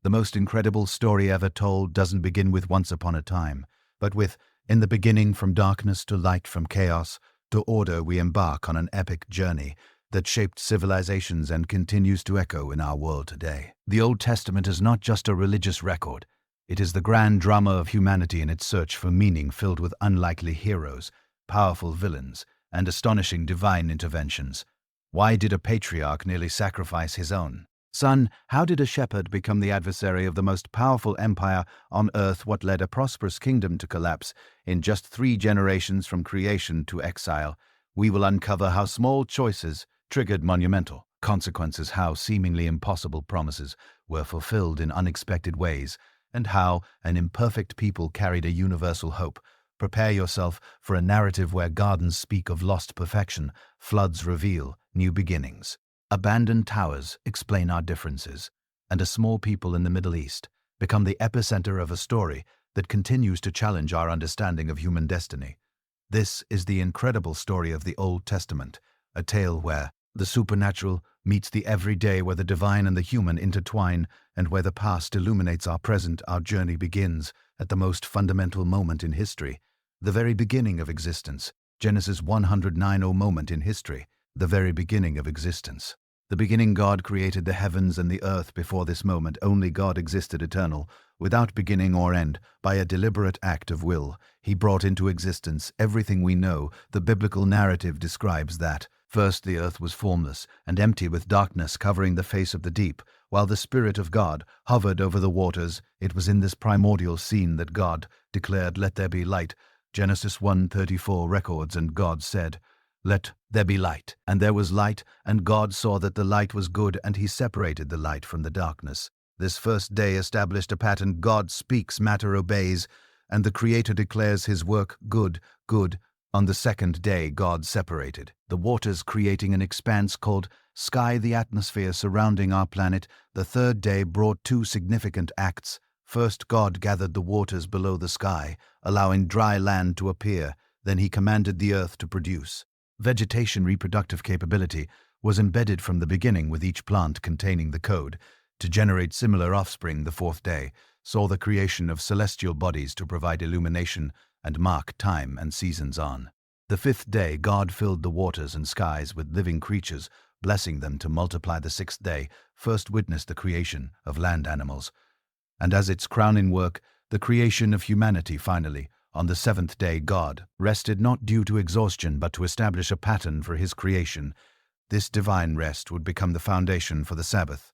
The most incredible story ever told doesn't begin with once upon a time, but with, in the beginning, from darkness to light, from chaos to order, we embark on an epic journey that shaped civilizations and continues to echo in our world today. The Old Testament is not just a religious record. It is the grand drama of humanity in its search for meaning, filled with unlikely heroes, powerful villains, and astonishing divine interventions. Why did a patriarch nearly sacrifice his own son? How did a shepherd become the adversary of the most powerful empire on earth? What led a prosperous kingdom to collapse in just 3 generations from creation to exile? We will uncover how small choices triggered monumental consequences, how seemingly impossible promises were fulfilled in unexpected ways, and how an imperfect people carried a universal hope. Prepare yourself for a narrative where gardens speak of lost perfection, floods reveal new beginnings, abandoned towers explain our differences, and a small people in the Middle East become the epicenter of a story that continues to challenge our understanding of human destiny. This is the incredible story of the Old Testament, a tale where the supernatural meets the everyday, where the divine and the human intertwine, and where the past illuminates our present. Our journey begins at the most fundamental moment in history, the very beginning of existence. Genesis 109, moment in history, the very beginning of existence. The beginning, God created the heavens and the earth. Before this moment, only God existed, eternal, without beginning or end. By a deliberate act of will, He brought into existence everything we know. The biblical narrative describes that first the earth was formless and empty, with darkness covering the face of the deep, while the Spirit of God hovered over the waters. It was in this primordial scene that God declared, "Let there be light." Genesis 1:34 records, "And God said, Let there be light. And there was light, and God saw that the light was good, and He separated the light from the darkness." This first day established a pattern. God speaks, matter obeys, and the Creator declares His work good, good. On the second day, God separated the waters, creating an expanse called sky, the atmosphere surrounding our planet. The third day brought 2 significant acts. First, God gathered the waters below the sky, allowing dry land to appear. Then He commanded the earth to produce vegetation. Reproductive capability was embedded from the beginning, with each plant containing the code to generate similar offspring. The fourth day saw the creation of celestial bodies to provide illumination and mark time and seasons on. The fifth day, God filled the waters and skies with living creatures, blessing them to multiply. The sixth day first witnessed the creation of land animals, and as its crowning work, the creation of humanity. Finally, on the seventh day, God rested, not due to exhaustion, but to establish a pattern for His creation. This divine rest would become the foundation for the Sabbath,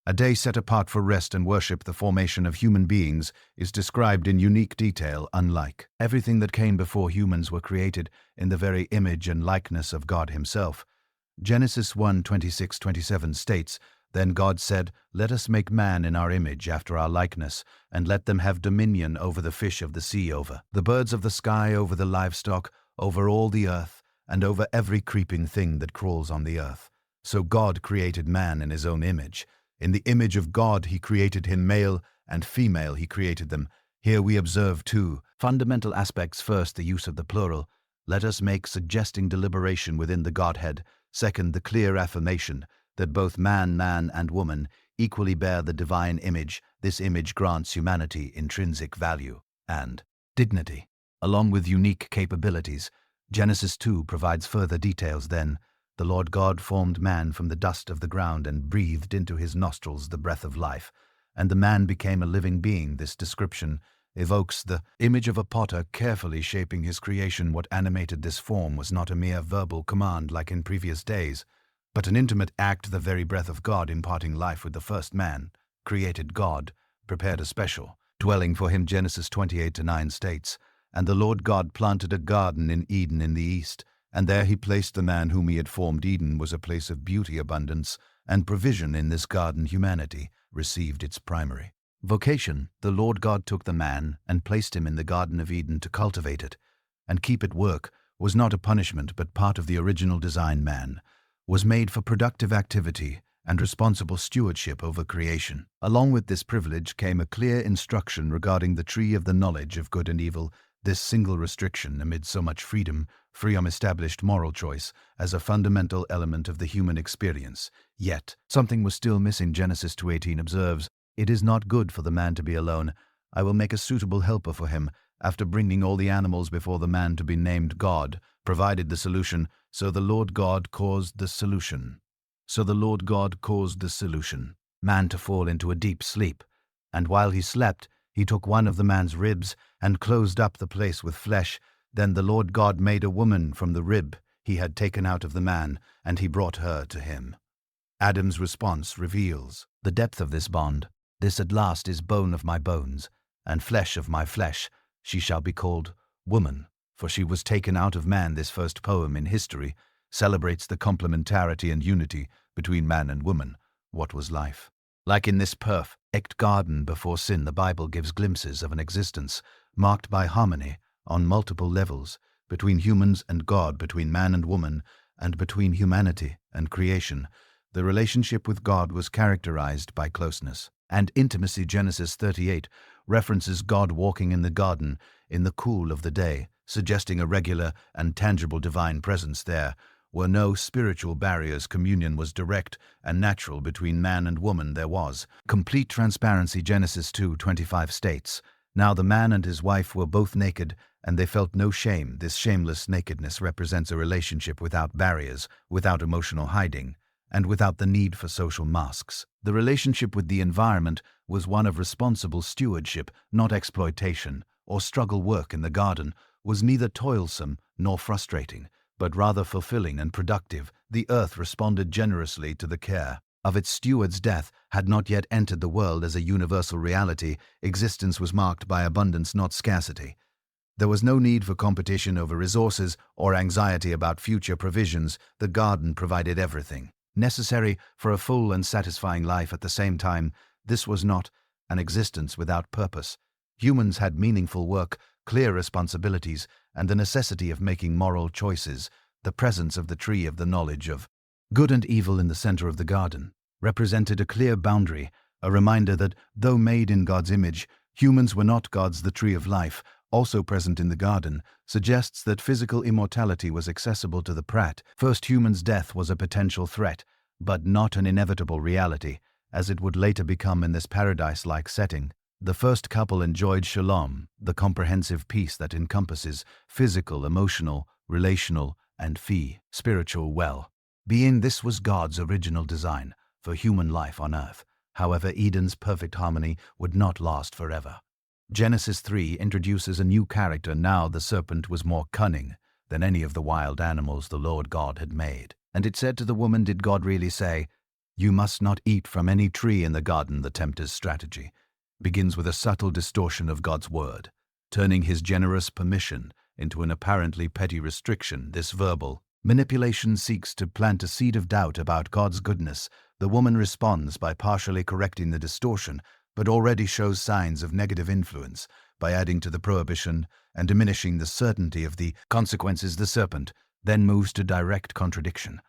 a day set apart for rest and worship. The formation of human beings is described in unique detail. Unlike everything that came before, humans were created in the very image and likeness of God Himself. Genesis 1:26-27 states, "Then God said, Let us make man in our image, after our likeness, and let them have dominion over the fish of the sea, over the birds of the sky, over the livestock, over all the earth, and over every creeping thing that crawls on the earth." So God created man in His own image. In the image of God He created him, male and female He created them. Here we observe 2 fundamental aspects. First, the use of the plural, "let us make," suggesting deliberation within the Godhead. Second, the clear affirmation that both man and woman equally bear the divine image. This image grants humanity intrinsic value and dignity, along with unique capabilities. Genesis 2 provides further details. "Then the Lord God formed man from the dust of the ground and breathed into his nostrils the breath of life, and the man became a living being." This description evokes the image of a potter carefully shaping his creation. What animated this form was not a mere verbal command like in previous days, but an intimate act, the very breath of God imparting life. With the first man created, God prepared a special dwelling for him. Genesis 28:9 states, "And the Lord God planted a garden in Eden in the east, and there He placed the man whom He had formed." Eden was a place of beauty, abundance, and provision. In this garden, humanity received its primary vocation. The Lord God took the man and placed him in the Garden of Eden to cultivate it and keep it. Work was not a punishment, but part of the original design. Man was made for productive activity and responsible stewardship over creation. Along with this privilege came a clear instruction regarding the tree of the knowledge of good and evil. This single restriction, amid so much freedom, established moral choice as a fundamental element of the human experience. Yet, something was still missing. Genesis 2:18 observes, "It is not good for the man to be alone. I will make a suitable helper for him." After bringing all the animals before the man to be named God, provided the solution, so the Lord God caused the solution. Man to fall into a deep sleep. And while he slept, he took one of the man's ribs and closed up the place with flesh. Then the Lord God made a woman from the rib he had taken out of the man, and he brought her to him. Adam's response reveals the depth of this bond. "This at last is bone of my bones, and flesh of my flesh. She shall be called woman, for she was taken out of man." This first poem in history celebrates the complementarity and unity between man and woman. What was life? Like in this perfect garden before sin, the Bible gives glimpses of an existence marked by harmony on multiple levels, between humans and God, between man and woman, and between humanity and creation. The relationship with God was characterized by closeness and intimacy. Genesis 38 references God walking in the garden in the cool of the day, suggesting a regular and tangible divine presence. There were no spiritual barriers. Communion was direct and natural between man and woman. There was complete transparency. Genesis 2:25 states, "Now the man and his wife were both naked, and they felt no shame." This shameless nakedness represents a relationship without barriers, without emotional hiding, and without the need for social masks. The relationship with the environment was one of responsible stewardship, not exploitation or struggle. Work in the garden was neither toilsome nor frustrating, but rather fulfilling and productive. The earth responded generously to the care of its stewards. Death had not yet entered the world as a universal reality. Existence was marked by abundance, not scarcity. There was no need for competition over resources or anxiety about future provisions. The garden provided everything necessary for a full and satisfying life. At the same time, this was not an existence without purpose. Humans had meaningful work, clear responsibilities, and the necessity of making moral choices. The presence of the tree of the knowledge of good and evil in the center of the garden represented a clear boundary, a reminder that, though made in God's image, humans were not gods. The tree of life, also present in the garden, suggests that physical immortality was accessible to the prat. First humans' death was a potential threat, but not an inevitable reality, as it would later become in this paradise-like setting. The first couple enjoyed shalom, the comprehensive peace that encompasses physical, emotional, relational, and spiritual well-being. This was God's original design for human life on earth. However, Eden's perfect harmony would not last forever. Genesis 3 introduces a new character. Now the serpent was more cunning than any of the wild animals the Lord God had made. And it said to the woman, did God really say, "You must not eat from any tree in the garden"? The tempter's strategy begins with a subtle distortion of God's word, turning his generous permission into an apparently petty restriction. This verbal manipulation seeks to plant a seed of doubt about God's goodness. The woman responds by partially correcting the distortion, but already shows signs of negative influence by adding to the prohibition and diminishing the certainty of the consequences. The serpent then moves to direct contradiction.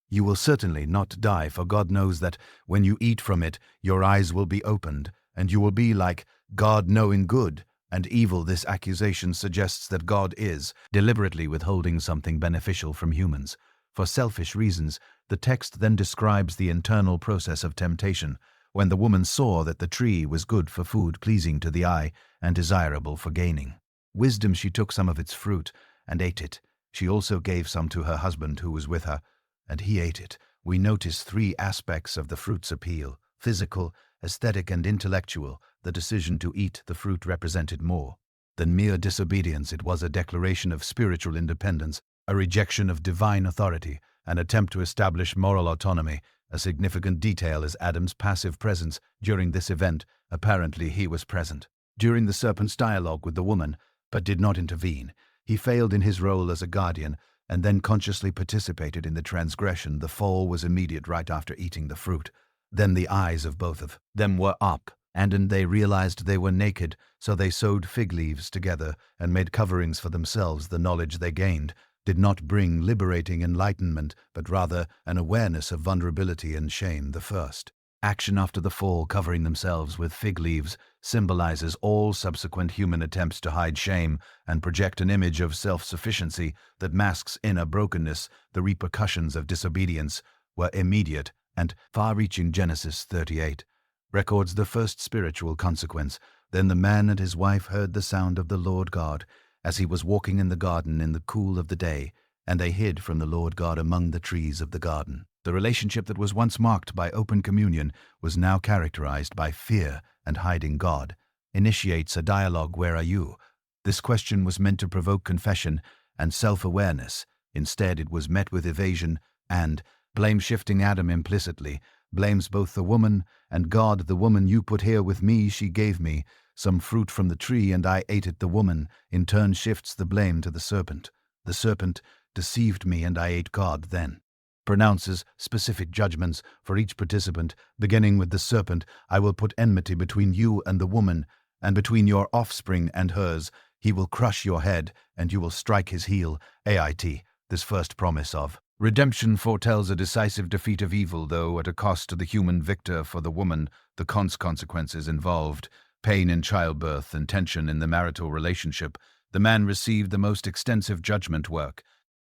"You will certainly not die, for God knows that when you eat from it, your eyes will be opened, and you will be like God, knowing good and evil." This accusation suggests that God is deliberately withholding something beneficial from humans for selfish reasons. The text then describes the internal process of temptation. When the woman saw that the tree was good for food, pleasing to the eye, and desirable for gaining wisdom, she took some of its fruit and ate it. She also gave some to her husband who was with her, and he ate it. We notice three aspects of the fruit's appeal: physical, aesthetic, and intellectual. The decision to eat the fruit represented more than mere disobedience. It was a declaration of spiritual independence, a rejection of divine authority, an attempt to establish moral autonomy. A significant detail is Adam's passive presence during this event. Apparently he was present during the serpent's dialogue with the woman, but did not intervene. He failed in his role as a guardian and then consciously participated in the transgression. The fall was immediate right after eating the fruit. Then the eyes of both of them were up, and they realized they were naked, so they sewed fig leaves together and made coverings for themselves. The knowledge they gained did not bring liberating enlightenment, but rather an awareness of vulnerability and shame. The first action after the fall, covering themselves with fig leaves, symbolizes all subsequent human attempts to hide shame and project an image of self-sufficiency that masks inner brokenness. The repercussions of disobedience were immediate and far-reaching. Genesis 38 records the first spiritual consequence. Then the man and his wife heard the sound of the Lord God as he was walking in the garden in the cool of the day, and they hid from the Lord God among the trees of the garden. The relationship that was once marked by open communion was now characterized by fear and hiding. God initiates a dialogue. Where are you? This question was meant to provoke confession and self-awareness. Instead, it was met with evasion and blame-shifting. Adam implicitly blames both the woman and God. The woman you put here with me, she gave me some fruit from the tree and I ate it. The woman, in turn, shifts the blame to the serpent. The serpent deceived me and I ate. God then pronounces specific judgments for each participant, beginning with the serpent. I will put enmity between you and the woman, and between your offspring and hers. He will crush your head, and you will strike his heel. AIT. This first promise of redemption foretells a decisive defeat of evil, though at a cost to the human victor. For the woman, the consequences involved pain in childbirth and tension in the marital relationship. The man received the most extensive judgment. Work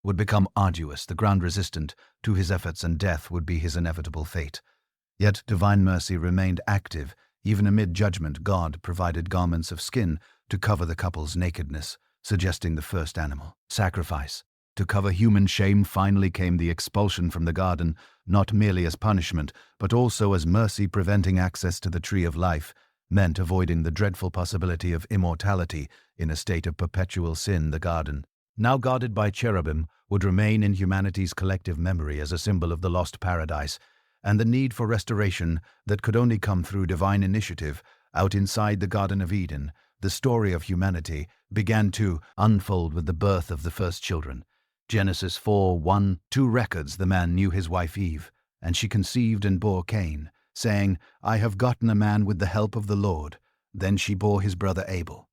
would become arduous, the ground resistant to his efforts, and death would be his inevitable fate. Yet divine mercy remained active. Even amid judgment, God provided garments of skin to cover the couple's nakedness, suggesting the first animal sacrifice. To cover human shame finally came the expulsion from the garden, not merely as punishment, but also as mercy. Preventing access to the tree of life meant avoiding the dreadful possibility of immortality in a state of perpetual sin. The garden, now guarded by cherubim, would remain in humanity's collective memory as a symbol of the lost paradise and the need for restoration that could only come through divine initiative. Out inside the Garden of Eden, the story of humanity began to unfold with the birth of the first children. Genesis 4:1-2 records the man knew his wife Eve, and she conceived and bore Cain, saying, I have gotten a man with the help of the Lord. Then she bore his brother Abel.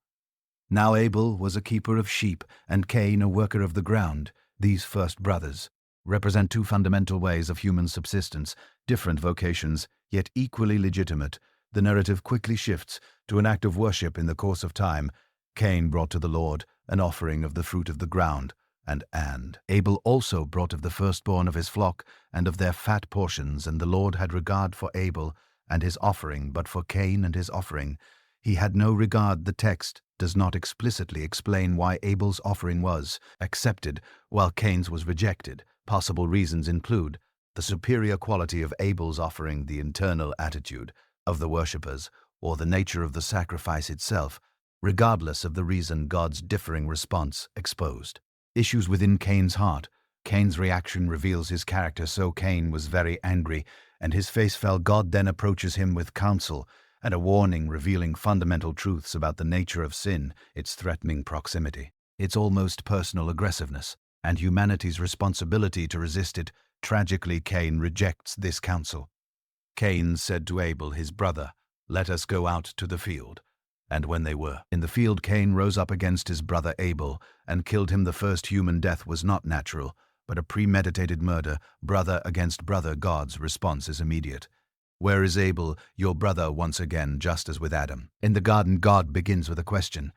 Now Abel was a keeper of sheep, and Cain a worker of the ground. These first brothers represent two fundamental ways of human subsistence, different vocations, yet equally legitimate. The narrative quickly shifts to an act of worship in the course of time. Cain brought to the Lord an offering of the fruit of the ground, and Abel also brought of the firstborn of his flock and of their fat portions, and the Lord had regard for Abel and his offering, but for Cain and his offering he had no regard. The text does not explicitly explain why Abel's offering was accepted while Cain's was rejected. Possible reasons include the superior quality of Abel's offering, the internal attitude of the worshippers, or the nature of the sacrifice itself. Regardless of the reason, God's differing response exposed issues within Cain's heart. Cain's reaction reveals his character. So Cain was very angry, and his face fell. God then approaches him with counsel and a warning, revealing fundamental truths about the nature of sin, its threatening proximity, its almost personal aggressiveness, and humanity's responsibility to resist it. Tragically, Cain rejects this counsel. Cain said to Abel, his brother, let us go out to the field. And when they were in the field, Cain rose up against his brother Abel and killed him. The first human death was not natural, but a premeditated murder, brother against brother. God's response is immediate. Where is Abel, your brother? Once again, just as with Adam in the garden, God begins with a question,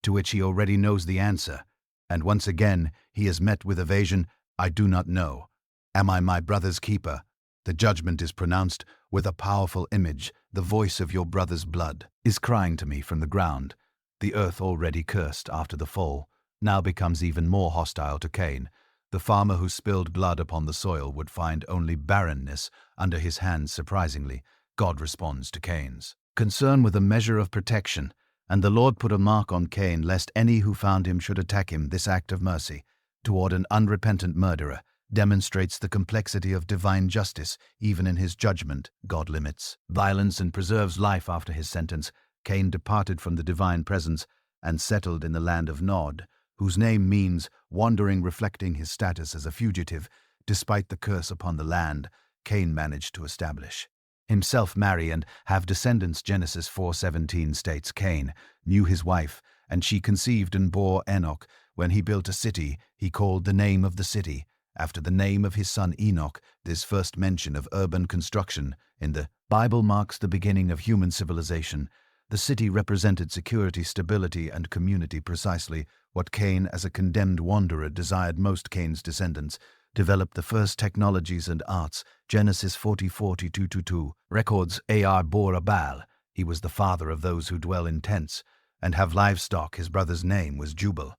to which he already knows the answer. And once again, he is met with evasion. I do not know. Am I my brother's keeper? The judgment is pronounced with a powerful image. The voice of your brother's blood is crying to me from the ground. The earth, already cursed after the fall, now becomes even more hostile to Cain. The farmer who spilled blood upon the soil would find only barrenness under his hands. Surprisingly, God responds to Cain's concern with a measure of protection, and the Lord put a mark on Cain, lest any who found him should attack him. This act of mercy toward an unrepentant murderer demonstrates the complexity of divine justice. Even in his judgment, God limits violence and preserves life. After his sentence, Cain departed from the divine presence and settled in the land of Nod, whose name means wandering, reflecting his status as a fugitive. Despite the curse upon the land, Cain managed to establish himself, marry, and have descendants. Genesis 4:17 states, Cain knew his wife, and she conceived and bore Enoch. When he built a city, he called the name of the city after the name of his son Enoch. This first mention of urban construction in the Bible marks the beginning of human civilization. The city represented security, stability, and community, precisely what Cain, as a condemned wanderer, desired most. Cain's descendants developed the first technologies and arts. Genesis 40:42-2 records Ar bore a Baal. He was the father of those who dwell in tents and have livestock. His brother's name was Jubal.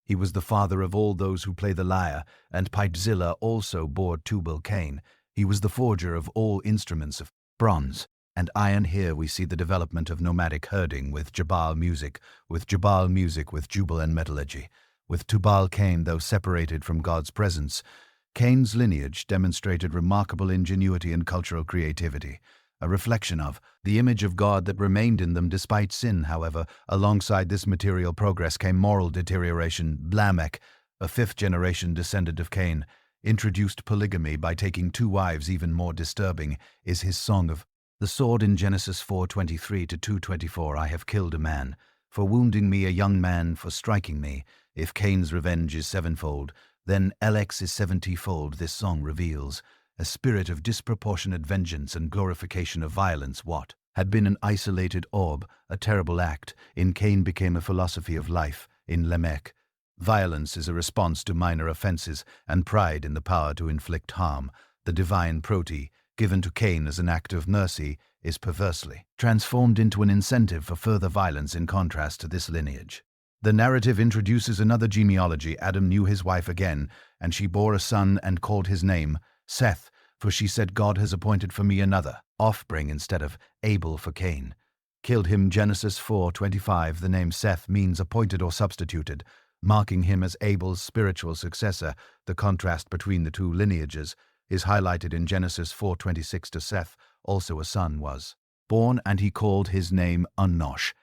He was the father of all those who play the lyre, and Pitzilla also bore Tubal-Cain. He was the forger of all instruments of bronze and iron. Here we see the development of nomadic herding with Jubal music, with Jubal and metallurgy. With Tubal-Cain, though separated from God's presence, Cain's lineage demonstrated remarkable ingenuity and cultural creativity, a reflection of the image of God that remained in them despite sin. However, alongside this material progress came moral deterioration. Lamech, a fifth-generation descendant of Cain, introduced polygamy by taking 2 wives. Even more disturbing is his song of the sword in Genesis 4:23-2:24. I have killed a man for wounding me, a young man for striking me. If Cain's revenge is 7-fold, then Elex's is 70-fold. This song reveals a spirit of disproportionate vengeance and glorification of violence. What had been an isolated orb, a terrible act, in Cain became a philosophy of life. In Lamech, violence is a response to minor offenses and pride in the power to inflict harm. The divine prote, given to Cain as an act of mercy, is perversely transformed into an incentive for further violence. In contrast to this lineage, the narrative introduces another genealogy. Adam knew his wife again, and she bore a son and called his name Seth, for she said, God has appointed for me another offspring instead of Abel, for Cain killed him. Genesis 4:25. The name Seth means appointed or substituted, marking him as Abel's spiritual successor. The contrast between the two lineages is highlighted in Genesis 4:26. To Seth also a son was born, and he called his name Enosh.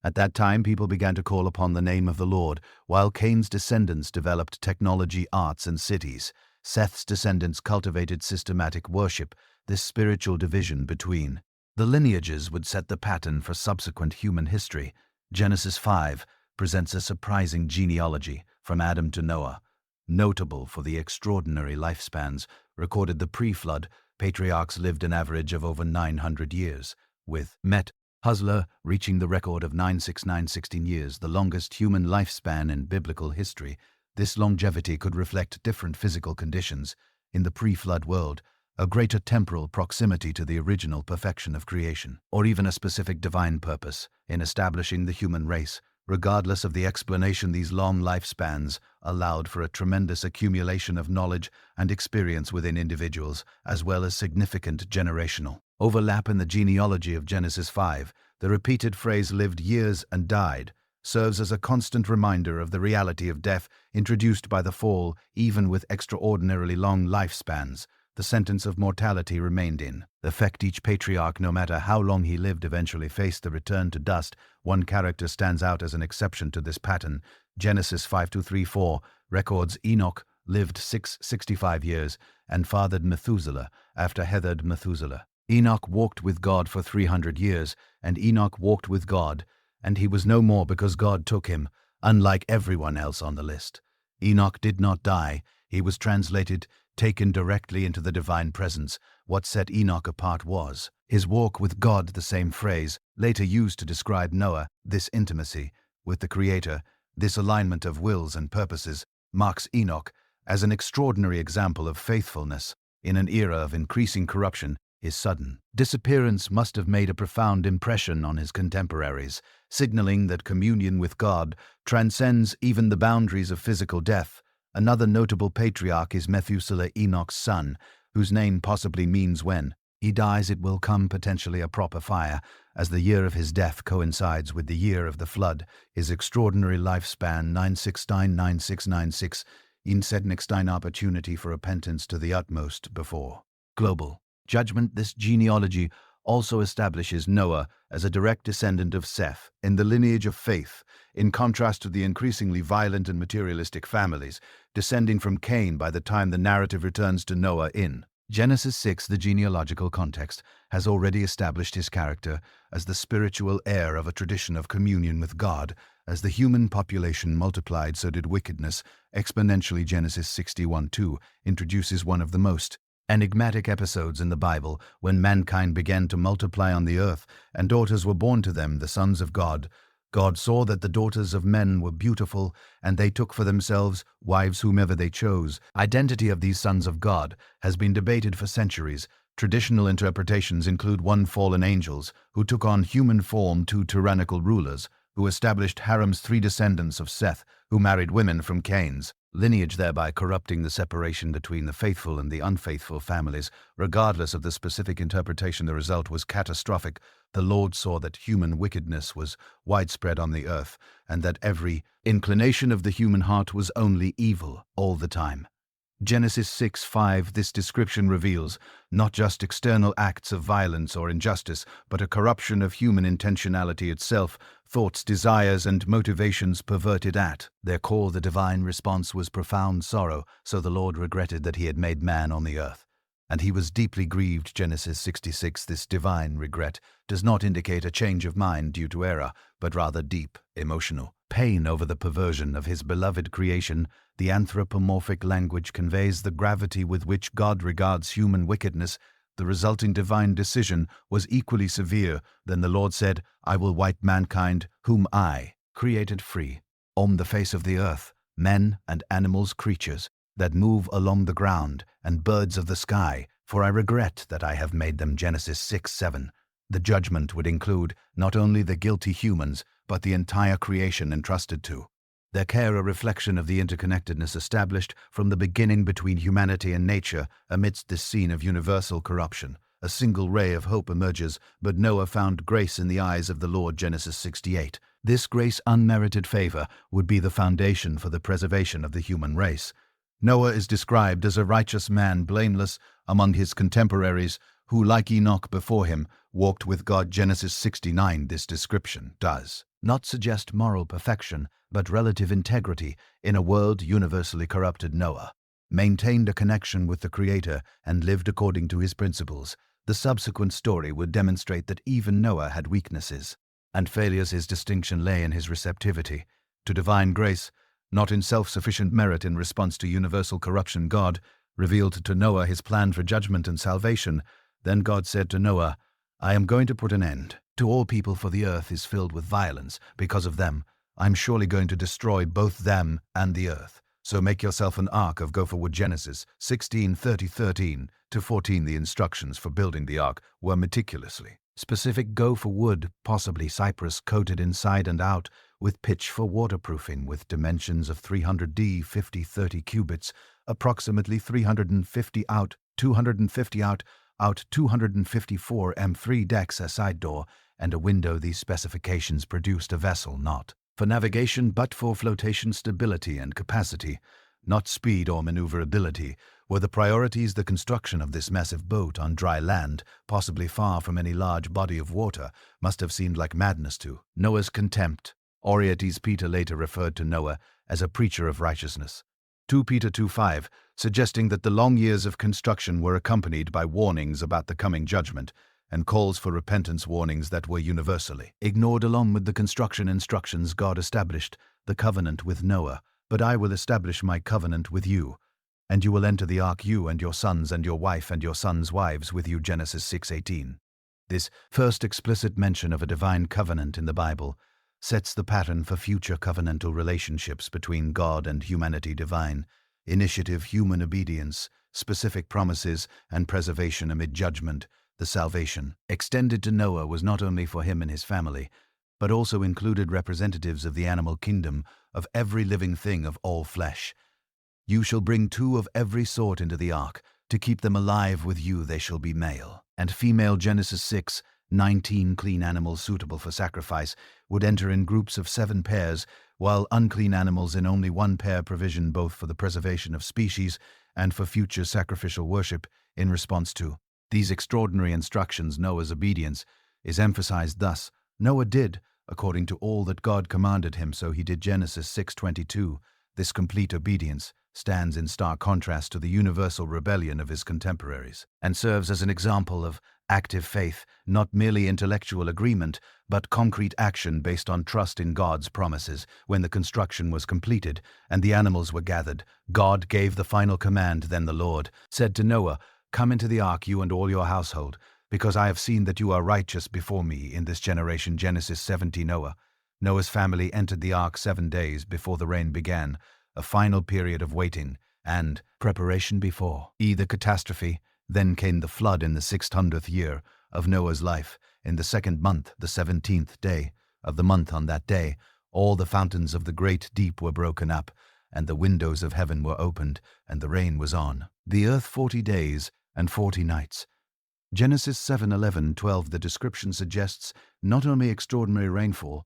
At that time, people began to call upon the name of the Lord, while Cain's descendants developed technology, arts, and cities. Seth's descendants cultivated systematic worship. This spiritual division between the lineages would set the pattern for subsequent human history. Genesis 5 presents a surprising genealogy from Adam to Noah. Notable for the extraordinary lifespans recorded the pre-flood, patriarchs lived an average of over 900 years, with Methuselah reaching the record of 969 years, the longest human lifespan in biblical history. This longevity could reflect different physical conditions in the pre-flood world, a greater temporal proximity to the original perfection of creation, or even a specific divine purpose in establishing the human race. Regardless of the explanation, these long lifespans allowed for a tremendous accumulation of knowledge and experience within individuals, as well as significant generational overlap. In the genealogy of Genesis 5, the repeated phrase lived years and died serves as a constant reminder of the reality of death introduced by the fall. Even with extraordinarily long lifespans, the sentence of mortality remained in effect. Each patriarch, no matter how long he lived, eventually faced the return to dust. One character stands out as an exception to this pattern. Genesis 5:2-3-4 records Enoch lived 665 years and fathered Methuselah after hethered Methuselah. Enoch walked with God for 300 years, and Enoch walked with God, and he was no more because God took him, unlike everyone else on the list. Enoch did not die. He was translated, taken directly into the divine presence. What set Enoch apart was his walk with God, the same phrase later used to describe Noah. This intimacy with the Creator, this alignment of wills and purposes, marks Enoch as an extraordinary example of faithfulness. In an era of increasing corruption, his sudden disappearance must have made a profound impression on his contemporaries, signaling that communion with God transcends even the boundaries of physical death. Another notable patriarch is Methuselah, Enoch's son, whose name possibly means when he dies it will come, potentially a proper fire, as the year of his death coincides with the year of the flood. His extraordinary lifespan, 969-9696, instead next an opportunity for repentance to the utmost before global judgment. This genealogy also establishes Noah as a direct descendant of Seth in the lineage of faith, in contrast to the increasingly violent and materialistic families descending from Cain by the time the narrative returns to Noah in Genesis 6. The genealogical context has already established his character as the spiritual heir of a tradition of communion with God. As the human population multiplied, so did wickedness exponentially. Genesis 61:2 introduces one of the most enigmatic episodes in the Bible, when mankind began to multiply on the earth and daughters were born to them, the sons of God. God saw that the daughters of men were beautiful, and they took for themselves wives whomever they chose. Identity of these sons of God has been debated for centuries. Traditional interpretations include one fallen angels, who took on human form, two tyrannical rulers, who established harems, three descendants of Seth, who married women from Cain's lineage, thereby corrupting the separation between the faithful and the unfaithful families. Regardless of the specific interpretation, the result was catastrophic. The Lord saw that human wickedness was widespread on the earth, and that every inclination of the human heart was only evil all the time. Genesis 6:5. This description reveals not just external acts of violence or injustice, but a corruption of human intentionality itself, thoughts, desires, and motivations perverted at their core. The divine response was profound sorrow, so the Lord regretted that he had made man on the earth, and he was deeply grieved. Genesis 66. This divine regret does not indicate a change of mind due to error, but rather deep emotional pain over the perversion of his beloved creation. The anthropomorphic language conveys the gravity with which God regards human wickedness. The resulting divine decision was equally severe. Then the Lord said, I will wipe mankind, whom I created, free on the face of the earth, men and animals, creatures that move along the ground, and birds of the sky, for I regret that I have made them. Genesis 6:7. The judgment would include not only the guilty humans, but the entire creation entrusted to their care, a reflection of the interconnectedness established from the beginning between humanity and nature. Amidst this scene of universal corruption, a single ray of hope emerges, but Noah found grace in the eyes of the Lord. Genesis 68. This grace, unmerited favor, would be the foundation for the preservation of the human race. Noah is described as a righteous man, blameless among his contemporaries, who, like Enoch before him, walked with God. Genesis 69. This description does not suggest moral perfection, but relative integrity. In a world universally corrupted, Noah maintained a connection with the Creator and lived according to his principles. The subsequent story would demonstrate that even Noah had weaknesses and failures. His distinction lay in his receptivity to divine grace, not in self-sufficient merit. In response to universal corruption, God revealed to Noah his plan for judgment and salvation. Then God said to Noah, I am going to put an end to all people, for the earth is filled with violence. Because of them, I'm surely going to destroy both them and the earth. So make yourself an ark of gopher wood. Genesis 16:13-14. The instructions for building the ark were meticulously specific. Gopher wood, possibly cypress, coated inside and out with pitch for waterproofing, with dimensions of 300 50 30 cubits, approximately 350 out, 250 out, 254 m3 decks, a side door, and a window. These specifications produced a vessel not for navigation but for flotation stability and capacity. Not speed or maneuverability were the priorities. The construction of this massive boat on dry land, possibly far from any large body of water, must have seemed like madness to Noah's contempt. Oriates Peter later referred to Noah as a preacher of righteousness. 2 Peter 2:5, suggesting that the long years of construction were accompanied by warnings about the coming judgment and calls for repentance, warnings that were universally ignored. Along with the construction instructions, God established the covenant with Noah. But I will establish my covenant with you, and you will enter the ark, you and your sons and your wife and your sons' wives with you. Genesis 6:18. This first explicit mention of a divine covenant in the Bible sets the pattern for future covenantal relationships between God and humanity. Divine initiative, human obedience, specific promises, and preservation amid judgment. The salvation extended to Noah was not only for him and his family, but also included representatives of the animal kingdom, of every living thing, of all flesh. You shall bring 2 of every sort into the ark, to keep them alive with you. They shall be male and female. Genesis 6:19. Clean animals suitable for sacrifice would enter in groups of 7 pairs, while unclean animals in only 1 pair, provision both for the preservation of species and for future sacrificial worship. In response to these extraordinary instructions, Noah's obedience is emphasized thus: Noah did according to all that God commanded him, so he did. Genesis 6:22. This complete obedience stands in stark contrast to the universal rebellion of his contemporaries, and serves as an example of active faith, not merely intellectual agreement, but concrete action based on trust in God's promises. When the construction was completed and the animals were gathered, God gave the final command. Then the Lord said to Noah, Come into the ark, you and all your household, because I have seen that you are righteous before me in this generation. Genesis 70. Noah Noah's family entered the ark 7 days before the rain began, a final period of waiting and preparation before the catastrophe. Then came the flood in the 600th year of Noah's life. In the 2nd month, the 17th day of the month, on that day, all the fountains of the great deep were broken up, and the windows of heaven were opened, and the rain was on the earth 40 days and 40 nights. Genesis 7:11-12. The description suggests not only extraordinary rainfall,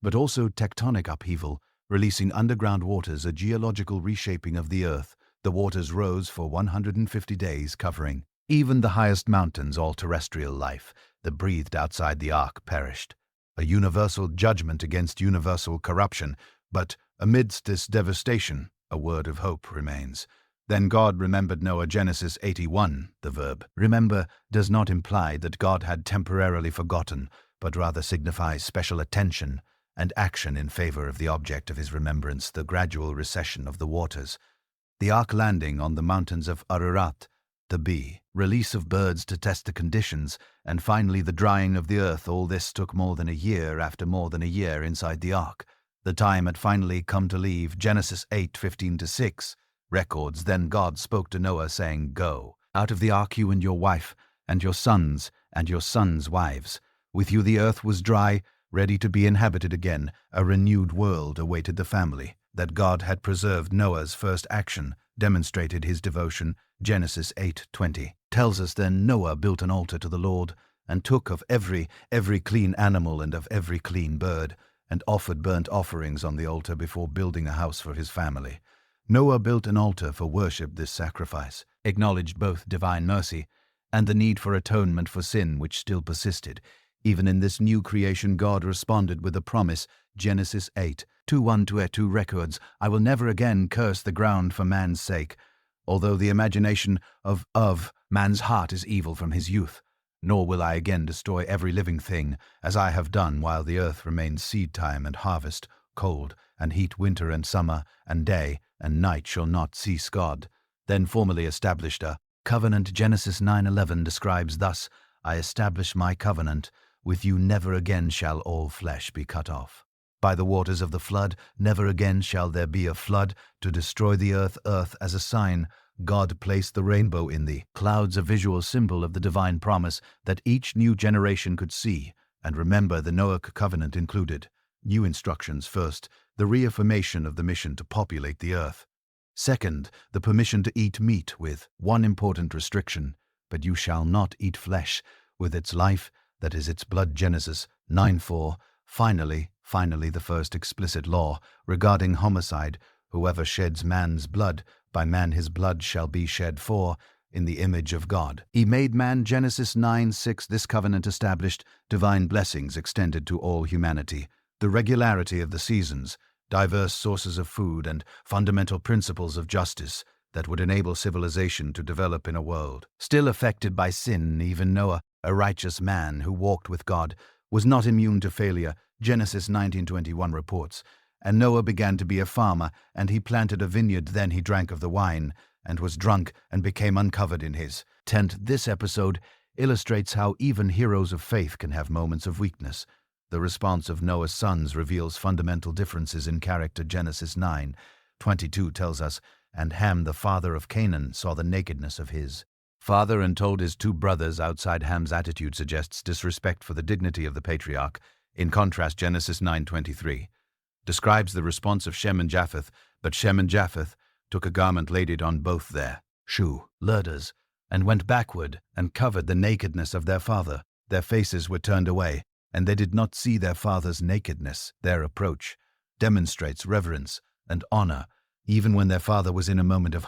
but also tectonic upheaval, releasing underground waters, a geological reshaping of the earth. The waters rose for 150 days, covering even the highest mountains. All terrestrial life that breathed outside the ark perished. A universal judgment against universal corruption. But amidst this devastation, a word of hope remains. Then God remembered Noah. Genesis 81. The verb remember does not imply that God had temporarily forgotten, but rather signifies special attention and action in favor of the object of his remembrance, the gradual recession of the waters. The ark landing on the mountains of Ararat, the release of birds to test the conditions, and finally the drying of the earth. All this took more than a year. After more than a year inside the ark, the time had finally come to leave. Genesis 8:15-6 records, Then God spoke to Noah, saying, Go out of the ark, you and your wife, and your sons wives. With you the earth was dry, ready to be inhabited again. A renewed world awaited the family. That God had preserved Noah's first action demonstrated his devotion. Genesis 8:20 tells us, Then Noah built an altar to the Lord, and took of every clean animal and of every clean bird, and offered burnt offerings on the altar before building a house for his family. Noah built an altar for worship. This sacrifice acknowledged both divine mercy and the need for atonement for sin which still persisted. Even in this new creation, God responded with a promise. Genesis 8:1-2 records, I will never again curse the ground for man's sake, although the imagination of man's heart is evil from his youth. Nor will I again destroy every living thing, as I have done while the earth remains seed time and harvest, cold and heat, winter and summer, and day and night shall not cease. God then formally established a covenant. Genesis 9:11 describes thus, I establish my covenant with you, never again shall all flesh be cut off. By the waters of the flood, never again shall there be a flood to destroy the earth. As a sign, God placed the rainbow in the clouds, a visual symbol of the divine promise that each new generation could see and remember. The Noahic covenant included new instructions. First, the reaffirmation of the mission to populate the earth. Second, the permission to eat meat, with one important restriction, but you shall not eat flesh with its life, that is its blood. Genesis 9:4. Finally, the first explicit law regarding homicide. Whoever sheds man's blood, by man his blood shall be shed, for in the image of God he made man. Genesis 9:6. This covenant established divine blessings extended to all humanity. The regularity of the seasons, diverse sources of food, and fundamental principles of justice that would enable civilization to develop in a world still affected by sin. Even Noah, a righteous man who walked with God, was not immune to failure. Genesis 19:21 reports, And Noah began to be a farmer, and he planted a vineyard. Then he drank of the wine, and was drunk, and became uncovered in his tent. This episode illustrates how even heroes of faith can have moments of weakness. The response of Noah's sons reveals fundamental differences in character. Genesis 9:22 tells us, And Ham, the father of Canaan, saw the nakedness of his father and told his 2 brothers. Outside Ham's attitude suggests disrespect for the dignity of the patriarch. In contrast, Genesis 9:23 describes the response of Shem and Japheth. But Shem and Japheth took a garment, laid it on both their shoulders, and went backward and covered the nakedness of their father. Their faces were turned away, and they did not see their father's nakedness. Their approach demonstrates reverence and honor, even when their father was in a moment of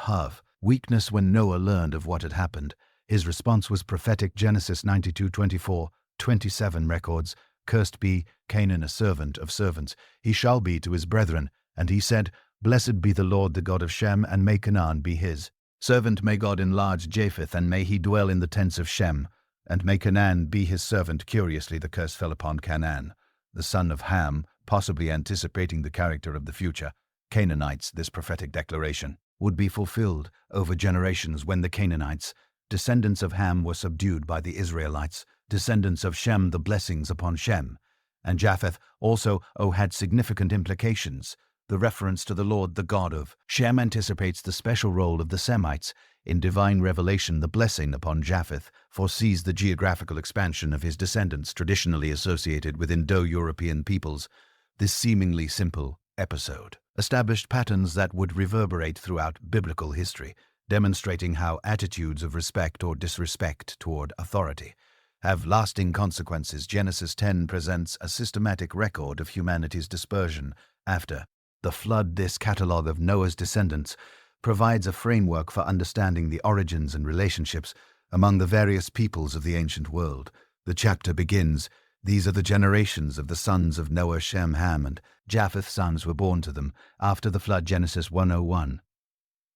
weakness. When Noah learned of what had happened, his response was prophetic. Genesis 92:24-27 records, Cursed be Canaan, a servant of servants. He shall be to his brethren. And he said, Blessed be the Lord, the God of Shem, and may Canaan be his servant. May God enlarge Japheth, and may he dwell in the tents of Shem, and may Canaan be his servant. Curiously, the curse fell upon Canaan, the son of Ham, possibly anticipating the character of the future Canaanites. This prophetic declaration would be fulfilled over generations when the Canaanites, descendants of Ham, were subdued by the Israelites. Descendants of Shem, the blessings upon Shem and Japheth also had significant implications. The reference to the Lord, the God of Shem, anticipates the special role of the Semites. In divine revelation, the blessing upon Japheth foresees the geographical expansion of his descendants traditionally associated with Indo-European peoples. This seemingly simple episode established patterns that would reverberate throughout biblical history, demonstrating how attitudes of respect or disrespect toward authority have lasting consequences. Genesis 10 presents a systematic record of humanity's dispersion after the flood. This catalogue of Noah's descendants provides a framework for understanding the origins and relationships among the various peoples of the ancient world. The chapter begins, "These are the generations of the sons of Noah, Shem, Ham, and Japheth. Sons were born to them after the flood." Genesis 1:01.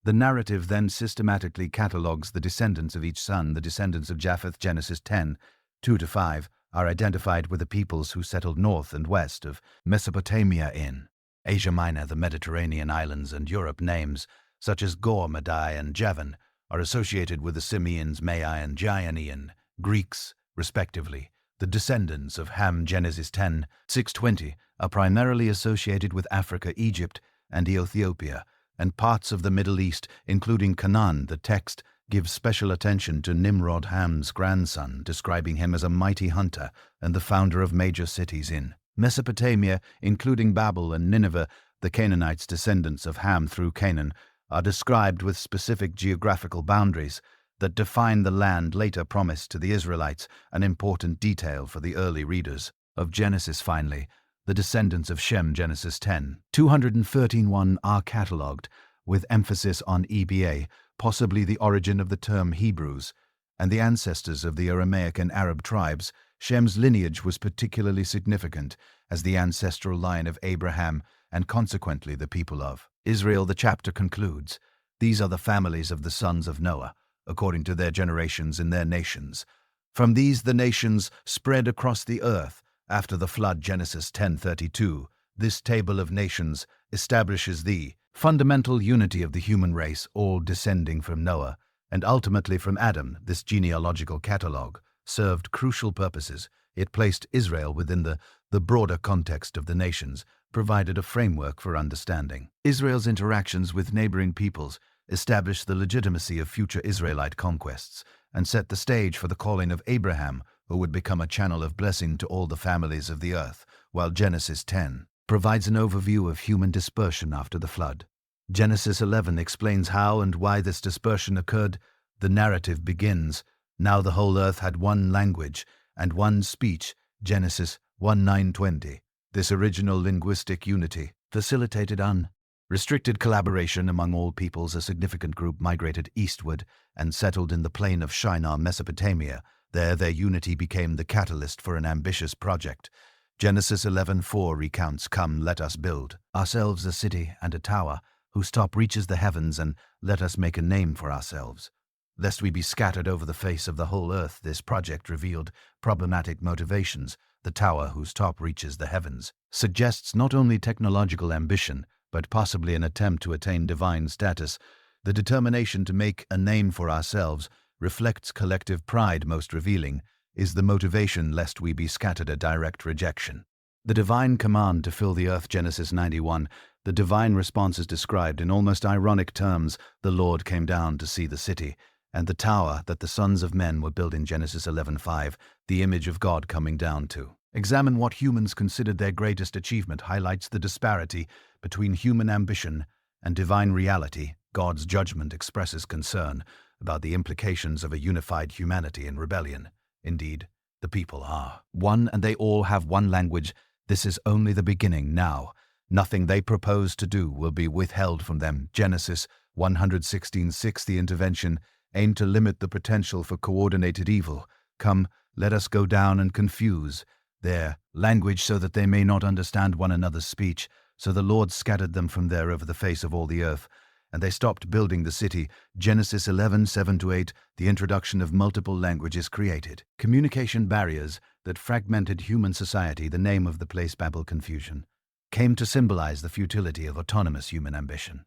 The narrative then systematically catalogues the descendants of each son. The descendants of Japheth, Genesis 10:2-5, are identified with the peoples who settled north and west of Mesopotamia in Asia Minor, the Mediterranean islands, and Europe. Names such as Gor, Madai, and Javan are associated with the Simians, Mai, and Giannean Greeks, respectively. The descendants of Ham, Genesis 10:6-20, are primarily associated with Africa, Egypt, and Ethiopia, and parts of the Middle East, including Canaan. The text gives special attention to Nimrod, Ham's grandson, describing him as a mighty hunter and the founder of major cities in Mesopotamia, including Babel and Nineveh. The Canaanites, descendants of Ham through Canaan, are described with specific geographical boundaries that define the land later promised to the Israelites, an important detail for the early readers of Genesis. Finally, the descendants of Shem, Genesis 10:213-1, are catalogued with emphasis on EBA, possibly the origin of the term Hebrews, and the ancestors of the Aramaic and Arab tribes. Shem's lineage was particularly significant as the ancestral line of Abraham and consequently the people of Israel. The chapter concludes, "These are the families of the sons of Noah, according to their generations in their nations. From these the nations spread across the earth after the flood." Genesis 10:32. This table of nations establishes the fundamental unity of the human race, all descending from Noah and ultimately from Adam. This genealogical catalogue served crucial purposes. It placed Israel within the broader context of the nations, provided a framework for understanding Israel's interactions with neighboring peoples, established the legitimacy of future Israelite conquests, and set the stage for the calling of Abraham, who would become a channel of blessing to all the families of the earth, while Genesis 10 provides an overview of human dispersion after the flood. Genesis 11 explains how and why this dispersion occurred. The narrative begins, "Now the whole earth had one language and one speech." Genesis 1:9-20. This original linguistic unity facilitated unrestricted collaboration among all peoples. A significant group migrated eastward and settled in the plain of Shinar, Mesopotamia. There, their unity became the catalyst for an ambitious project. Genesis 11:4 recounts, "Come, let us build ourselves a city and a tower, whose top reaches the heavens, and let us make a name for ourselves, lest we be scattered over the face of the whole earth." This project revealed problematic motivations. The tower, whose top reaches the heavens, suggests not only technological ambition, but possibly an attempt to attain divine status. The determination to make a name for ourselves reflects collective pride. Most revealing is the motivation, "lest we be scattered," a direct rejection. The divine command to fill the earth, Genesis 91. The divine response is described in almost ironic terms. "The Lord came down to see the city and the tower that the sons of men were building." Genesis 11:5, the image of God coming down to examine what humans considered their greatest achievement, highlights the disparity between human ambition and divine reality. God's judgment expresses concern about the implications of a unified humanity in rebellion. Indeed, the people are one and they all have one language. This is only the beginning. Now, nothing they propose to do will be withheld from them. Genesis 116:6. The intervention aimed to limit the potential for coordinated evil. "Come, let us go down and confuse their language so that they may not understand one another's speech." So the Lord scattered them from there over the face of all the earth, and they stopped building the city. Genesis 11:7-8. The introduction of multiple languages created communication barriers that fragmented human society. The name of the place, Babel, confusion, came to symbolize the futility of autonomous human ambition.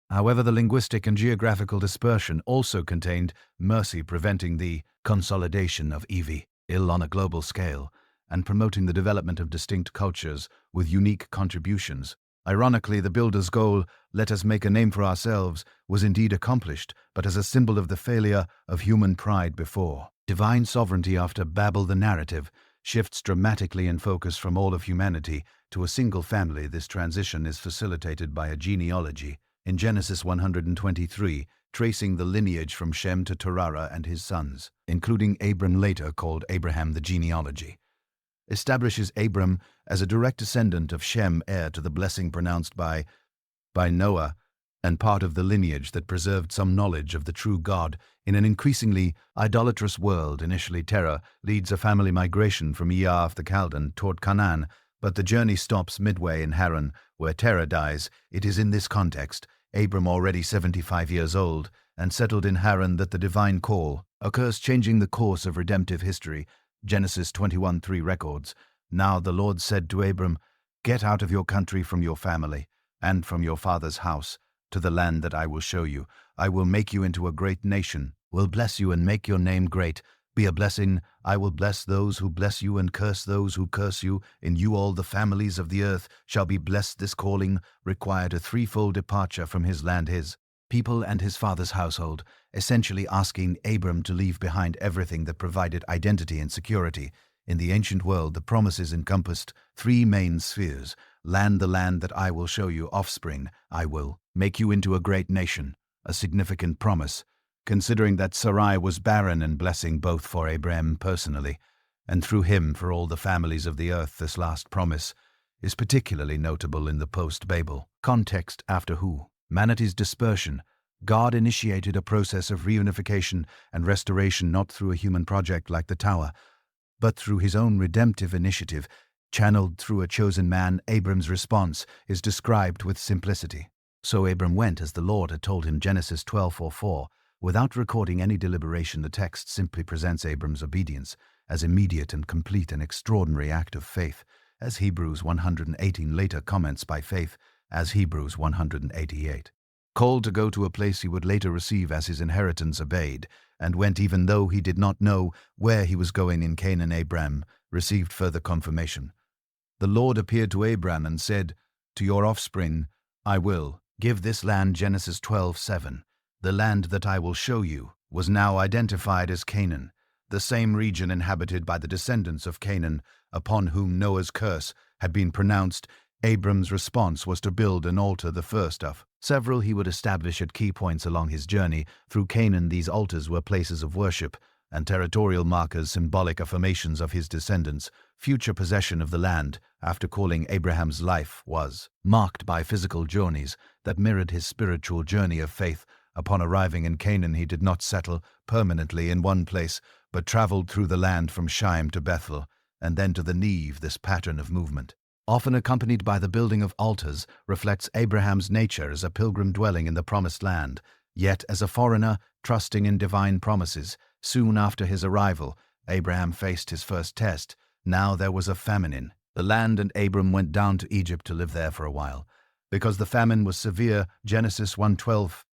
However, the linguistic and geographical dispersion also contained mercy, preventing the consolidation of evil on a global scale. and promoting the development of distinct cultures with unique contributions. Ironically, the builders' goal, "let us make a name for ourselves," was indeed accomplished, but as a symbol of the failure of human pride before. Divine sovereignty after Babel, the narrative shifts dramatically in focus from all of humanity to a single family. This transition is facilitated by a genealogy in Genesis 123, tracing the lineage from Shem to Terah and his sons, including Abram, later called Abraham. The genealogy establishes Abram as a direct descendant of Shem, heir to the blessing pronounced by Noah, and part of the lineage that preserved some knowledge of the true God in an increasingly idolatrous world. Initially, Terah leads a family migration from Ur of the Chaldean toward Canaan, but the journey stops midway in Haran, where Terah dies. It is in this context, Abram already 75 years old and settled in Haran, that the divine call occurs, changing the course of redemptive history. Genesis 21:3 records, "Now the Lord said to Abram, 'Get out of your country, from your family, and from your father's house, to the land that I will show you. I will make you into a great nation, will bless you and make your name great. Be a blessing. I will bless those who bless you and curse those who curse you. In you all the families of the earth shall be blessed.'" This calling required a threefold departure from his land, his people, and his father's household, essentially asking Abram to leave behind everything that provided identity and security. In the ancient world, the promises encompassed three main spheres: land, the land that I will show you; offspring, I will make you into a great nation, a significant promise, considering that Sarai was barren, and blessing both for Abraham personally and through him for all the families of the earth. This last promise is particularly notable in the post-Babel context. After humanity's dispersion, God initiated a process of reunification and restoration, not through a human project like the Tower, but through his own redemptive initiative, channeled through a chosen man. Abram's response is described with simplicity. "So Abram went as the Lord had told him," Genesis 12:4. Without recording any deliberation, the text simply presents Abram's obedience as immediate and complete, an extraordinary act of faith, as Hebrews 118 later comments, "by faith," as Hebrews 188. Called to go to a place he would later receive as his inheritance, obeyed, and went even though he did not know where he was going. In Canaan, Abram received further confirmation. "The Lord appeared to Abram and said, 'To your offspring I will give this land,' Genesis 12:7. The land that I will show you was now identified as Canaan, the same region inhabited by the descendants of Canaan, upon whom Noah's curse had been pronounced. Abram's response was to build an altar, the first of several he would establish at key points along his journey through Canaan. These altars were places of worship and territorial markers, symbolic affirmations of his descendants' future possession of the land. After calling, Abraham's life was marked by physical journeys that mirrored his spiritual journey of faith. Upon arriving in Canaan, he did not settle permanently in one place, but traveled through the land from Shem to Bethel, and then to the Negev. This pattern of movement, often accompanied by the building of altars, reflects Abraham's nature as a pilgrim dwelling in the promised land, yet as a foreigner trusting in divine promises. Soon after his arrival, Abraham faced his first test. Now there was a famine in the land, and Abram went down to Egypt to live there for a while. Because the famine was severe, Genesis 1:12,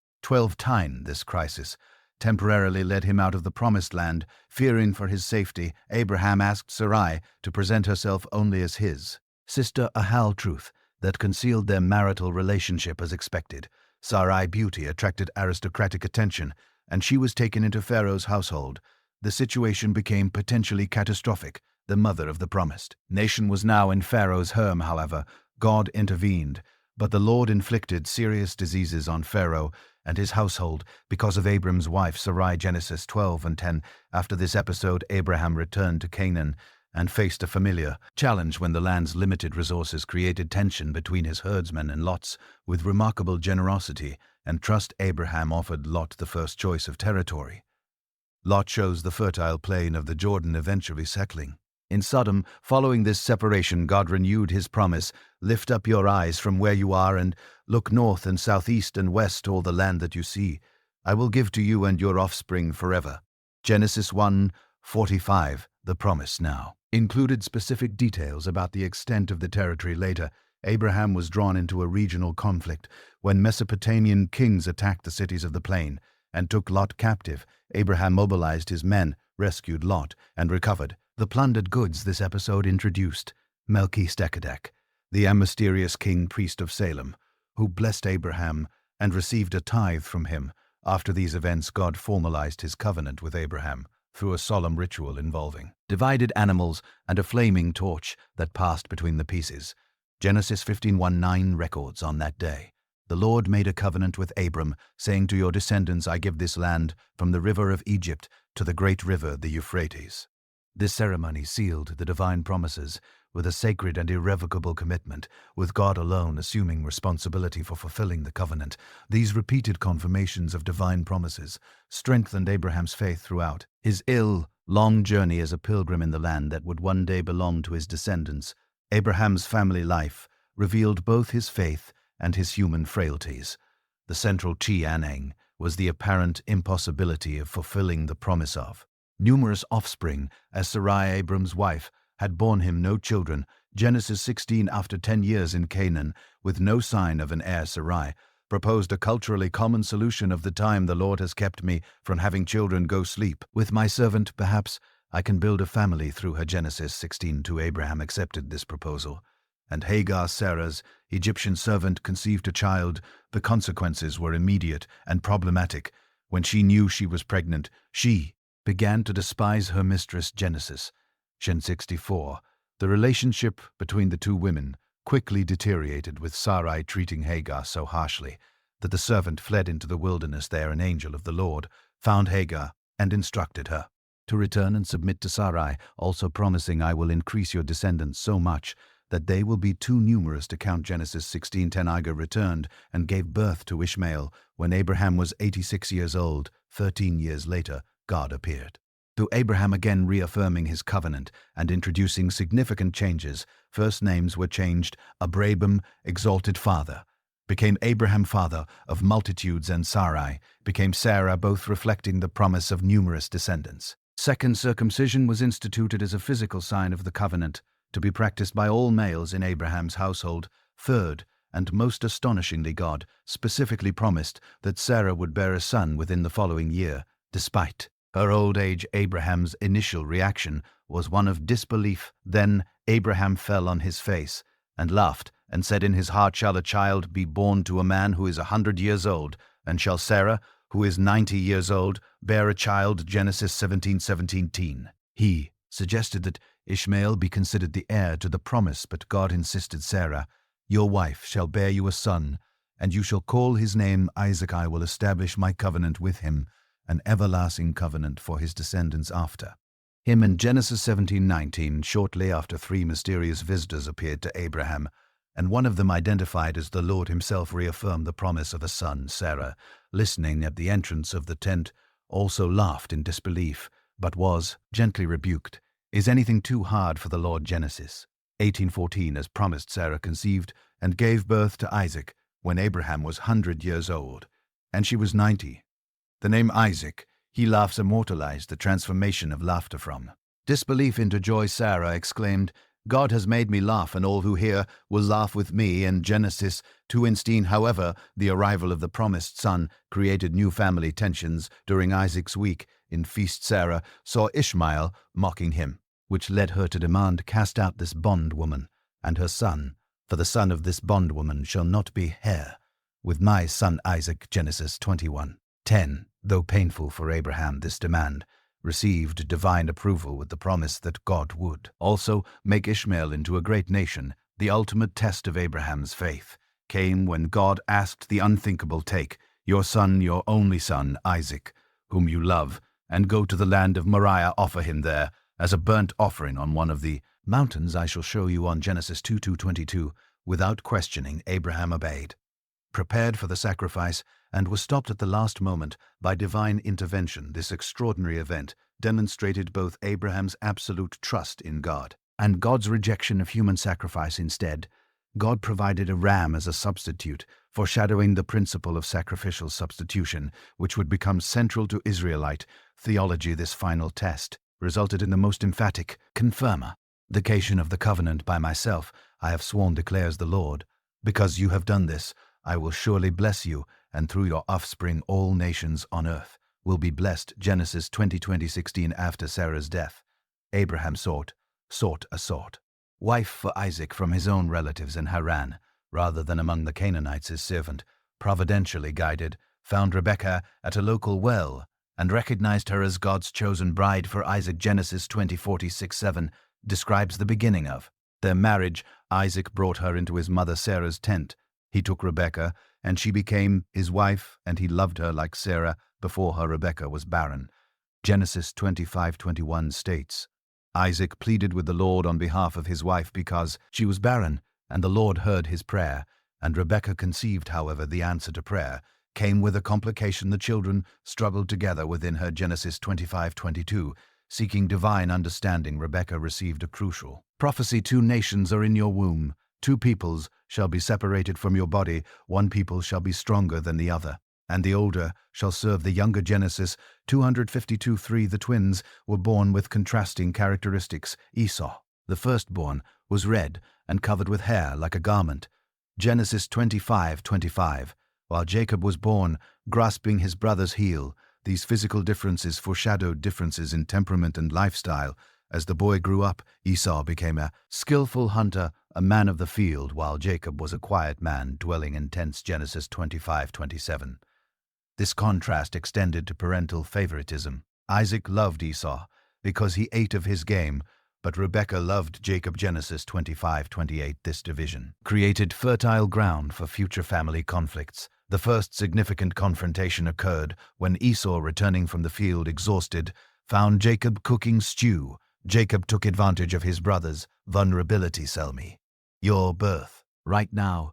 this crisis temporarily led him out of the promised land. Fearing for his safety, Abraham asked Sarai to present herself only as his sister, a half-truth that concealed their marital relationship as expected. Sarai's beauty attracted aristocratic attention, and she was taken into Pharaoh's household. The situation became potentially catastrophic. The mother of the promised nation was now in Pharaoh's harem. However, God intervened, but the Lord inflicted serious diseases on Pharaoh and his household because of Abram's wife Sarai. Genesis 12:10. After this episode, Abraham returned to Canaan and faced a familiar challenge when the land's limited resources created tension between his herdsmen and Lot's. With remarkable generosity and trust, Abraham offered Lot the first choice of territory. Lot chose the fertile plain of the Jordan, eventually settling in Sodom. Following this separation, God renewed his promise: "Lift up your eyes from where you are and look north and south, east and west. All the land that you see, I will give to you and your offspring forever." Genesis 1:45. The promise now included specific details about the extent of the territory. Later, Abraham was drawn into a regional conflict when Mesopotamian kings attacked the cities of the plain and took Lot captive. Abraham mobilized his men, rescued Lot, and recovered The plundered goods this episode introduced Melchizedek, the mysterious king priest of Salem, who blessed Abraham and received a tithe from him. After these events, God formalized his covenant with Abraham through a solemn ritual involving divided animals and a flaming torch that passed between the pieces. Genesis 15:1-9 records on that day. The Lord made a covenant with Abram, saying, "To your descendants I give this land, from the river of Egypt to the great river, the Euphrates." This ceremony sealed the divine promises with a sacred and irrevocable commitment, with God alone assuming responsibility for fulfilling the covenant. These repeated confirmations of divine promises strengthened Abraham's faith throughout his long journey as a pilgrim in the land that would one day belong to his descendants. Abraham's family life revealed both his faith and his human frailties. The central Chianang was the apparent impossibility of fulfilling the promise of numerous offspring, as Sarai, Abram's wife, had borne him no children. Genesis 16, after 10 years in Canaan, with no sign of an heir, Sarai proposed a culturally common solution of the time the Lord has kept me from having children. Go sleep with my servant, perhaps I can build a family through her. Genesis 16:2. Abraham accepted this proposal, and Hagar, Sarah's Egyptian servant, conceived a child. The consequences were immediate and problematic. When she knew she was pregnant, she began to despise her mistress. Genesis 64. The relationship between the two women quickly deteriorated, with Sarai treating Hagar so harshly that the servant fled into the wilderness. There an angel of the Lord found Hagar and instructed her to return and submit to Sarai, also promising, "I will increase your descendants so much that they will be too numerous to count." Genesis 16:10. Hagar returned and gave birth to Ishmael. When Abraham was 86 years old, 13 years later, God appeared to Abraham again, reaffirming his covenant and introducing significant changes. First names were changed. Abraham, exalted father, became Abraham, father of multitudes, and Sarai became Sarah, both reflecting the promise of numerous descendants. Second, circumcision was instituted as a physical sign of the covenant, to be practiced by all males in Abraham's household. Third, and most astonishingly, God specifically promised that Sarah would bear a son within the following year. Despite her old age, Abraham's initial reaction was one of disbelief. Then Abraham fell on his face and laughed and said in his heart, "Shall a child be born to a man who is 100 years old? And shall Sarah, who is 90 years old, bear a child?" Genesis 17:17. He suggested that Ishmael be considered the heir to the promise, but God insisted, "Sarah, your wife, shall bear you a son, and you shall call his name Isaac. I will establish my covenant with him, an everlasting covenant for his descendants after him." In Genesis 17:19, shortly after, 3 mysterious visitors appeared to Abraham, and one of them, identified as the Lord himself, reaffirmed the promise of a son. Sarah, listening at the entrance of the tent, also laughed in disbelief, but was gently rebuked. "Is anything too hard for the Lord?" Genesis 18:14. As promised, Sarah conceived and gave birth to Isaac when Abraham was 100 years old, and she was 90. The name Isaac, he laughs, immortalized the transformation of laughter from disbelief into joy. Sarah exclaimed, "God has made me laugh, and all who hear will laugh with me." In Genesis 2:16, however, the arrival of the promised son created new family tensions. During Isaac's week in feast, Sarah saw Ishmael mocking him, which led her to demand, "Cast out this bondwoman and her son, for the son of this bondwoman shall not be heir with my son Isaac." Genesis 21:10. Though painful for Abraham, this demand received divine approval, with the promise that God would also make Ishmael into a great nation. The ultimate test of Abraham's faith came when God asked the unthinkable, "Take your son, your only son, Isaac, whom you love, and go to the land of Moriah. Offer him there as a burnt offering on one of the mountains I shall show you." On Genesis 2:22. Without questioning, Abraham obeyed, prepared for the sacrifice, and was stopped at the last moment by divine intervention. This extraordinary event demonstrated both Abraham's absolute trust in God and God's rejection of human sacrifice. Instead, God provided a ram as a substitute, foreshadowing the principle of sacrificial substitution, which would become central to Israelite theology. This final test resulted in the most emphatic confirmation of the covenant. "By myself I have sworn, declares the Lord, because you have done this, I will surely bless you, and through your offspring all nations on earth will be blessed." Genesis 20:16. After Sarah's death, Abraham sought a wife for Isaac from his own relatives in Haran, rather than among the Canaanites his servant, providentially guided, found Rebekah at a local well, and recognized her as God's chosen bride for Isaac. Genesis 20:46-7 describes the beginning of their marriage. Isaac brought her into his mother Sarah's tent. He took Rebekah, and she became his wife, and he loved her like Sarah before her. Rebekah was barren. Genesis 25:21 states, Isaac pleaded with the Lord on behalf of his wife because she was barren, and the Lord heard his prayer, and Rebekah conceived. However, the answer to prayer came with a complication. The children struggled together within her. Genesis 25:22. Seeking divine understanding, Rebekah received a crucial prophecy. 2 nations are in your womb. 2 peoples shall be separated from your body. 1 people shall be stronger than the other, and the older shall serve the younger. Genesis 252:3. The twins were born with contrasting characteristics. Esau, the firstborn, was red and covered with hair like a garment. Genesis 25:25. While Jacob was born, grasping his brother's heel. These physical differences foreshadowed differences in temperament and lifestyle. As the boy grew up, Esau became a skillful hunter, a man of the field, while Jacob was a quiet man dwelling in tents. Genesis 25:27. This contrast extended to parental favoritism. Isaac loved Esau because he ate of his game, but Rebekah loved Jacob. Genesis 25:28. This division created fertile ground for future family conflicts. The first significant confrontation occurred when Esau, returning from the field exhausted, found Jacob cooking stew. Jacob took advantage of his brother's vulnerability. Sell me your birth right now,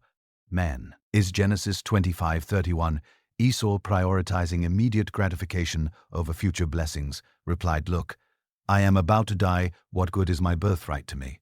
man, is Genesis 25:31. Esau, prioritizing immediate gratification over future blessings, replied, Look, I am about to die. What good is my birthright to me?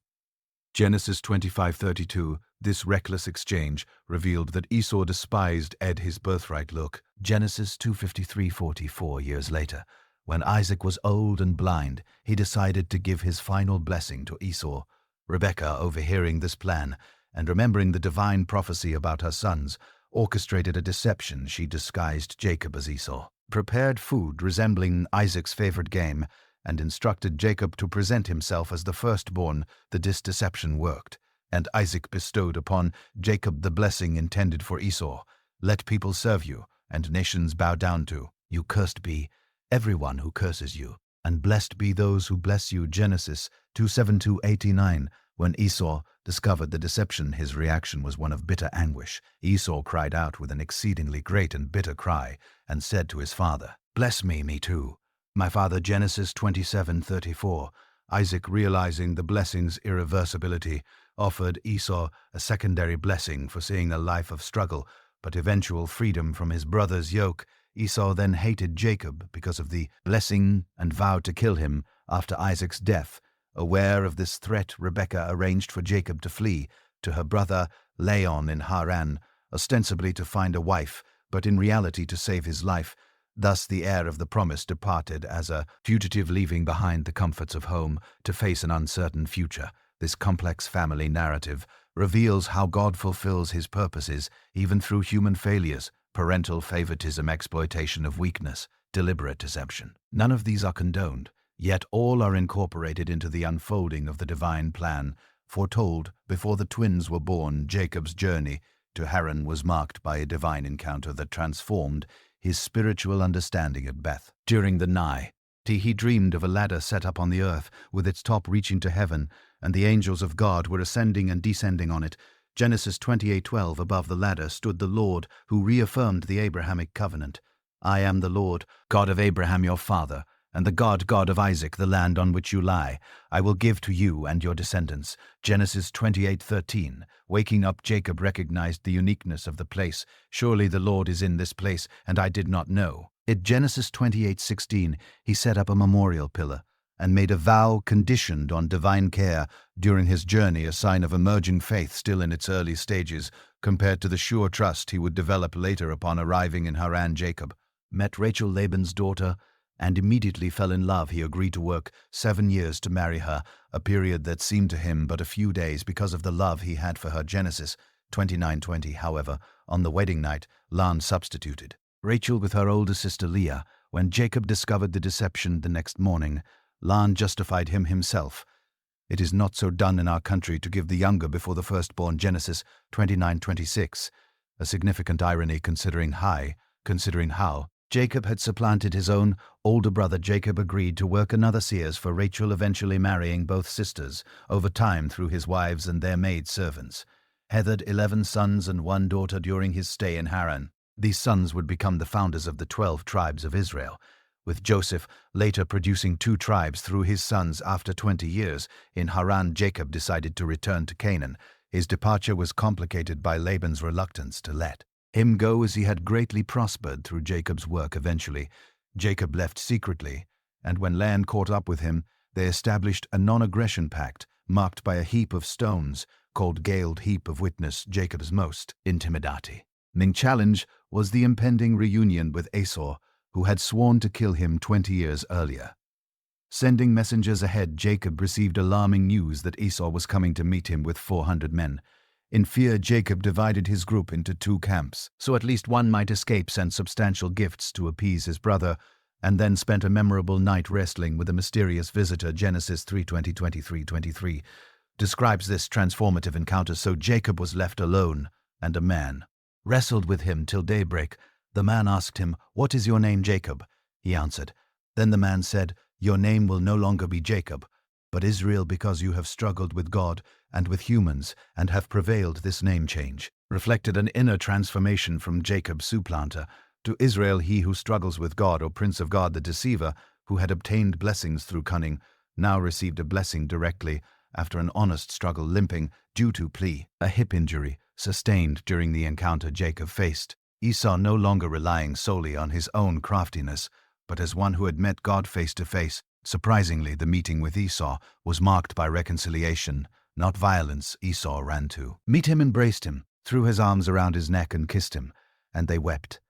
Genesis 25:32. This reckless exchange revealed that Esau despised his birthright. Look, Genesis 2:53-44. Years later, when Isaac was old and blind, he decided to give his final blessing to Esau. Rebekah, overhearing this plan and remembering the divine prophecy about her sons, orchestrated a deception. She disguised Jacob as Esau, prepared food resembling Isaac's favorite game, and instructed Jacob to present himself as the firstborn. This deception worked, and Isaac bestowed upon Jacob the blessing intended for Esau. Let people serve you, and nations bow down to you. Cursed be everyone who curses you, and blessed be those who bless you. Genesis 27:2-89. When Esau discovered the deception, his reaction was one of bitter anguish. Esau cried out with an exceedingly great and bitter cry, and said to his father, Bless me too, my father. Genesis 27:34. Isaac, realizing the blessing's irreversibility, offered Esau a secondary blessing, foreseeing a life of struggle, but eventual freedom from his brother's yoke. Esau then hated Jacob because of the blessing and vowed to kill him after Isaac's death. Aware of this threat, Rebekah arranged for Jacob to flee to her brother Laban in Haran, ostensibly to find a wife, but in reality to save his life. Thus the heir of the promise departed as a fugitive, leaving behind the comforts of home to face an uncertain future. This complex family narrative reveals how God fulfills his purposes even through human failures, parental favoritism, exploitation of weakness, deliberate deception. None of these are condoned, yet all are incorporated into the unfolding of the divine plan foretold before the twins were born. Jacob's journey to Haran was marked by a divine encounter that transformed his spiritual understanding at Beth. During the night, he dreamed of a ladder set up on the earth with its top reaching to heaven, and the angels of God were ascending and descending on it. Genesis 28:12. Above the ladder stood the Lord, who reaffirmed the Abrahamic covenant. I am the Lord, God of Abraham your father, and the God of Isaac. The land on which you lie, I will give to you and your descendants. Genesis 28:13. Waking up, Jacob recognized the uniqueness of the place. Surely the Lord is in this place, and I did not know it. Genesis 28:16. He set up a memorial pillar and made a vow conditioned on divine care during his journey, a sign of emerging faith still in its early stages compared to the sure trust he would develop later. Upon arriving in Haran, Jacob met Rachel, Laban's daughter, and immediately fell in love. He agreed to work 7 years to marry her, a period that seemed to him but a few days because of the love he had for her. Genesis 29:20. However, on the wedding night, Laban substituted Rachel with her older sister Leah. When Jacob discovered the deception the next morning, Lan justified him himself. It is not so done in our country to give the younger before the firstborn. Genesis 29:26. A significant irony considering how Jacob had supplanted his own older brother. Jacob agreed to work another seers for Rachel, eventually marrying both sisters over time through his wives and their maid servants. Hethered 11 sons and 1 daughter during his stay in Haran. These sons would become the founders of the 12 tribes of Israel, with Joseph later producing 2 tribes through his sons. After 20 years in Haran, Jacob decided to return to Canaan. His departure was complicated by Laban's reluctance to let him go, as he had greatly prospered through Jacob's work. Eventually, Jacob left secretly, and when Laban caught up with him, they established a non-aggression pact marked by a heap of stones called Galed Heap of Witness. Jacob's most intimidating challenge was the impending reunion with Esau, who had sworn to kill him 20 years earlier. Sending messengers ahead, Jacob received alarming news that Esau was coming to meet him with 400 men. In fear, Jacob divided his group into 2 camps, so at least one might escape, sent substantial gifts to appease his brother, and then spent a memorable night wrestling with a mysterious visitor. Genesis 3:20-23 describes this transformative encounter. So Jacob was left alone, and a man wrestled with him till daybreak. The man asked him, "What is your name?" "Jacob," he answered. Then the man said, "Your name will no longer be Jacob, but Israel, because you have struggled with God and with humans and have prevailed." This name change reflected an inner transformation from Jacob, supplanter, to Israel, he who struggles with God, or Prince of God. The deceiver, who had obtained blessings through cunning, now received a blessing directly after an honest struggle, limping due to a hip injury sustained during the encounter Jacob faced. Esau, no longer relying solely on his own craftiness, but as one who had met God face to face. Surprisingly, the meeting with Esau was marked by reconciliation, not violence. Esau ran to meet him, embraced him, threw his arms around his neck and kissed him, and they wept.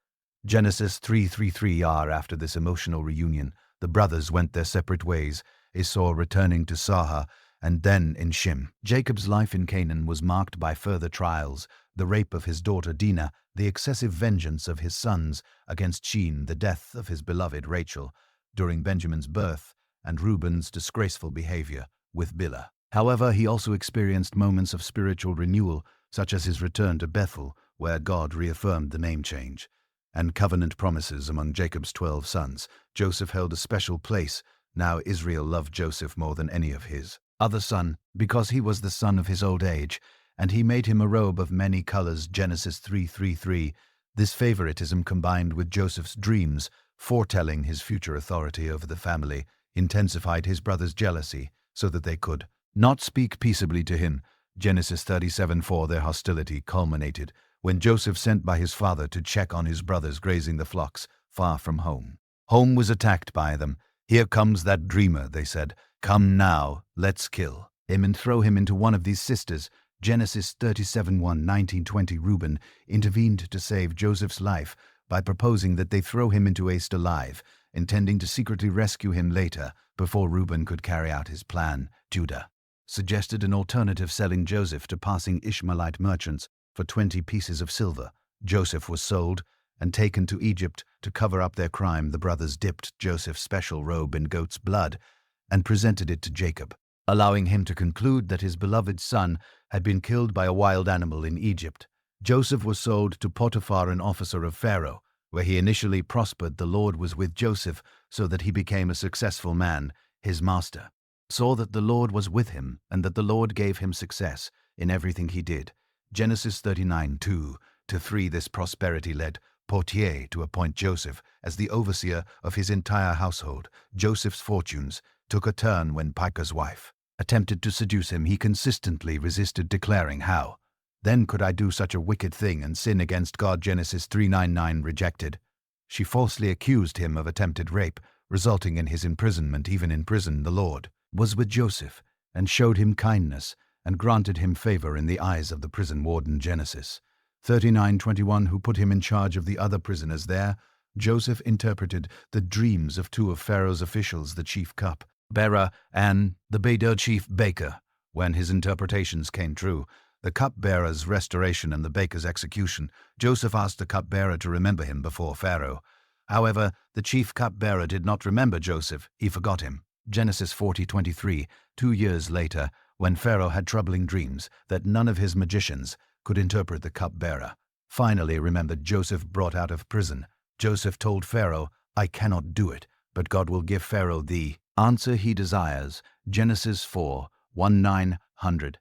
Genesis 3:33. After this emotional reunion, the brothers went their separate ways, Esau returning to Sarah and then in Shim. Jacob's life in Canaan was marked by further trials: the rape of his daughter Dinah, the excessive vengeance of his sons against Sheen, the death of his beloved Rachel during Benjamin's birth, and Reuben's disgraceful behavior with Bilhah. However, he also experienced moments of spiritual renewal, such as his return to Bethel, where God reaffirmed the name change, and covenant promises among Jacob's 12 sons. Joseph held a special place. Now Israel loved Joseph more than any of his other son, because he was the son of his old age, and he made him a robe of many colors. Genesis 3:33. This favoritism, combined with Joseph's dreams foretelling his future authority over the family, intensified his brothers' jealousy so that they could not speak peaceably to him. Genesis 37:4. Their hostility culminated when Joseph sent by his father to check on his brothers grazing the flocks far from home. Home was attacked by them. "Here comes that dreamer," they said. "Come now, let's kill him and throw him into one of these sisters." Genesis 37:1. 19:20. Reuben intervened to save Joseph's life by proposing that they throw him into a nest alive, intending to secretly rescue him later before Reuben could carry out his plan. Judah suggested an alternative, selling Joseph to passing Ishmaelite merchants for 20 pieces of silver. Joseph was sold and taken to Egypt to cover up their crime. The brothers dipped Joseph's special robe in goat's blood and presented it to Jacob, allowing him to conclude that his beloved son had been killed by a wild animal in Egypt. Joseph was sold to Potiphar, an officer of Pharaoh, where he initially prospered. The Lord was with Joseph so that he became a successful man. His master saw that the Lord was with him and that the Lord gave him success in everything he did. Genesis 39:2-3. This prosperity led Potiphar to appoint Joseph as the overseer of his entire household. Joseph's fortunes took a turn when Potiphar's wife attempted to seduce him. He consistently resisted, declaring, "How then could I do such a wicked thing and sin against God?" Genesis 3:9. Rejected, she falsely accused him of attempted rape, resulting in his imprisonment. Even in prison, the Lord was with Joseph and showed him kindness and granted him favor in the eyes of the prison warden. Genesis 39:21. Who put him in charge of the other prisoners there. Joseph interpreted the dreams of 2 of Pharaoh's officials, the chief cup bearer and the Beder chief baker. When his interpretations came true, the cupbearer's restoration and the baker's execution, Joseph asked the cupbearer to remember him before Pharaoh. However, the chief cupbearer did not remember Joseph. He forgot him. Genesis 40:23, 2 years later, when Pharaoh had troubling dreams that none of his magicians could interpret the cupbearer. Finally remembered Joseph brought out of prison. Joseph told Pharaoh, "I cannot do it, but God will give Pharaoh the answer he desires." Genesis 4:1900.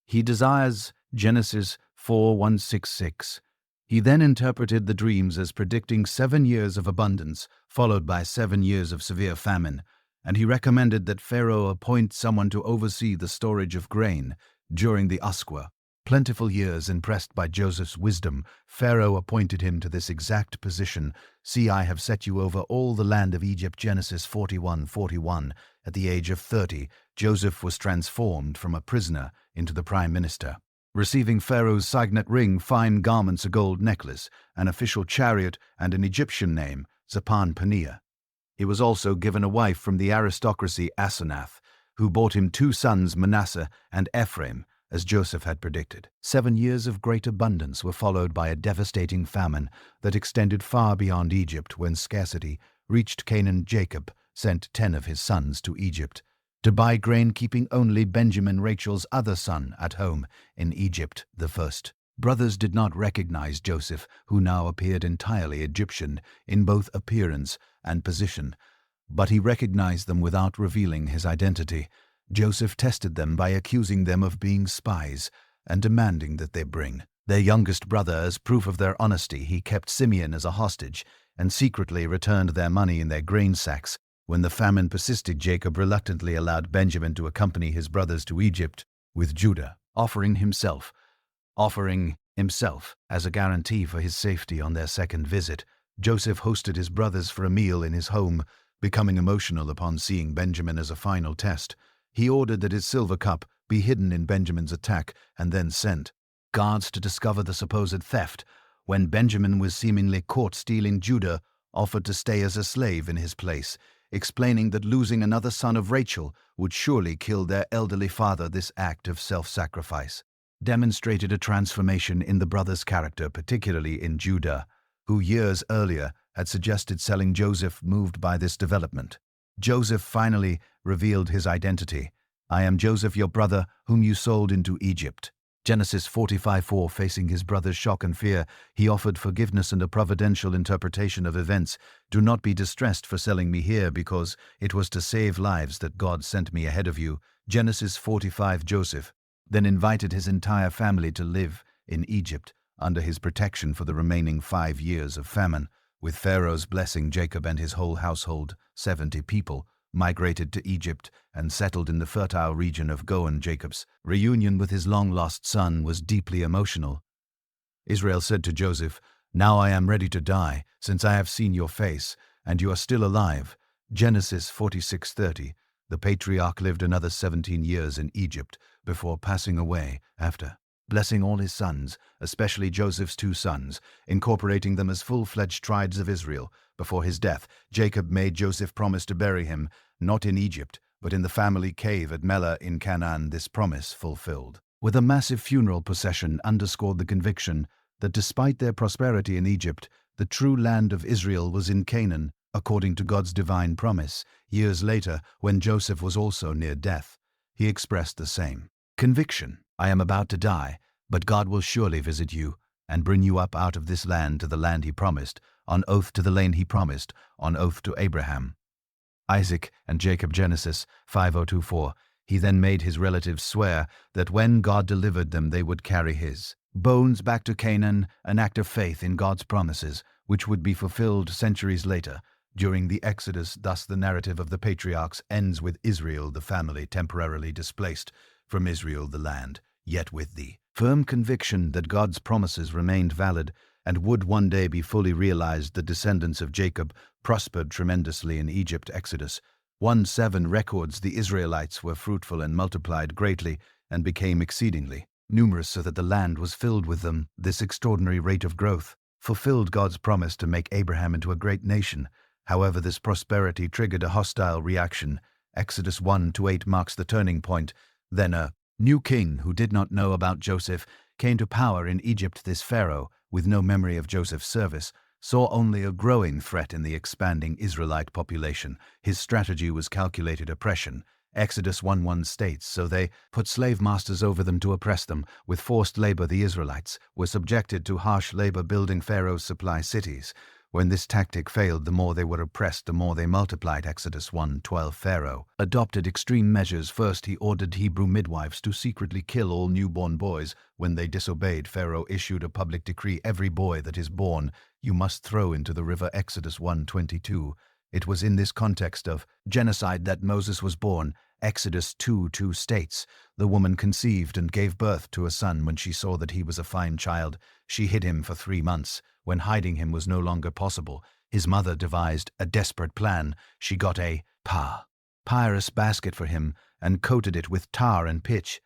He desires, Genesis 4:166. He then interpreted the dreams as predicting 7 years of abundance, followed by 7 years of severe famine, and he recommended that Pharaoh appoint someone to oversee the storage of grain during the Usqua. Plentiful years impressed by Joseph's wisdom, Pharaoh appointed him to this exact position. "See, I have set you over all the land of Egypt." Genesis 41:41. At the age of 30, Joseph was transformed from a prisoner into the prime minister, receiving Pharaoh's signet ring, fine garments, a gold necklace, an official chariot, and an Egyptian name, Zapan-Paneah. He was also given a wife from the aristocracy, Asenath, who bore him 2 sons, Manasseh and Ephraim, as Joseph had predicted. 7 years of great abundance were followed by a devastating famine that extended far beyond Egypt. When scarcity reached Canaan, Jacob sent 10 of his sons to Egypt to buy grain, keeping only Benjamin, Rachel's other son, at home in Egypt. The first brothers did not recognize Joseph, who now appeared entirely Egyptian in both appearance and position, but he recognized them without revealing his identity. Joseph tested them by accusing them of being spies and demanding that they bring their youngest brother as proof of their honesty. He kept Simeon as a hostage and secretly returned their money in their grain sacks. When the famine persisted, Jacob reluctantly allowed Benjamin to accompany his brothers to Egypt with Judah, offering himself as a guarantee for his safety on their second visit. Joseph hosted his brothers for a meal in his home, becoming emotional upon seeing Benjamin as a final test. He ordered that his silver cup be hidden in Benjamin's attack and then sent guards to discover the supposed theft. When Benjamin was seemingly caught stealing, Judah offered to stay as a slave in his place, explaining that losing another son of Rachel would surely kill their elderly father. This act of self-sacrifice demonstrated a transformation in the brothers' character, particularly in Judah, who years earlier had suggested selling Joseph. Moved by this development, Joseph finally revealed his identity. "I am Joseph, your brother, whom you sold into Egypt." Genesis 45:4. Facing his brother's shock and fear, he offered forgiveness and a providential interpretation of events. "Do not be distressed for selling me here, because it was to save lives that God sent me ahead of you." Genesis 45. Joseph then invited his entire family to live in Egypt under his protection for the remaining 5 years of famine. With Pharaoh's blessing, Jacob and his whole household, 70 people, migrated to Egypt and settled in the fertile region of Goan. Jacob's reunion with his long-lost son was deeply emotional. Israel said to Joseph, "Now I am ready to die, since I have seen your face, and you are still alive." Genesis 46:30. The patriarch lived another 17 years in Egypt before passing away, after blessing all his sons, especially Joseph's 2 sons, incorporating them as full-fledged tribes of Israel. Before his death, Jacob made Joseph promise to bury him, not in Egypt, but in the family cave at Melah in Canaan. This promise fulfilled with a massive funeral procession underscored the conviction that despite their prosperity in Egypt, the true land of Israel was in Canaan, according to God's divine promise. Years later, when Joseph was also near death, he expressed the same conviction. "I am about to die, but God will surely visit you and bring you up out of this land to the land he promised, on oath to the land he promised, on oath to Abraham, Isaac, and Jacob." Genesis 50:24. He then made his relatives swear that when God delivered them, they would carry his bones back to Canaan, an act of faith in God's promises, which would be fulfilled centuries later during the Exodus. Thus, the narrative of the patriarchs ends with Israel, the family, temporarily displaced from Israel, the land, yet with the firm conviction that God's promises remained valid and would one day be fully realized. The descendants of Jacob prospered tremendously in Egypt. Exodus 1:7 records the Israelites were fruitful and multiplied greatly and became exceedingly numerous, so that the land was filled with them. This extraordinary rate of growth fulfilled God's promise to make Abraham into a great nation. However, this prosperity triggered a hostile reaction. Exodus 1-8 marks the turning point. Then a new king who did not know about Joseph came to power in Egypt. This Pharaoh, with no memory of Joseph's service, saw only a growing threat in the expanding Israelite population. His strategy was calculated oppression. Exodus 1:1 states, so they put slave masters over them to oppress them. With forced labor, the Israelites were subjected to harsh labor building Pharaoh's supply cities. When this tactic failed, the more they were oppressed, the more they multiplied. Exodus 1:12. Pharaoh adopted extreme measures. First, he ordered Hebrew midwives to secretly kill all newborn boys. When they disobeyed, Pharaoh issued a public decree: every boy that is born you must throw into the river. Exodus 1:22. It was in this context of genocide that Moses was born. Exodus 2:2 states, the woman conceived and gave birth to a son. When she saw that he was a fine child, she hid him for 3 months. When hiding him was no longer possible, his mother devised a desperate plan. She got a papyrus basket for him and coated it with tar and pitch.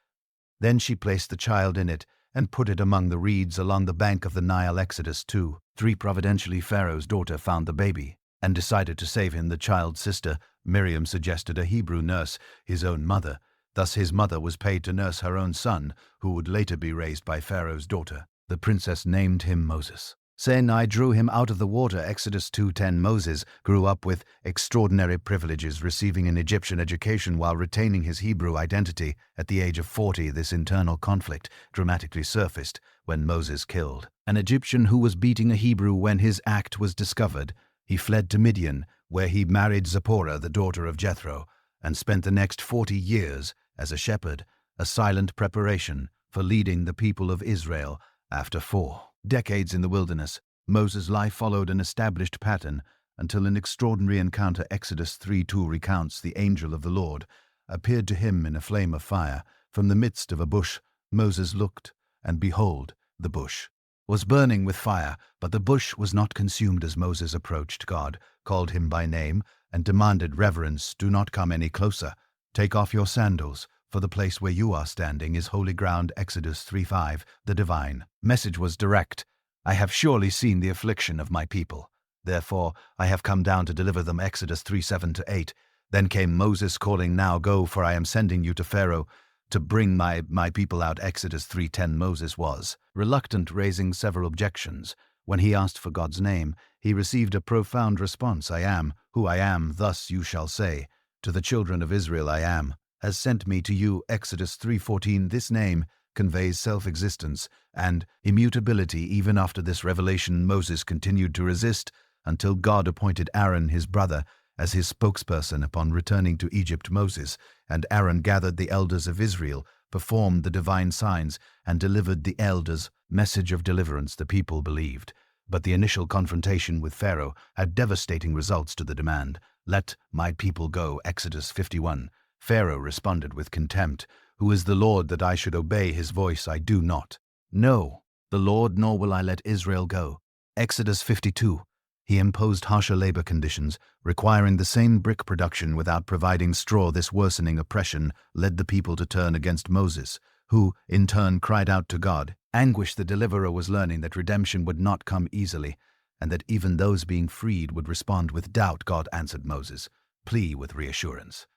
Then she placed the child in it and put it among the reeds along the bank of the Nile. Exodus 2:3. Providentially, Pharaoh's daughter found the baby and decided to save him. The child's sister, Miriam, suggested a Hebrew nurse, his own mother. Thus his mother was paid to nurse her own son, who would later be raised by Pharaoh's daughter. The princess named him Moses, saying, I drew him out of the water. Exodus 2:10. Moses grew up with extraordinary privileges, receiving an Egyptian education while retaining his Hebrew identity. At the age of 40, this internal conflict dramatically surfaced when Moses killed an Egyptian who was beating a Hebrew. When his act was discovered, he fled to Midian, where he married Zipporah, the daughter of Jethro, and spent the next 40 years as a shepherd, a silent preparation for leading the people of Israel. After 4 decades in the wilderness, Moses' life followed an established pattern until an extraordinary encounter. Exodus 3:2 recounts, the angel of the Lord appeared to him in a flame of fire from the midst of a bush. Moses looked, and behold, the bush was burning with fire, but the bush was not consumed. As Moses approached, God called him by name and demanded reverence. Do not come any closer. Take off your sandals, for the place where you are standing is holy ground. Exodus 3:5. The divine message was direct. I have surely seen the affliction of my people. Therefore I have come down to deliver them. Exodus 3:7-8. Then came Moses, calling, Now go, for I am sending you to Pharaoh to bring my people out. Exodus 3:10. Moses was reluctant, raising several objections. When he asked for God's name, he received a profound response. I am who I am, thus you shall say to the children of Israel, I am has sent me to you. Exodus 3:14. This name conveys self-existence and immutability. Even after this revelation, Moses continued to resist until God appointed Aaron, his brother, as his spokesperson. Upon returning to Egypt, Moses and Aaron gathered the elders of Israel, performed the divine signs, and delivered the elders' message of deliverance. The people believed, but the initial confrontation with Pharaoh had devastating results to the demand, Let my people go. Exodus 51. Pharaoh responded with contempt, Who is the Lord that I should obey his voice? I do not know the Lord, nor will I let Israel go. Exodus 52. He imposed harsher labor conditions, requiring the same brick production without providing straw. This worsening oppression led the people to turn against Moses, who, in turn, cried out to God. Anguish, the deliverer, was learning that redemption would not come easily, and that even those being freed would respond with doubt. God answered Moses' plea with reassurance.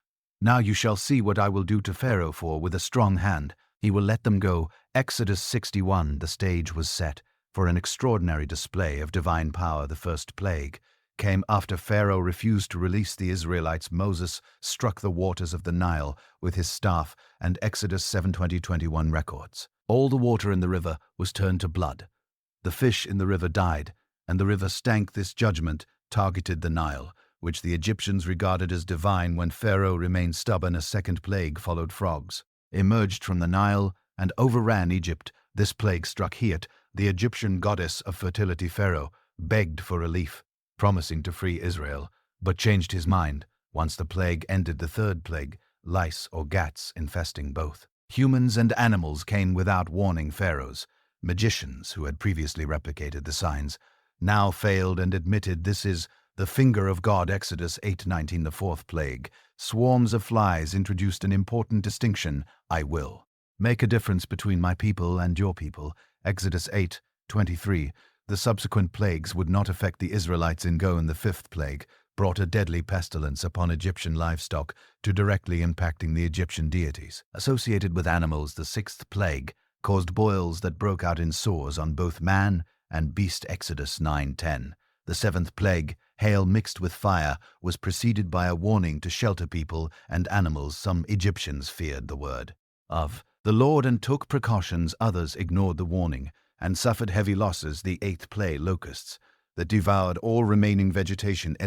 Now you shall see what I will do to Pharaoh, for with a strong hand he will let them go. Exodus 61. The stage was set for an extraordinary display of divine power. The first plague came after Pharaoh refused to release the Israelites. Moses struck the waters of the Nile with his staff, and Exodus 7:20-21 records. All the water in the river was turned to blood. The fish in the river died, and the river stank. This judgment targeted the Nile, which the Egyptians regarded as divine. When Pharaoh remained stubborn, a second plague followed. Frogs emerged from the Nile and overran Egypt. This plague struck Hiat, the Egyptian goddess of fertility. Pharaoh begged for relief, promising to free Israel, but changed his mind once the plague ended. The third plague, lice or gats infesting both humans and animals, came without warning. Pharaoh's magicians, who had previously replicated the signs, now failed and admitted this is the finger of God. Exodus 8:19. The fourth plague, swarms of flies, introduced an important distinction. I will make a difference between my people and your people. Exodus 8:23. The subsequent plagues would not affect the Israelites in Go, and the fifth plague brought a deadly pestilence upon Egyptian livestock, to directly impacting the Egyptian deities. Associated with animals, the sixth plague caused boils that broke out in sores on both man and beast. Exodus 9:10. The seventh plague, hail mixed with fire, was preceded by a warning to shelter people and animals. Some Egyptians feared the word of the Lord and took precautions. Others ignored the warning and suffered heavy losses. The eighth plague, locusts, that devoured all remaining vegetation.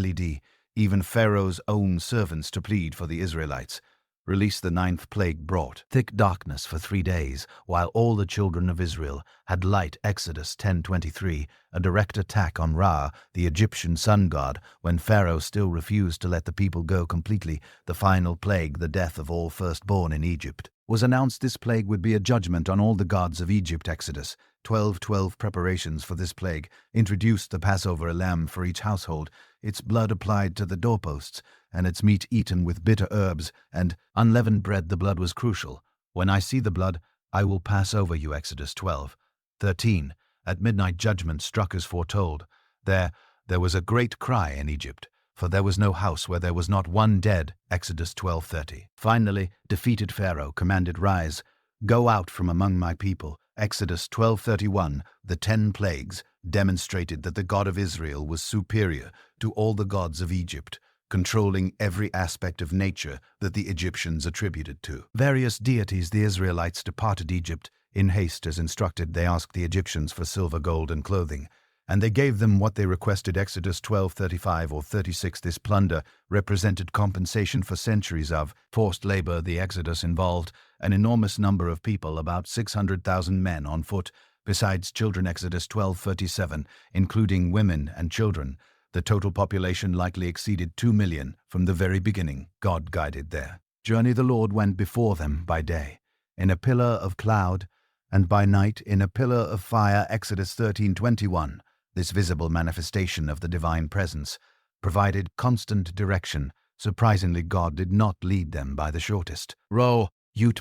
Even Pharaoh's own servants to plead for the Israelites. Released. The ninth plague brought thick darkness for 3 days, while all the children of Israel had light. Exodus 10:23, a direct attack on Ra, the Egyptian sun god, when Pharaoh still refused to let the people go completely. The final plague, the death of all firstborn in Egypt, was announced. This plague would be a judgment on all the gods of Egypt. Exodus 12:12. Preparations for this plague introduced the Passover, a lamb for each household, its blood applied to the doorposts, and its meat eaten with bitter herbs and unleavened bread. The blood was crucial. When I see the blood, I will pass over you. Exodus 12:13. At midnight judgment struck as foretold. There was a great cry in Egypt, for there was no house where there was not one dead. Exodus 12:30. Finally, defeated Pharaoh commanded, "Rise, go out from among my people." Exodus 12:31. The 10 plagues demonstrated that the God of Israel was superior to all the gods of Egypt, controlling every aspect of nature that the Egyptians attributed to various deities. The Israelites departed Egypt in haste as instructed. They asked the Egyptians for silver, gold, and clothing, and they gave them what they requested. Exodus 12:35 or 36. This plunder represented compensation for centuries of forced labor. The Exodus involved an enormous number of people, about 600,000 men on foot, besides children. Exodus 12:37, including women and children. The total population likely exceeded 2 million from the very beginning. God guided their journey. The Lord went before them by day in a pillar of cloud, and by night in a pillar of fire. Exodus 13:21. This visible manifestation of the divine presence provided constant direction. Surprisingly, God did not lead them by the shortest route,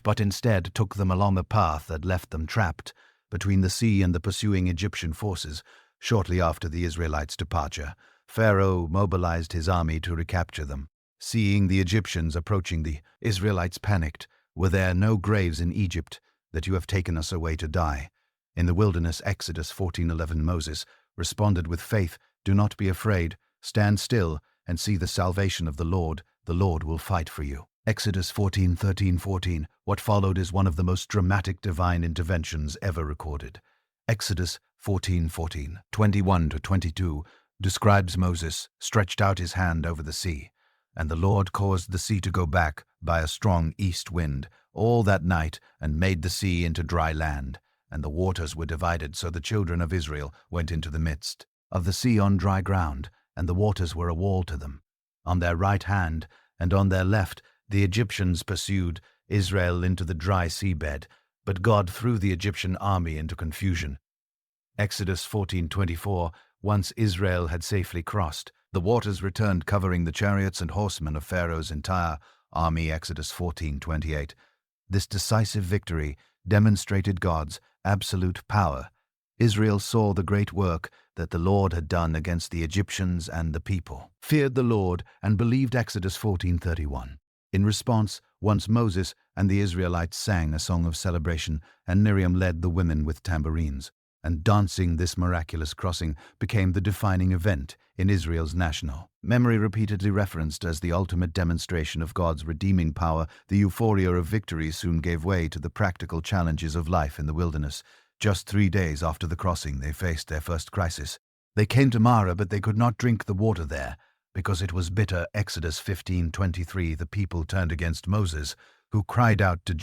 but instead took them along a path that left them trapped between the sea and the pursuing Egyptian forces. Shortly after the Israelites' departure, Pharaoh mobilized his army to recapture them. Seeing the Egyptians approaching, the Israelites panicked. "Were there no graves in Egypt, that you have taken us away to die in the wilderness?" Exodus 14:11. Moses responded with faith, "Do not be afraid. Stand still and see the salvation of the Lord. The Lord will fight for you." Exodus 14:13-14. What followed is one of the most dramatic divine interventions ever recorded. Exodus 14:14, 21-22 describes Moses stretched out his hand over the sea, and the Lord caused the sea to go back by a strong east wind all that night and made the sea into dry land, and the waters were divided, so the children of Israel went into the midst of the sea on dry ground, and the waters were a wall to them. On their right hand and on their left the Egyptians pursued Israel into the dry seabed, but God threw the Egyptian army into confusion. Exodus 14:24. Once Israel had safely crossed, the waters returned, covering the chariots and horsemen of Pharaoh's entire army. Exodus 14:28. This decisive victory demonstrated God's absolute power. Israel saw the great work that the Lord had done against the Egyptians, and the people feared the Lord and believed. Exodus 14:31. In response, once Moses and the Israelites sang a song of celebration, and Miriam led the women with tambourines and dancing. This miraculous crossing became the defining event in Israel's national memory, repeatedly referenced as the ultimate demonstration of God's redeeming power. The euphoria of victory soon gave way to the practical challenges of life in the wilderness. Just 3 days after the crossing, they faced their first crisis. They came to Marah, but they could not drink the water there because it was bitter. Exodus 15:23. The people turned against Moses, who cried out to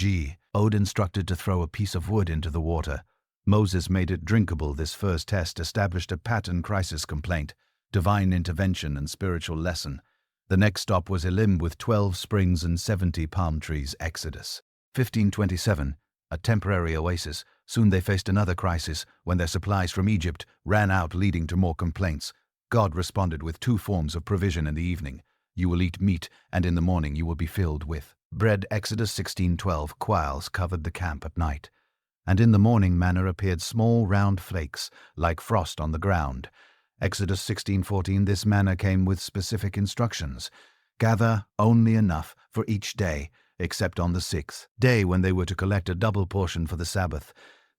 God, instructed to throw a piece of wood into the water. Moses made it drinkable. This first test established a pattern: crisis, complaint, divine intervention, and spiritual lesson. The next stop was Elim with 12 springs and 70 palm trees. Exodus 15:27, a temporary oasis. Soon they faced another crisis when their supplies from Egypt ran out, leading to more complaints. God responded with 2 forms of provision. In the evening you will eat meat, and in the morning you will be filled with bread. Exodus 16:12. Quails covered the camp at night, and in the morning manna appeared, small round flakes like frost on the ground. Exodus 16:14. This manna came with specific instructions: gather only enough for each day, except on the 6th day when they were to collect a double portion for the Sabbath.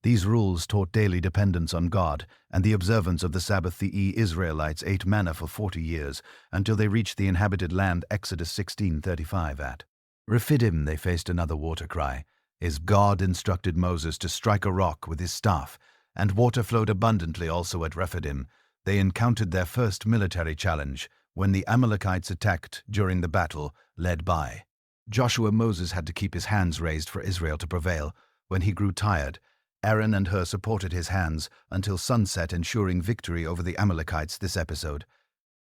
These rules taught daily dependence on God and the observance of the Sabbath. The Israelites ate manna for 40 years until they reached the inhabited land. Exodus 16:35. At Rephidim they faced another water cry. As God instructed Moses to strike a rock with his staff, and water flowed abundantly also at Rephidim. They encountered their first military challenge when the Amalekites attacked during the battle led by Joshua. Moses had to keep his hands raised for Israel to prevail. When he grew tired, Aaron and Hur supported his hands until sunset, ensuring victory over the Amalekites. This episode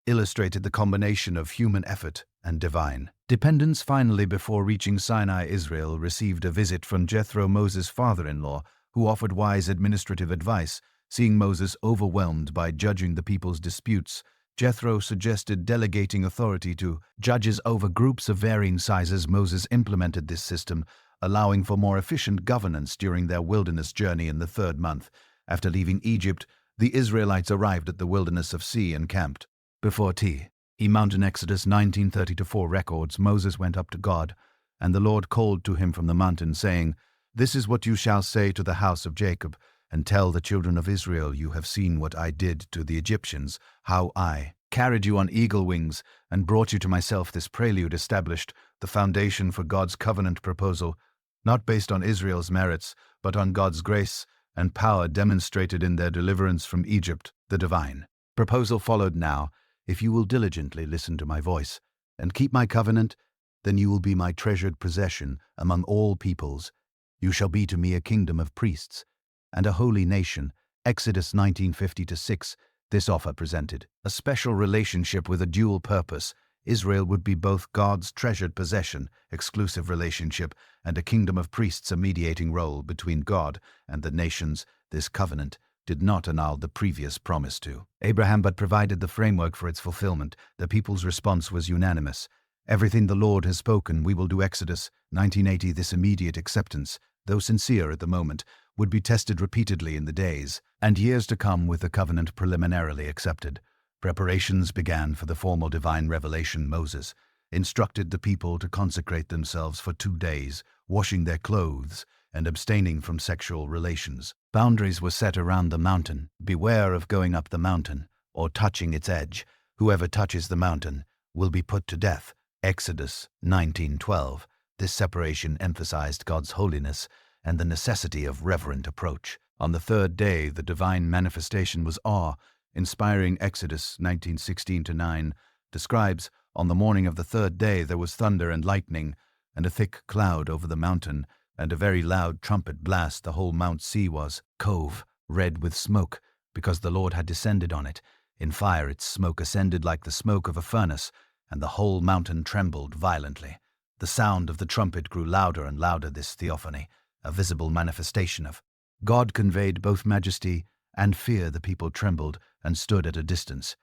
illustrated the combination of human effort and divine dependence. Finally, before reaching Sinai, Israel received a visit from Jethro, Moses' father-in-law, who offered wise administrative advice. Seeing Moses overwhelmed by judging the people's disputes, Jethro suggested delegating authority to judges over groups of varying sizes. Moses implemented this system, allowing for more efficient governance during their wilderness journey. In the 3rd month after leaving Egypt, the Israelites arrived at the wilderness of Sin and camped before T. E. Mountain. Exodus 19:30-4 records, Moses went up to God, and the Lord called to him from the mountain, saying, "This is what you shall say to the house of Jacob, and tell the children of Israel, you have seen what I did to the Egyptians, how I carried you on eagle wings and brought you to myself." This prelude established the foundation for God's covenant proposal, not based on Israel's merits, but on God's grace and power demonstrated in their deliverance from Egypt. The divine proposal followed. "Now, if you will diligently listen to my voice and keep my covenant, then you will be my treasured possession among all peoples. You shall be to me a kingdom of priests and a holy nation." Exodus 19:50-6. This offer presented a special relationship with a dual purpose. Israel would be both God's treasured possession, exclusive relationship, and a kingdom of priests, a mediating role between God and the nations. This covenant did not annul the previous promise to Abraham, but provided the framework for its fulfillment. The people's response was unanimous. "Everything the Lord has spoken, we will do." Exodus 19:80. This immediate acceptance, though sincere at the moment, would be tested repeatedly in the days and years to come. With the covenant preliminarily accepted, preparations began for the formal divine revelation. Moses instructed the people to consecrate themselves for 2 days, washing their clothes and abstaining from sexual relations. Boundaries were set around the mountain. "Beware of going up the mountain or touching its edge. Whoever touches the mountain will be put to death." Exodus 19:12. This separation emphasized God's holiness and the necessity of reverent approach. On the 3rd day, the divine manifestation was awe-inspiring. Exodus 19:16-9 describes, "On the morning of the 3rd day there was thunder and lightning, and a thick cloud over the mountain, and a very loud trumpet blast. The whole Mount Sea was cove, red with smoke, because the Lord had descended on it. In fire its smoke ascended like the smoke of a furnace, and the whole mountain trembled violently. The sound of the trumpet grew louder and louder." This theophany, a visible manifestation of God, conveyed both majesty and fear. The people trembled and stood at a distance.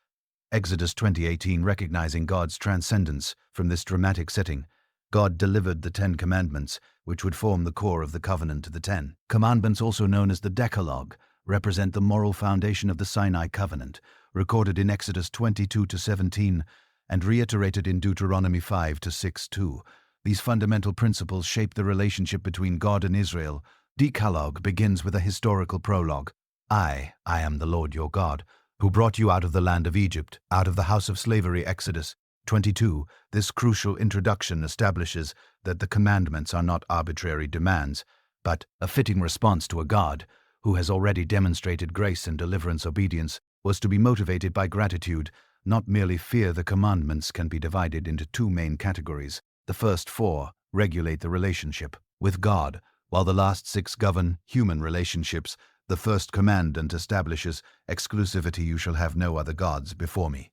Exodus 20:18. Recognizing God's transcendence from this dramatic setting, God delivered the 10 Commandments, which would form the core of the covenant. The 10 Commandments, also known as the Decalogue, represent the moral foundation of the Sinai covenant, recorded in Exodus 22-17 and reiterated in Deuteronomy 5-6-2. These fundamental principles shape the relationship between God and Israel. Decalogue begins with a historical prologue. I am the Lord your God, who brought you out of the land of Egypt, out of the house of slavery." Exodus 22. This crucial introduction establishes that the commandments are not arbitrary demands, but a fitting response to a God who has already demonstrated grace and deliverance. Obedience was to be motivated by gratitude, not merely fear. The commandments can be divided into 2 main categories. The first 4 regulate the relationship with God, while the last 6 govern human relationships. The first commandment establishes exclusivity. "You shall have no other gods before me."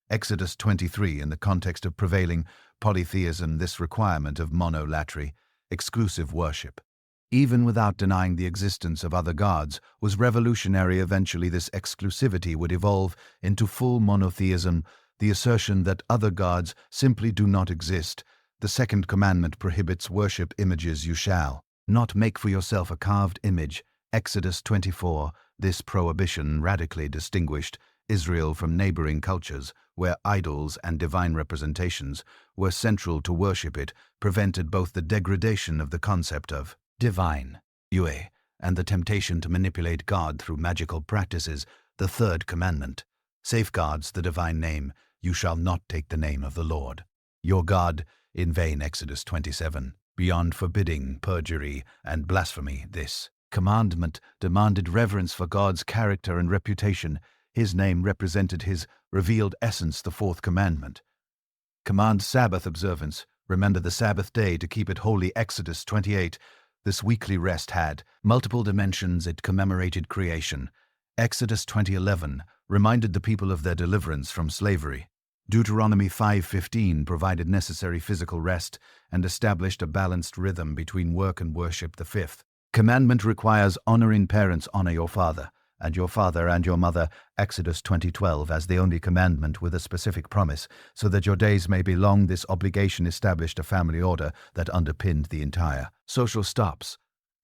Exodus 23. In the context of prevailing polytheism, this requirement of monolatry, exclusive worship, even without denying the existence of other gods, was revolutionary. Eventually, this exclusivity would evolve into full monotheism, the assertion that other gods simply do not exist. The second commandment prohibits worship images. "You shall not make for yourself a carved image." Exodus 24. This prohibition radically distinguished Israel from neighboring cultures, where idols and divine representations were central to worship. It prevented both the degradation of the concept of divine Yahweh and the temptation to manipulate God through magical practices, the third commandment, safeguards the divine name, you shall not take the name of the Lord your God in vain, Exodus 27. Beyond forbidding perjury and blasphemy, this commandment demanded reverence for God's character and reputation. His name represented his revealed essence, the fourth commandment. Command Sabbath observance. Remember the Sabbath day to keep it holy, Exodus 28. This weekly rest had multiple dimensions. It commemorated creation. Exodus 20:11 reminded the people of their deliverance from slavery. Deuteronomy 5:15 provided necessary physical rest and established a balanced rhythm between work and worship. The fifth commandment requires honoring parents. Honor your father and your mother, Exodus 20:12, as the only commandment with a specific promise, so that your days may be long. This obligation established a family order that underpinned the entire social stops.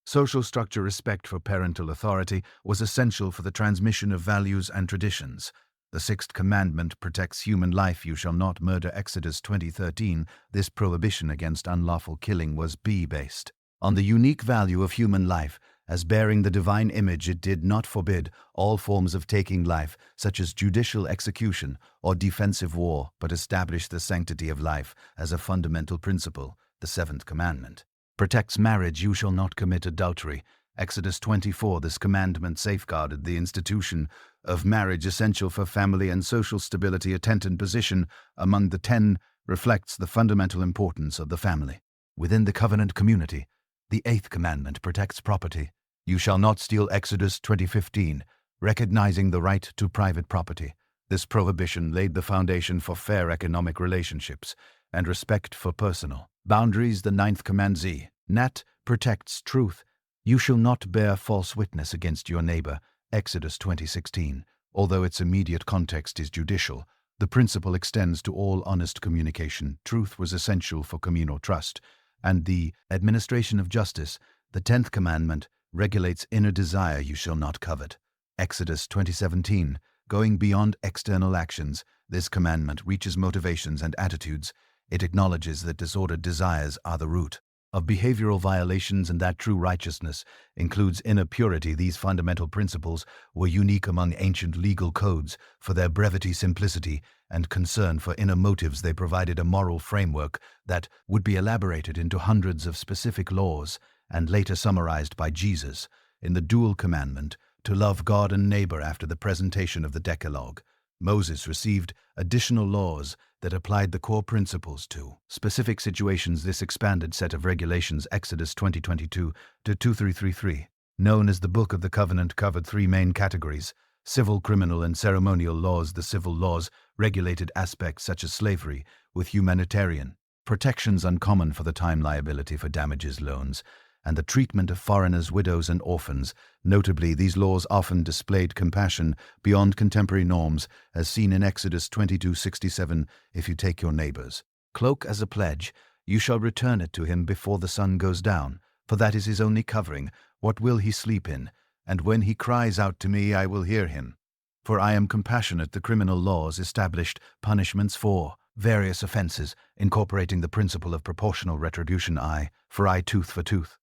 Social structure. Respect for parental authority was essential for the transmission of values and traditions. The sixth commandment protects human life. You shall not murder, Exodus 20:13. This prohibition against unlawful killing was based on the unique value of human life. As bearing the divine image, it did not forbid all forms of taking life, such as judicial execution or defensive war, but established the sanctity of life as a fundamental principle. The seventh commandment protects marriage. You shall not commit adultery, Exodus 24. This commandment safeguarded the institution of marriage, essential for family and social stability. A tenth position among the 10 reflects the fundamental importance of the family within the covenant community. The eighth commandment protects property. You shall not steal, Exodus 20:15, recognizing the right to private property. This prohibition laid the foundation for fair economic relationships and respect for personal boundaries. The ninth command, Nat, protects truth. You shall not bear false witness against your neighbor, Exodus 20:16. Although its immediate context is judicial, the principle extends to all honest communication. Truth was essential for communal trust and the administration of justice. The 10th commandment regulates inner desire. You shall not covet, Exodus 20:17. Going beyond external actions, this commandment reaches motivations and attitudes. It acknowledges that disordered desires are the root of behavioral violations and that true righteousness includes inner purity. These fundamental principles were unique among ancient legal codes for their brevity, simplicity, and concern for inner motives. They provided a moral framework that would be elaborated into hundreds of specific laws and later summarized by Jesus in the dual commandment to love God and neighbor. After the presentation of the Decalogue, Moses received additional laws that applied the core principles to specific situations. This expanded set of regulations, Exodus 20:22 to 2333, known as the Book of the Covenant, covered 3 main categories: civil, criminal, and ceremonial laws. The civil laws regulated aspects such as slavery, with humanitarian protections uncommon for the time, liability for damages, loans, and the treatment of foreigners, widows, and orphans. Notably, these laws often displayed compassion beyond contemporary norms, as seen in Exodus 22:67. If you take your neighbor's cloak as a pledge, you shall return it to him before the sun goes down, for that is his only covering. What will he sleep in? And when he cries out to me, I will hear him. For I am compassionate. The criminal laws established punishments for various offenses, incorporating the principle of proportional retribution. Eye for eye, tooth for tooth.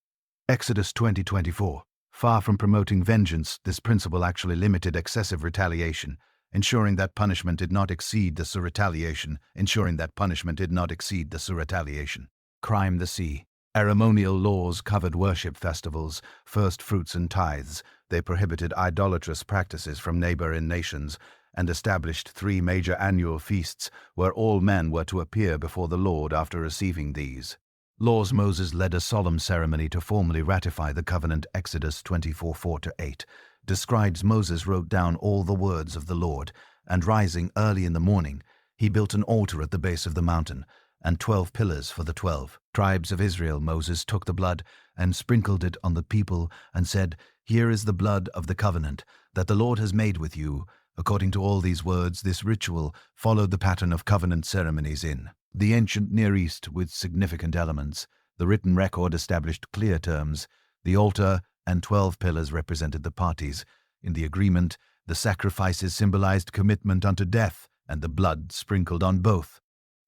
Exodus 20:24. Far from promoting vengeance, this principle actually limited excessive retaliation, ensuring that punishment did not exceed the retaliation. Crime. The sea. Ceremonial laws covered worship festivals, first fruits, and tithes. They prohibited idolatrous practices from neighboring nations and established 3 major annual feasts where all men were to appear before the Lord after receiving these laws. Moses led a solemn ceremony to formally ratify the covenant. Exodus 24:4-8 describes Moses wrote down all the words of the Lord, and rising early in the morning, he built an altar at the base of the mountain and 12 pillars for the 12 tribes of Israel. Moses took the blood and sprinkled it on the people and said, "Here is the blood of the covenant that the Lord has made with you." According to all these words, this ritual followed the pattern of covenant ceremonies in the ancient Near East with significant elements. The written record established clear terms. The altar and 12 pillars represented the parties in the agreement. The sacrifices symbolized commitment unto death, and the blood sprinkled on both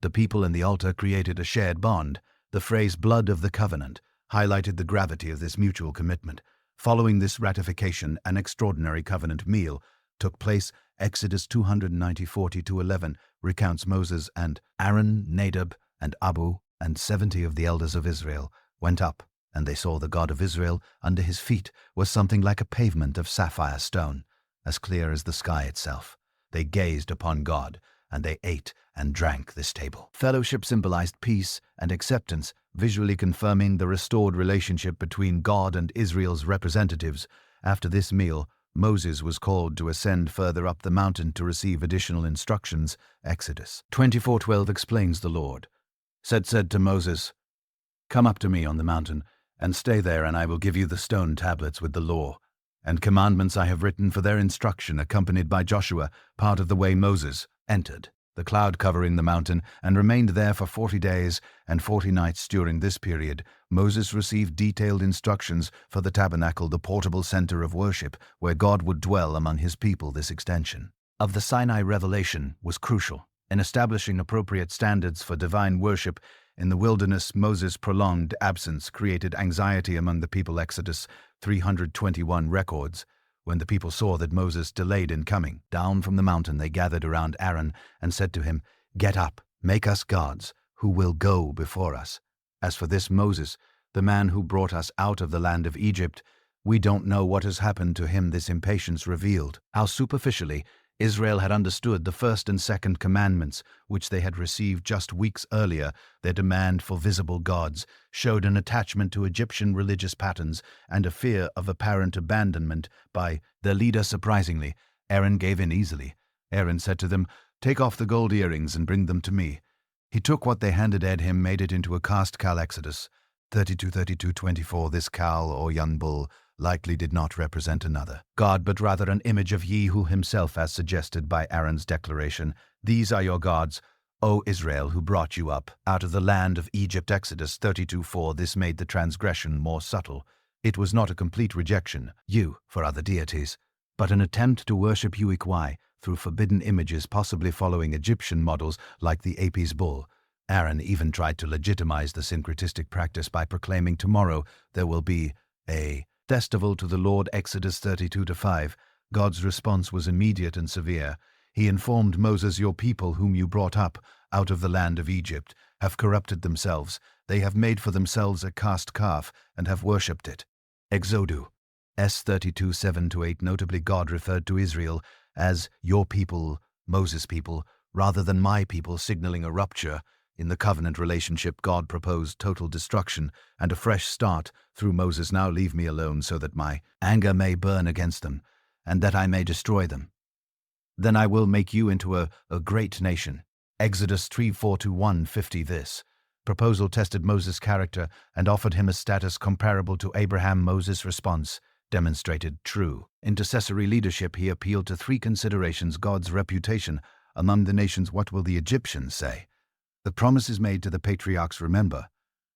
the people and the altar created a shared bond. The phrase "blood of the covenant" highlighted the gravity of this mutual commitment. Following this ratification, an extraordinary covenant meal took place. Exodus 290:40-11 recounts Moses and Aaron, Nadab, and Abu, and 70 of the elders of Israel went up, and they saw the God of Israel. Under his feet was something like a pavement of sapphire stone, as clear as the sky itself. They gazed upon God, and they ate and drank this table. Fellowship symbolized peace and acceptance, visually confirming the restored relationship between God and Israel's representatives. After this meal, Moses was called to ascend further up the mountain to receive additional instructions. Exodus 24:12 explains the Lord said to Moses, "Come up to me on the mountain, and stay there, and I will give you the stone tablets with the law and commandments I have written for their instruction," accompanied by Joshua, part of the way Moses entered the cloud covering the mountain and remained there for 40 days and 40 nights. During this period, Moses received detailed instructions for the tabernacle, the portable center of worship, where God would dwell among his people. This extension of the Sinai revelation was crucial in establishing appropriate standards for divine worship. In the wilderness, Moses' prolonged absence created anxiety among the people. Exodus 321 records, when the people saw that Moses delayed in coming down from the mountain, they gathered around Aaron and said to him, "Get up, make us gods who will go before us. As for this Moses, the man who brought us out of the land of Egypt, we don't know what has happened to him." This impatience revealed how superficially Israel had understood the first and second commandments, which they had received just weeks earlier. Their demand for visible gods showed an attachment to Egyptian religious patterns and a fear of apparent abandonment by their leader. Surprisingly, Aaron gave in easily. Aaron said to them, "Take off the gold earrings and bring them to me." He took what they handed him, made it into a cast cow. Exodus 32:32-24. This cow or young bull likely did not represent another god, but rather an image of Yehu himself, as suggested by Aaron's declaration, "These are your gods, O Israel, who brought you up out of the land of Egypt." Exodus 32:4. This made the transgression more subtle. It was not a complete rejection, for other deities, but an attempt to worship Uikwai through forbidden images, possibly following Egyptian models like the Apis bull. Aaron even tried to legitimize the syncretistic practice by proclaiming, "Tomorrow there will be a festival to the Lord." Exodus 32:5. God's response was immediate and severe. He informed Moses, "Your people whom you brought up out of the land of Egypt have corrupted themselves. They have made for themselves a cast calf and have worshipped it." Exodus 32:7-8. Notably, God referred to Israel as "your people, Moses' people," rather than "my people," signaling a rupture in the covenant relationship. God proposed total destruction and a fresh start through Moses. "Now leave me alone so that my anger may burn against them and that I may destroy them. Then I will make you into a great nation." Exodus 3:4-150. This proposal tested Moses' character and offered him a status comparable to Abraham. Moses' response demonstrated true intercessory leadership. He appealed to three considerations: God's reputation among the nations. What will the Egyptians say? The promises made to the patriarchs, remember,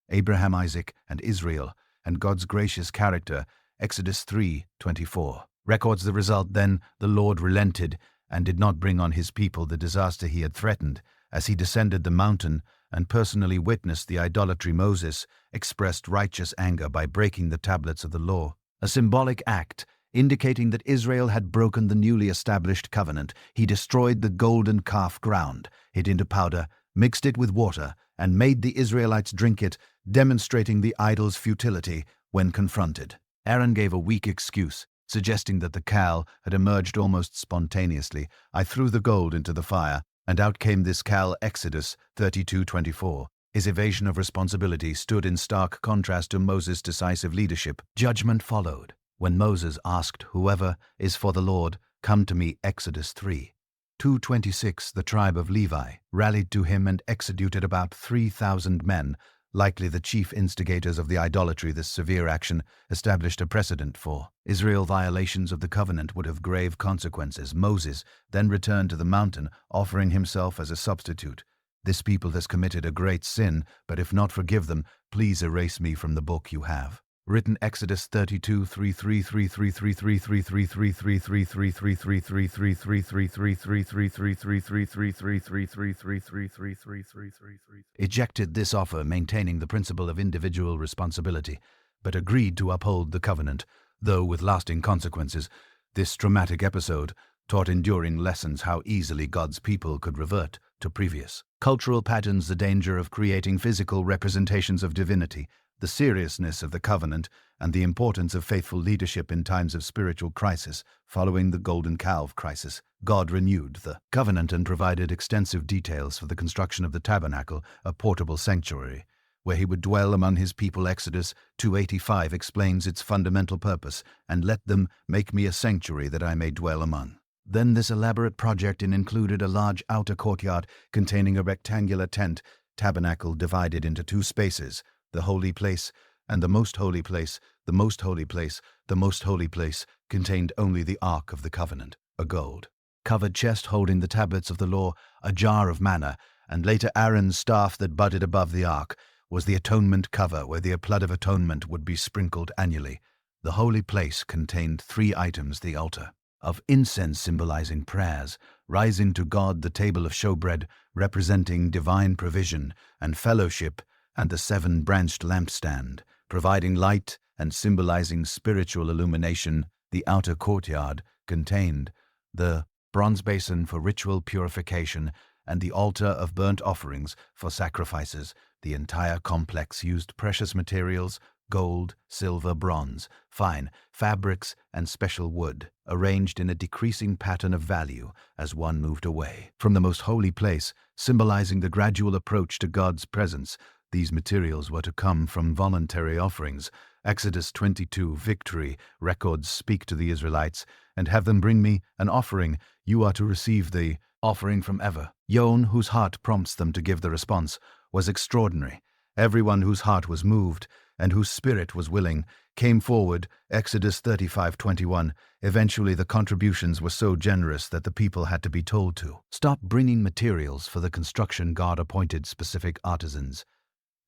Abraham, Isaac, and Israel, and God's gracious character. Exodus 3:24 records the result. Then the Lord relented and did not bring on his people the disaster he had threatened. As he descended the mountain and personally witnessed the idolatry, Moses expressed righteous anger by breaking the tablets of the law, a symbolic act indicating that Israel had broken the newly established covenant. He destroyed the golden calf, ground it into powder, mixed it with water, and made the Israelites drink it, demonstrating the idol's futility when confronted. Aaron gave a weak excuse, suggesting that the cow had emerged almost spontaneously. "I threw the gold into the fire, and out came this cow." Exodus 32:24. His evasion of responsibility stood in stark contrast to Moses' decisive leadership. Judgment followed when Moses asked, "Whoever is for the Lord, come to me." Exodus 3:226. The tribe of Levi rallied to him and executed about 3,000 men, likely the chief instigators of the idolatry. This severe action established a precedent for Israel. Violations of the covenant would have grave consequences. Moses then returned to the mountain, offering himself as a substitute. "This people has committed a great sin, but if not, forgive them. Please erase me from the book you have written." Exodus 32:33333333333333333333333333333333333333333333333333333333333333333333333333333333333333333333333333333333333333333333333333333333333333333333333333333333333333333333333333333333333333333333333333333but agreed to uphold the covenant, Though with lasting consequences, this traumatic episode taught enduring lessons how easily God's people could revert to previous cultural patterns, the danger of creating physical representations of divinity, the seriousness of the covenant, and the importance of faithful leadership in times of spiritual crisis. Following the Golden Calf crisis, God renewed the covenant and provided extensive details for the construction of the tabernacle, a portable sanctuary, where he would dwell among his people. Exodus 2:85 explains its fundamental purpose, and let them make me a sanctuary that I may dwell among. Then this elaborate project included a large outer courtyard containing a rectangular tent tabernacle divided into two spaces, the holy place and the most holy place. The most holy place, the most holy place, contained only the Ark of the Covenant, a gold-covered chest holding the tablets of the law, a jar of manna, and later Aaron's staff that budded above the ark was the atonement cover where the blood of atonement would be sprinkled annually. The holy place contained three items: the altar of incense symbolizing prayers, rising to God, the table of showbread representing divine provision and fellowship, and the seven-branched lampstand, providing light and symbolizing spiritual illumination. The outer courtyard contained the bronze basin for ritual purification and the altar of burnt offerings for sacrifices. The entire complex used precious materials, gold, silver, bronze, fine fabrics, and special wood, arranged in a decreasing pattern of value as one moved away from the most holy place, symbolizing the gradual approach to God's presence. These materials were to come from voluntary offerings. Exodus 22 victory records speak to the Israelites, and have them bring me an offering. You are to receive the offering from ever. Yon, whose heart prompts them to give the response, was extraordinary. Everyone whose heart was moved and whose spirit was willing came forward. Exodus 35:21. Eventually the contributions were so generous that the people had to be told to stop bringing materials for the construction. God appointed specific artisans.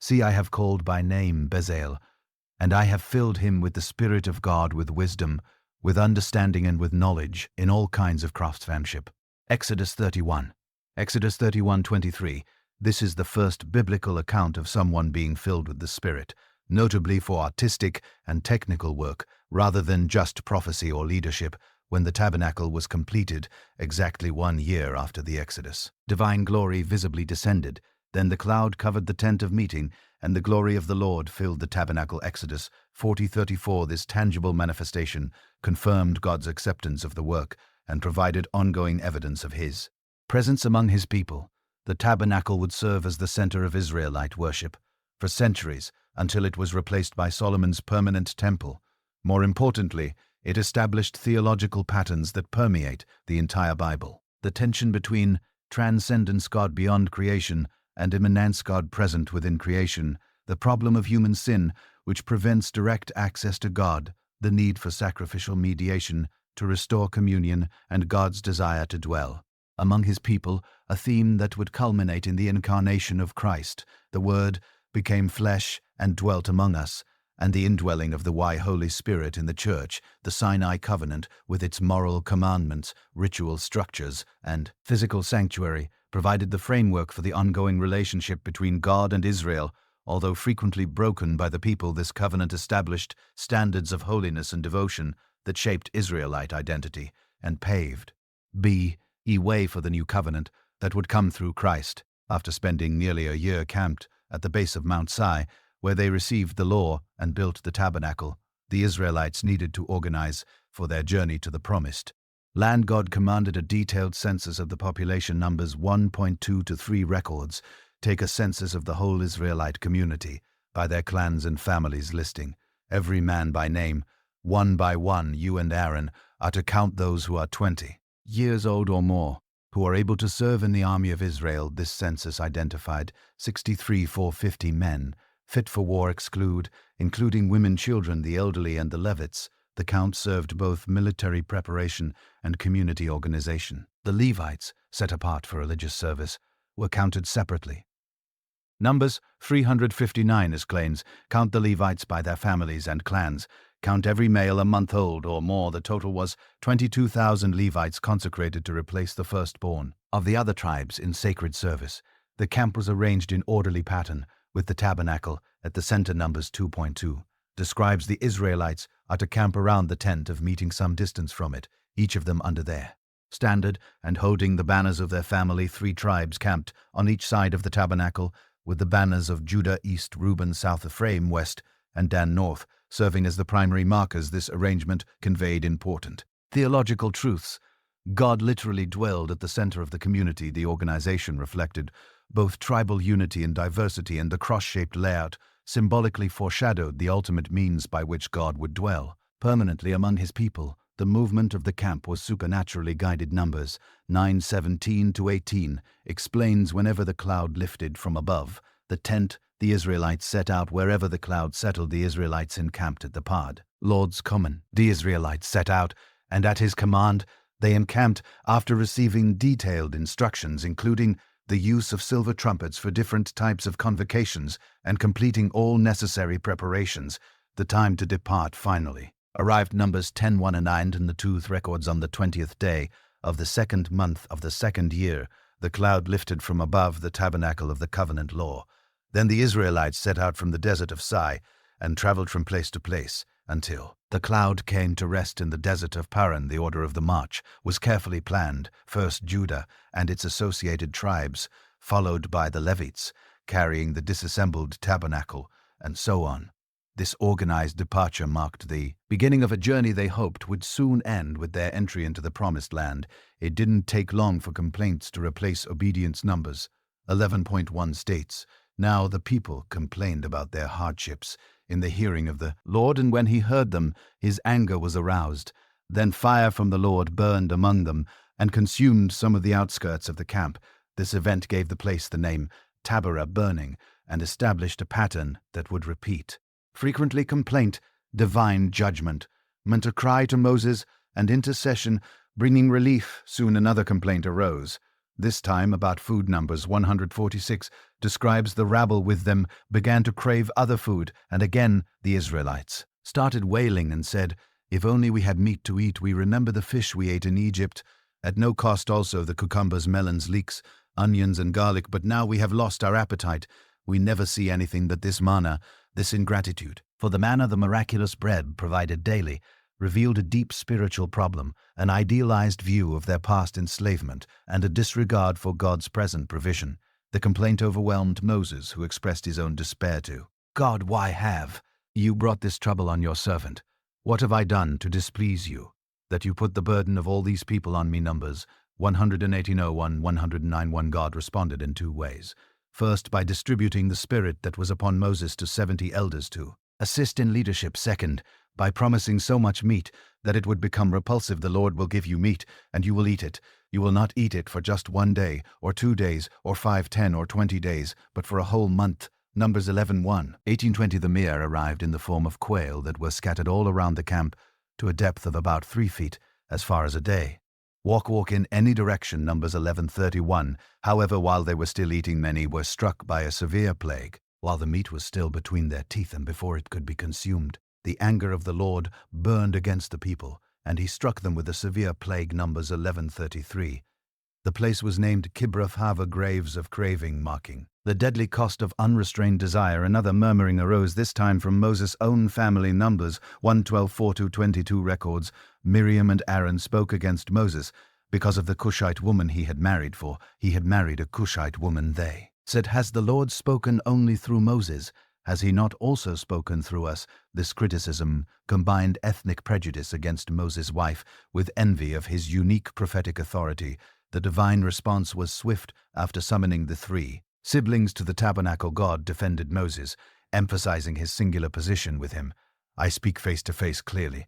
See, I have called by name Bezalel, and I have filled him with the Spirit of God, with wisdom, with understanding, and with knowledge in all kinds of craftsmanship. Exodus 31. Exodus 31:23. This is the first biblical account of someone being filled with the Spirit, notably for artistic and technical work, rather than just prophecy or leadership. When the tabernacle was completed, exactly 1 year after the Exodus, divine glory visibly descended. Then the cloud covered the tent of meeting, and the glory of the Lord filled the tabernacle. Exodus 40:34. This tangible manifestation confirmed God's acceptance of the work and provided ongoing evidence of his presence among his people. The tabernacle would serve as the center of Israelite worship for centuries, until it was replaced by Solomon's permanent temple. More importantly, it established theological patterns that permeate the entire Bible. The tension between transcendence, God beyond creation, and immanence, God present within creation, the problem of human sin, which prevents direct access to God, the need for sacrificial mediation to restore communion, and God's desire to dwell among his people, a theme that would culminate in the incarnation of Christ. The Word became flesh and dwelt among us, and the indwelling of the Holy Spirit in the Church, the Sinai covenant with its moral commandments, ritual structures, and physical sanctuary, provided the framework for the ongoing relationship between God and Israel. Although frequently broken by the people, this covenant established standards of holiness and devotion that shaped Israelite identity and paved the way for the new covenant that would come through Christ. After spending nearly a year camped at the base of Mount Sinai, where they received the law and built the tabernacle, the Israelites needed to organize for their journey to the promised land. God commanded a detailed census of the population. Numbers 1.2-3 records take a census of the whole Israelite community by their clans and families, listing every man by name. One by one, you and Aaron are to count those who are 20 years old or more, who are able to serve in the army of Israel. This census identified 63,450 men, fit for war, including women, children, the elderly, and the Levites. The count served both military preparation and community organization. The Levites, set apart for religious service, were counted separately. Numbers 359 exclaims, count the Levites by their families and clans. Count every male a month old or more. The total was 22,000 Levites consecrated to replace the firstborn of the other tribes in sacred service. The camp was arranged in orderly pattern, with the tabernacle at the center. Numbers 2.2. describes the Israelites are to camp around the tent of meeting some distance from it, each of them under their standard and holding the banners of their family. 3 tribes camped on each side of the tabernacle, with the banners of Judah east, Reuben south, Ephraim west, and Dan north, serving as the primary markers. This arrangement conveyed important theological truths. God literally dwelled at the center of the community. The organization reflected both tribal unity and diversity, and the cross-shaped layout symbolically foreshadowed the ultimate means by which God would dwell permanently among his people. The movement of the camp was supernaturally guided. Numbers 9:17-18 explains whenever the cloud lifted from above the tent, the Israelites set out. Wherever the cloud settled, the Israelites encamped at the Pad. Lord's common. The Israelites set out, and at his command, they encamped after receiving detailed instructions, including the use of silver trumpets for different types of convocations and completing all necessary preparations. The time to depart finally arrived. Numbers 10:1-9 and the 2 records on the 20th day of the 2nd month of the 2nd year, the cloud lifted from above the tabernacle of the covenant law. Then the Israelites set out from the desert of Sai and traveled from place to place until the cloud came to rest in the desert of Paran. The order of the march was carefully planned. First Judah and its associated tribes, followed by the Levites, carrying the disassembled tabernacle, and so on. This organized departure marked the beginning of a journey they hoped would soon end with their entry into the Promised Land. It didn't take long for complaints to replace obedience. Numbers 11.1 states, "Now the people complained about their hardships in the hearing of the Lord, and when he heard them, his anger was aroused. Then fire from the Lord burned among them and consumed some of the outskirts of the camp. This event gave the place the name Taberah, burning, and established a pattern that would repeat. Frequently complaint, divine judgment, meant a cry to Moses and intercession, bringing relief. Soon another complaint arose, this time about food. Numbers 146 describes the rabble with them began to crave other food, and again the Israelites started wailing and said, "If only we had meat to eat. We remember the fish we ate in Egypt, at no cost, also the cucumbers, melons, leeks, onions, and garlic, but now we have lost our appetite. We never see anything but this manna." This ingratitude for the manna, the miraculous bread provided daily, revealed a deep spiritual problem, an idealized view of their past enslavement, and a disregard for God's present provision. The complaint overwhelmed Moses, who expressed his own despair to God. "Why have you brought this trouble on your servant? What have I done to displease you, that you put the burden of all these people on me?" Numbers 118:01, 109:1. God responded in 2 ways. First, by distributing the spirit that was upon Moses to 70 elders to assist in leadership. Second, by promising so much meat that it would become repulsive. "The Lord will give you meat, and you will eat it. You will not eat it for just 1 day, or 2 days, or 5, 10, or 20 days, but for a whole month." Numbers 11:1. 1820. The mere arrived in the form of quail that were scattered all around the camp to a depth of about 3 feet, as far as a day. Walk in any direction. Numbers 11:31. However, while they were still eating, many were struck by a severe plague, while the meat was still between their teeth and before it could be consumed. The anger of the Lord burned against the people, and he struck them with a severe plague. Numbers 11:33. The place was named Kibroth Hava, graves of craving, marking the deadly cost of unrestrained desire. Another murmuring arose, this time from Moses' own family. Numbers 1:12-4-22 records, Miriam and Aaron spoke against Moses because of the Cushite woman he had married, for he had married a Cushite woman. They said, "Has the Lord spoken only through Moses? Has he not also spoken through us?" This criticism combined ethnic prejudice against Moses' wife with envy of his unique prophetic authority. The divine response was swift. After summoning the 3 siblings to the tabernacle, God defended Moses, emphasizing his singular position with him. "I speak face to face clearly,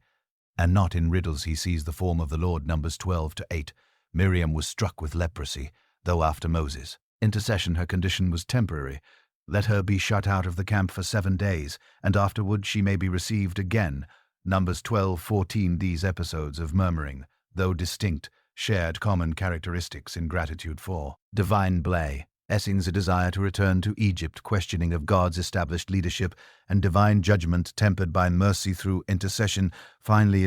and not in riddles." He sees the form of the Lord. Numbers 12-8. Miriam was struck with leprosy, though after Moses' intercession her condition was temporary. "Let her be shut out of the camp for 7 days, and afterward she may be received again." Numbers 12:14. These episodes of murmuring, though distinct, shared common characteristics: ingratitude for divine blessings, a desire to return to Egypt, questioning of God's established leadership, and divine judgment tempered by mercy through intercession. Finally,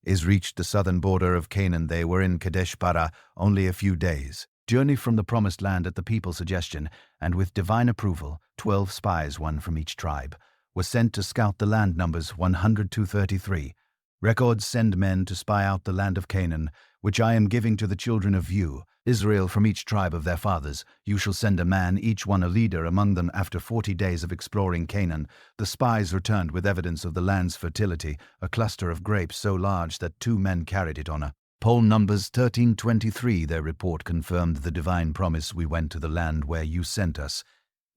is reached the southern border of Canaan. They were in Kadesh Barnea only a few days' journey from the Promised Land at the people's suggestion, and with divine approval. 12 spies, 1 from each tribe, were sent to scout the land. Numbers 100-33. Records send men to spy out the land of Canaan, which I am giving to the children of you, Israel, from each tribe of their fathers. You shall send a man, each one a leader among them. After 40 days of exploring Canaan, the spies returned with evidence of the land's fertility, a cluster of grapes so large that 2 men carried it on a pole. Numbers 13:23. Their report confirmed the divine promise. We went to the land where you sent us.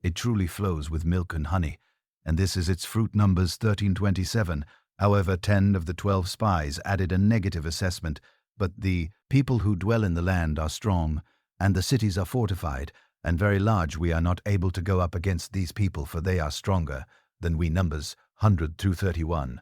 It truly flows with milk and honey, and this is its fruit. Numbers 13:27. However, 10 of the 12 spies added a negative assessment. But the people who dwell in the land are strong, and the cities are fortified, and very large. We are not able to go up against these people, for they are stronger than we. Numbers 100-31.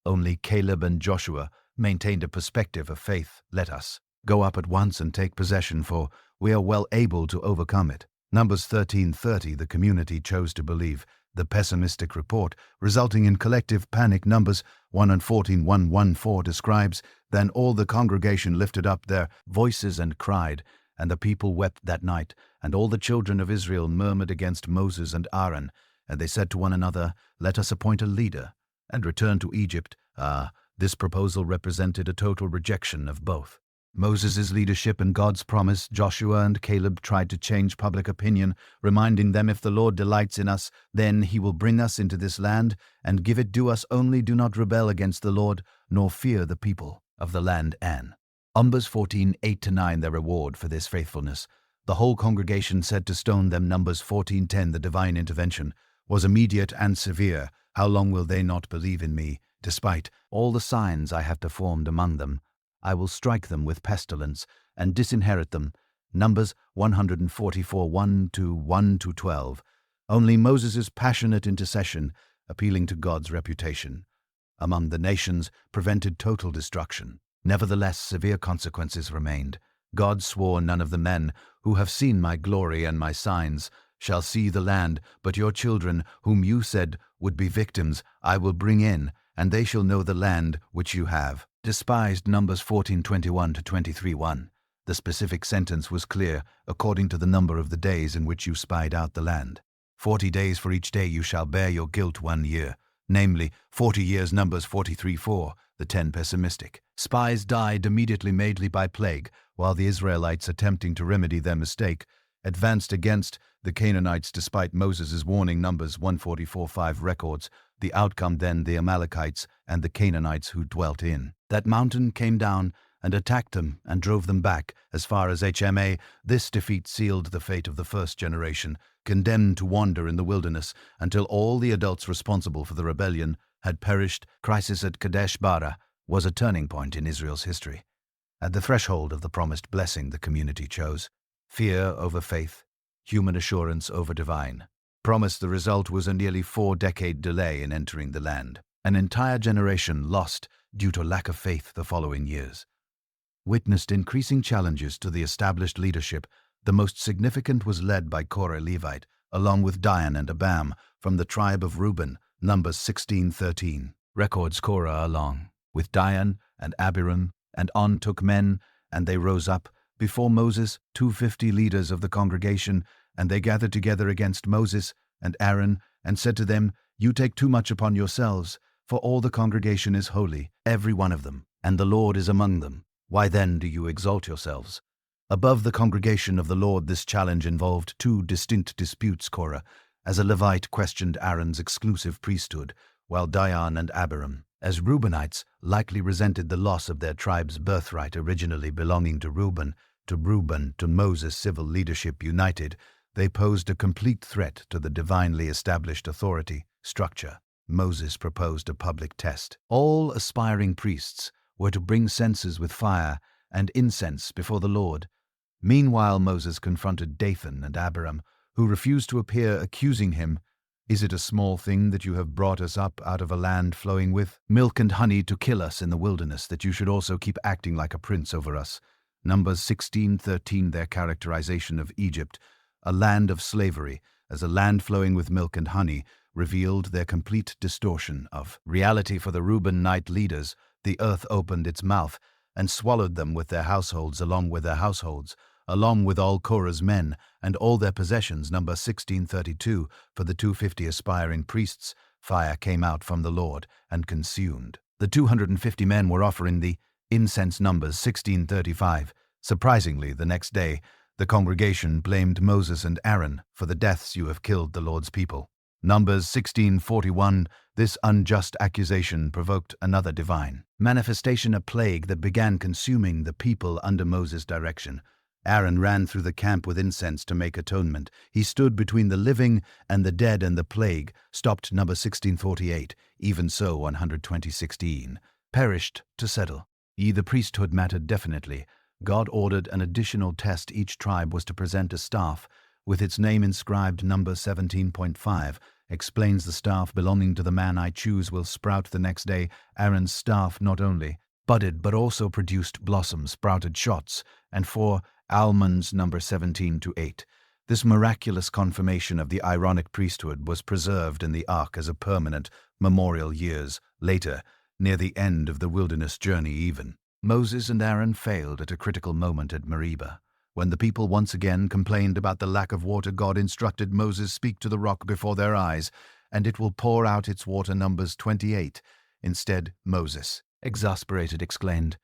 Only Caleb and Joshua maintained a perspective of faith. Let us go up at once and take possession, for we are well able to overcome it. Numbers 13:30. The community chose to believe the pessimistic report, resulting in collective panic. Numbers 1:14 describes, then all the congregation lifted up their voices and cried, and the people wept that night, and all the children of Israel murmured against Moses and Aaron, and they said to one another, let us appoint a leader, and return to Egypt. This proposal represented a total rejection of both Moses' leadership and God's promise. Joshua and Caleb tried to change public opinion, reminding them, if the Lord delights in us, then he will bring us into this land and give it to us. Only do not rebel against the Lord, nor fear the people of the land. Numbers 14:8-9. Their reward for this faithfulness. The whole congregation said to stone them. Numbers 14:10. The divine intervention was immediate and severe. How long will they not believe in me, despite all the signs I have performed among them? I will strike them with pestilence and disinherit them. Numbers 144, 1-12. Only Moses' passionate intercession, appealing to God's reputation among the nations, prevented total destruction. Nevertheless, severe consequences remained. God swore, none of the men who have seen my glory and my signs shall see the land, but your children, whom you said would be victims, I will bring in, and they shall know the land which you have despised. Numbers 14:21-23. The specific sentence was clear, according to the number of the days in which you spied out the land. 40 days for each day you shall bear your guilt 1 year, namely 40 years. Numbers 43:4. The 10 pessimistic spies died immediately, mainly by plague, while the Israelites, attempting to remedy their mistake, advanced against the Canaanites despite Moses' warning. Numbers 144:5 records the outcome. Then the Amalekites and the Canaanites who dwelt in that mountain came down and attacked them and drove them back as far as Hma. This defeat sealed the fate of the first generation, condemned to wander in the wilderness until all the adults responsible for the rebellion had perished. Crisis at Kadesh Barah was a turning point in Israel's history. At the threshold of the promised blessing, the community chose fear over faith, human assurance over divine promise. The result was a nearly 4-decade delay in entering the land. An entire generation lost due to lack of faith. The following years witnessed increasing challenges to the established leadership. The most significant was led by Korah Levite, along with Dian and Abam from the tribe of Reuben. Numbers 16:13 records Korah along with Dian and Abiram and On took men, and they rose up before Moses, 250 leaders of the congregation, and they gathered together against Moses and Aaron, and said to them, you take too much upon yourselves, for all the congregation is holy, every one of them, and the Lord is among them. Why then do you exalt yourselves above the congregation of the Lord? This challenge involved 2 distinct disputes. Korah, as a Levite, questioned Aaron's exclusive priesthood, while Dian and Abiram, as Reubenites, likely resented the loss of their tribe's birthright originally belonging to Reuben. To Moses' civil leadership united, they posed a complete threat to the divinely established authority structure. Moses proposed a public test. All aspiring priests were to bring censers with fire and incense before the Lord. Meanwhile, Moses confronted Dathan and Abiram, who refused to appear, accusing him, is it a small thing that you have brought us up out of a land flowing with milk and honey to kill us in the wilderness, that you should also keep acting like a prince over us? Numbers 16:13. Their characterization of Egypt, a land of slavery, as a land flowing with milk and honey, revealed their complete distortion of reality. For the Reubenite leaders, the earth opened its mouth and swallowed them with their households, along with all Korah's men and all their possessions. Number 16:32. For the 250 aspiring priests, fire came out from the Lord and consumed. The 250 men were offering the incense, Numbers 16:35. Surprisingly, the next day, the congregation blamed Moses and Aaron for the deaths. You have killed the Lord's people. Numbers 16:41. This unjust accusation provoked another divine manifestation, a plague that began consuming the people under Moses' direction. Aaron ran through the camp with incense to make atonement. He stood between the living and the dead, and the plague stopped. Numbers 16:48. Even so, 120:16. Perished to settle. The priesthood mattered definitely. God ordered an additional test. Each tribe was to present a staff with its name inscribed. Numbers 17.5 explains the staff belonging to the man I choose will sprout the next day. Aaron's staff not only budded but also produced blossoms, sprouted shots, and 4 almonds. Numbers 17-8. This miraculous confirmation of the Aaronic priesthood was preserved in the ark as a permanent memorial years later, near the end of the wilderness journey. Even Moses and Aaron failed at a critical moment at Meribah. When the people once again complained about the lack of water, God instructed Moses, "Speak to the rock before their eyes, and it will pour out its water." Numbers 28. Instead, Moses, exasperated, exclaimed,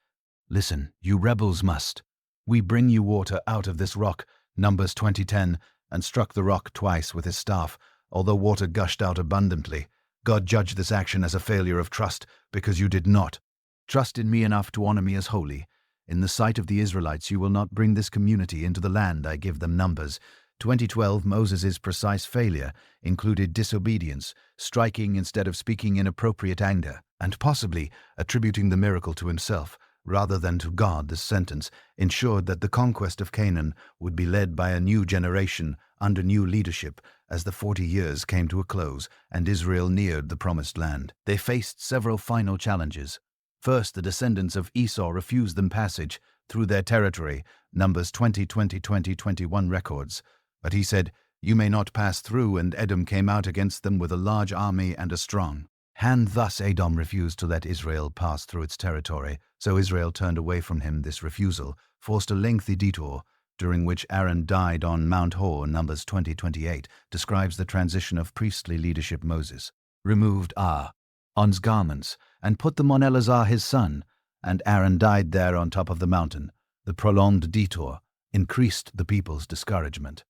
"Listen, you rebels, must we bring you water out of this rock?" Numbers 20:10, and struck the rock twice with his staff. Although water gushed out abundantly, God judged this action as a failure of trust, because you did not trust in me enough to honor me as holy. In the sight of the Israelites, you will not bring this community into the land I give them. Numbers 20:12. Moses' precise failure included disobedience, striking instead of speaking in appropriate anger, and possibly attributing the miracle to himself rather than to God. This sentence ensured that the conquest of Canaan would be led by a new generation under new leadership. As the 40 years came to a close and Israel neared the Promised Land, they faced several final challenges. First, the descendants of Esau refused them passage through their territory. Numbers 20:20-21 records. But he said, "You may not pass through," and Edom came out against them with a large army and a strong hand. Thus Edom refused to let Israel pass through its territory, so Israel turned away from him. This refusal forced a lengthy detour, during which Aaron died on Mount Hor. Numbers 20:28 describes the transition of priestly leadership. Moses removed Aaron's garments and put them on Eleazar his son, and Aaron died there on top of the mountain. The prolonged detour increased the people's discouragement,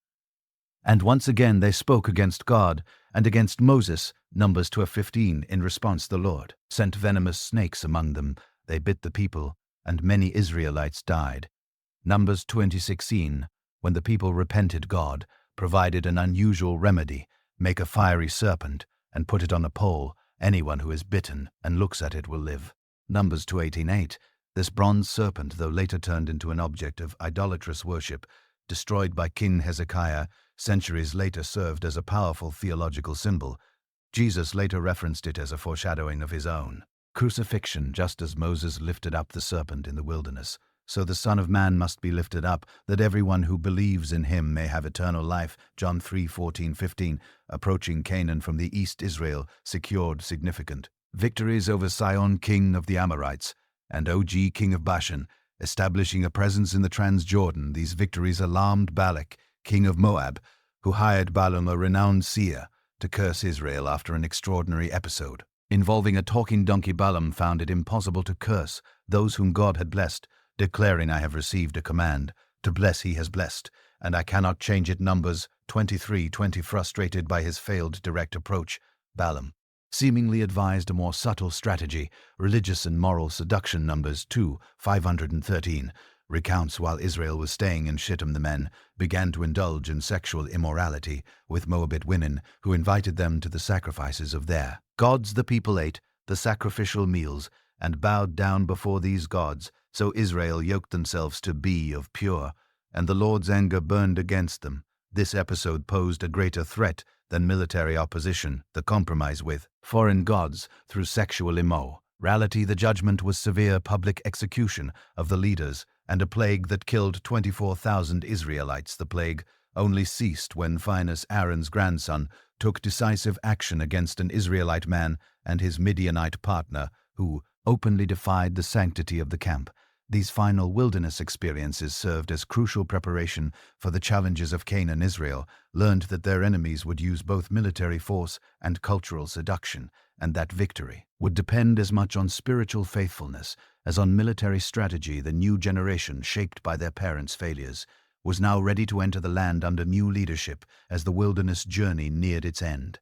and once again they spoke against God and against Moses. Numbers 12:15. In response, the Lord sent venomous snakes among them. They bit the people, and many Israelites died. Numbers 20:16. When the people repented, God provided an unusual remedy: make a fiery serpent and put it on a pole. Anyone who is bitten and looks at it will live. Numbers 2:18-8. This bronze serpent, though later turned into an object of idolatrous worship, destroyed by King Hezekiah, centuries later served as a powerful theological symbol. Jesus later referenced it as a foreshadowing of his own crucifixion. Just as Moses lifted up the serpent in the wilderness, so the Son of Man must be lifted up, that everyone who believes in him may have eternal life. John 3:14-15. Approaching Canaan from the east, Israel secured significant victories over Sihon, king of the Amorites, and Og, king of Bashan, establishing a presence in the Transjordan. These victories alarmed Balak, king of Moab, who hired Balaam, a renowned seer, to curse Israel after an extraordinary episode involving a talking donkey. Balaam found it impossible to curse those whom God had blessed, declaring, "I have received a command to bless he has blessed, and I cannot change it." Numbers 23:20. Frustrated by his failed direct approach, Balaam seemingly advised a more subtle strategy: religious and moral seduction. Numbers 2:513 recounts, while Israel was staying in Shittim, the men began to indulge in sexual immorality with Moabite women, who invited them to the sacrifices of their gods. The people ate the sacrificial meals and bowed down before these gods. So Israel yoked themselves to be of pure, and the Lord's anger burned against them. This episode posed a greater threat than military opposition: the compromise with foreign gods through sexual immorality. The judgment was severe public execution of the leaders and a plague that killed 24,000 Israelites. The plague only ceased when Phinehas, Aaron's grandson, took decisive action against an Israelite man and his Midianite partner, who openly defied the sanctity of the camp. These final wilderness experiences served as crucial preparation for the challenges of Canaan. Israel learned that their enemies would use both military force and cultural seduction, and that victory would depend as much on spiritual faithfulness as on military strategy. The new generation, shaped by their parents' failures, was now ready to enter the land under new leadership as the wilderness journey neared its end.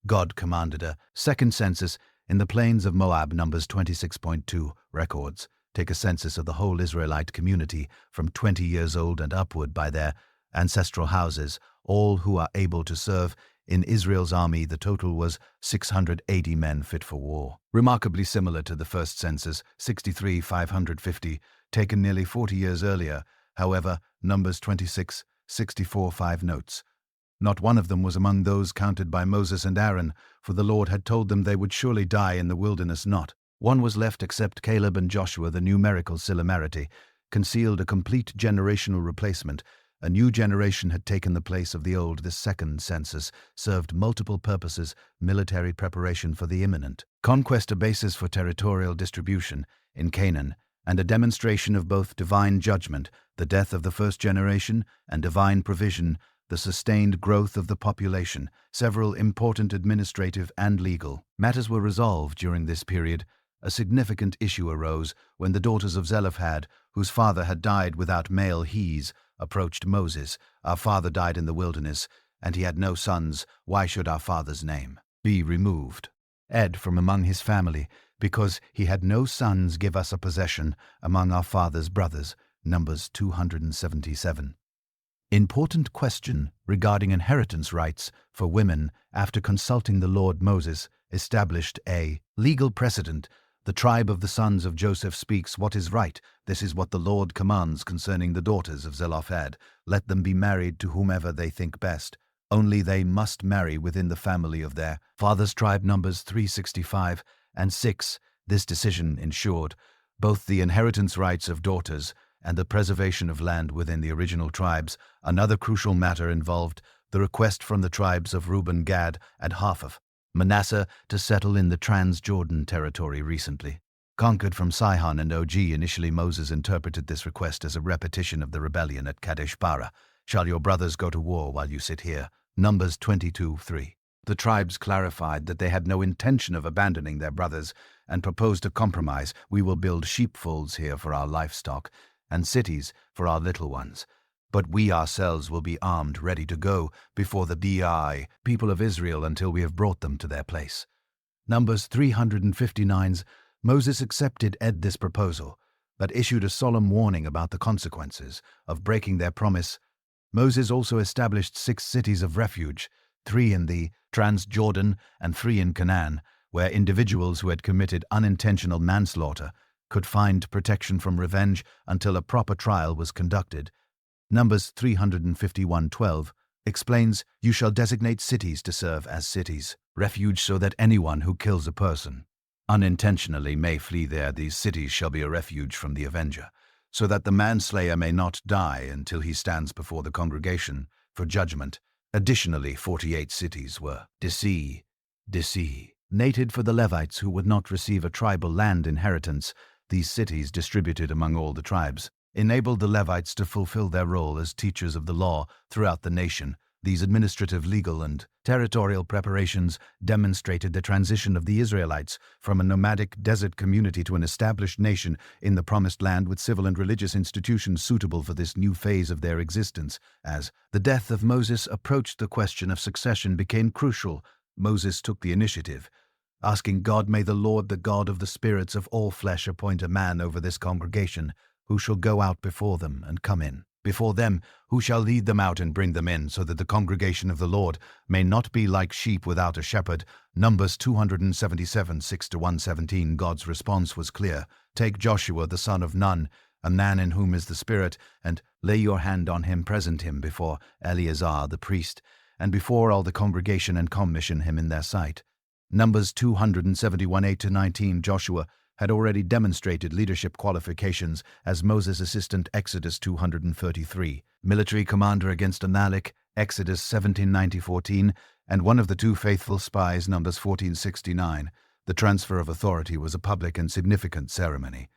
God commanded a second census in the plains of Moab. Numbers 26.2 records take a census of the whole Israelite community from 20 years old and upward by their ancestral houses, all who are able to serve in Israel's army. The total was 680 men fit for war. Remarkably similar to the first census, 63,550, taken nearly 40 years earlier. However, Numbers 26:64 notes, "Not one of them was among those counted by Moses and Aaron, for the Lord had told them they would surely die in the wilderness. Not one was left except Caleb and Joshua." The numerical similarity concealed a complete generational replacement. A new generation had taken the place of the old. This second census served multiple purposes: military preparation for the imminent conquest, a basis for territorial distribution in Canaan, and a demonstration of both divine judgment, the death of the first generation, and divine provision, the sustained growth of the population. Several important administrative and legal matters were resolved during this period. A significant issue arose when the daughters of Zelophehad, whose father had died without male heirs, approached Moses. "Our father died in the wilderness, and he had no sons. Why should our father's name be removed from among his family? Because he had no sons, give us a possession among our father's brothers." Numbers 277. Important question regarding inheritance rights for women. After consulting the Lord, Moses established a legal precedent. The tribe of the sons of Joseph speaks what is right. This is what the Lord commands concerning the daughters of Zelophehad. Let them be married to whomever they think best. Only they must marry within the family of their father's tribe. Numbers 3:65 and 6. This decision ensured both the inheritance rights of daughters and the preservation of land within the original tribes. Another crucial matter involved the request from the tribes of Reuben, Gad, and half of Manasseh to settle in the Transjordan territory recently conquered from Sihon and Og. Initially, Moses interpreted this request as a repetition of the rebellion at Kadesh Barnea. "Shall your brothers go to war while you sit here?" Numbers 22:3. The tribes clarified that they had no intention of abandoning their brothers and proposed a compromise. "We will build sheepfolds here for our livestock and cities for our little ones, but we ourselves will be armed, ready to go before the people of Israel until we have brought them to their place." Numbers 359. Moses accepted this proposal, but issued a solemn warning about the consequences of breaking their promise. Moses also established 6 cities of refuge, 3 in the Transjordan and 3 in Canaan, where individuals who had committed unintentional manslaughter could find protection from revenge until a proper trial was conducted. Numbers 351:12 explains, "You shall designate cities to serve as cities refuge so that anyone who kills a person unintentionally may flee there. These cities shall be a refuge from the avenger, so that the manslayer may not die until he stands before the congregation for judgment." Additionally, 48 cities were designated for the Levites who would not receive a tribal land inheritance. These cities, distributed among all the tribes, enabled the Levites to fulfill their role as teachers of the law throughout the nation. These administrative, legal, and territorial preparations demonstrated the transition of the Israelites from a nomadic desert community to an established nation in the Promised Land with civil and religious institutions suitable for this new phase of their existence. As the death of Moses approached, the question of succession became crucial. Moses took the initiative, asking God, "May the Lord, the God of the spirits of all flesh, appoint a man over this congregation, who shall go out before them and come in before them, who shall lead them out and bring them in, so that the congregation of the Lord may not be like sheep without a shepherd." Numbers 277, 6-117. God's response was clear. "Take Joshua the son of Nun, a man in whom is the Spirit, and lay your hand on him, present him before Eleazar the priest, and before all the congregation, and commission him in their sight." Numbers 271, 8-19. Joshua had already demonstrated leadership qualifications as Moses' assistant. Exodus 233. Military commander against Amalek. Exodus 17:90-14. And one of the 2 faithful spies. Numbers 14:69. The transfer of authority was a public and significant ceremony.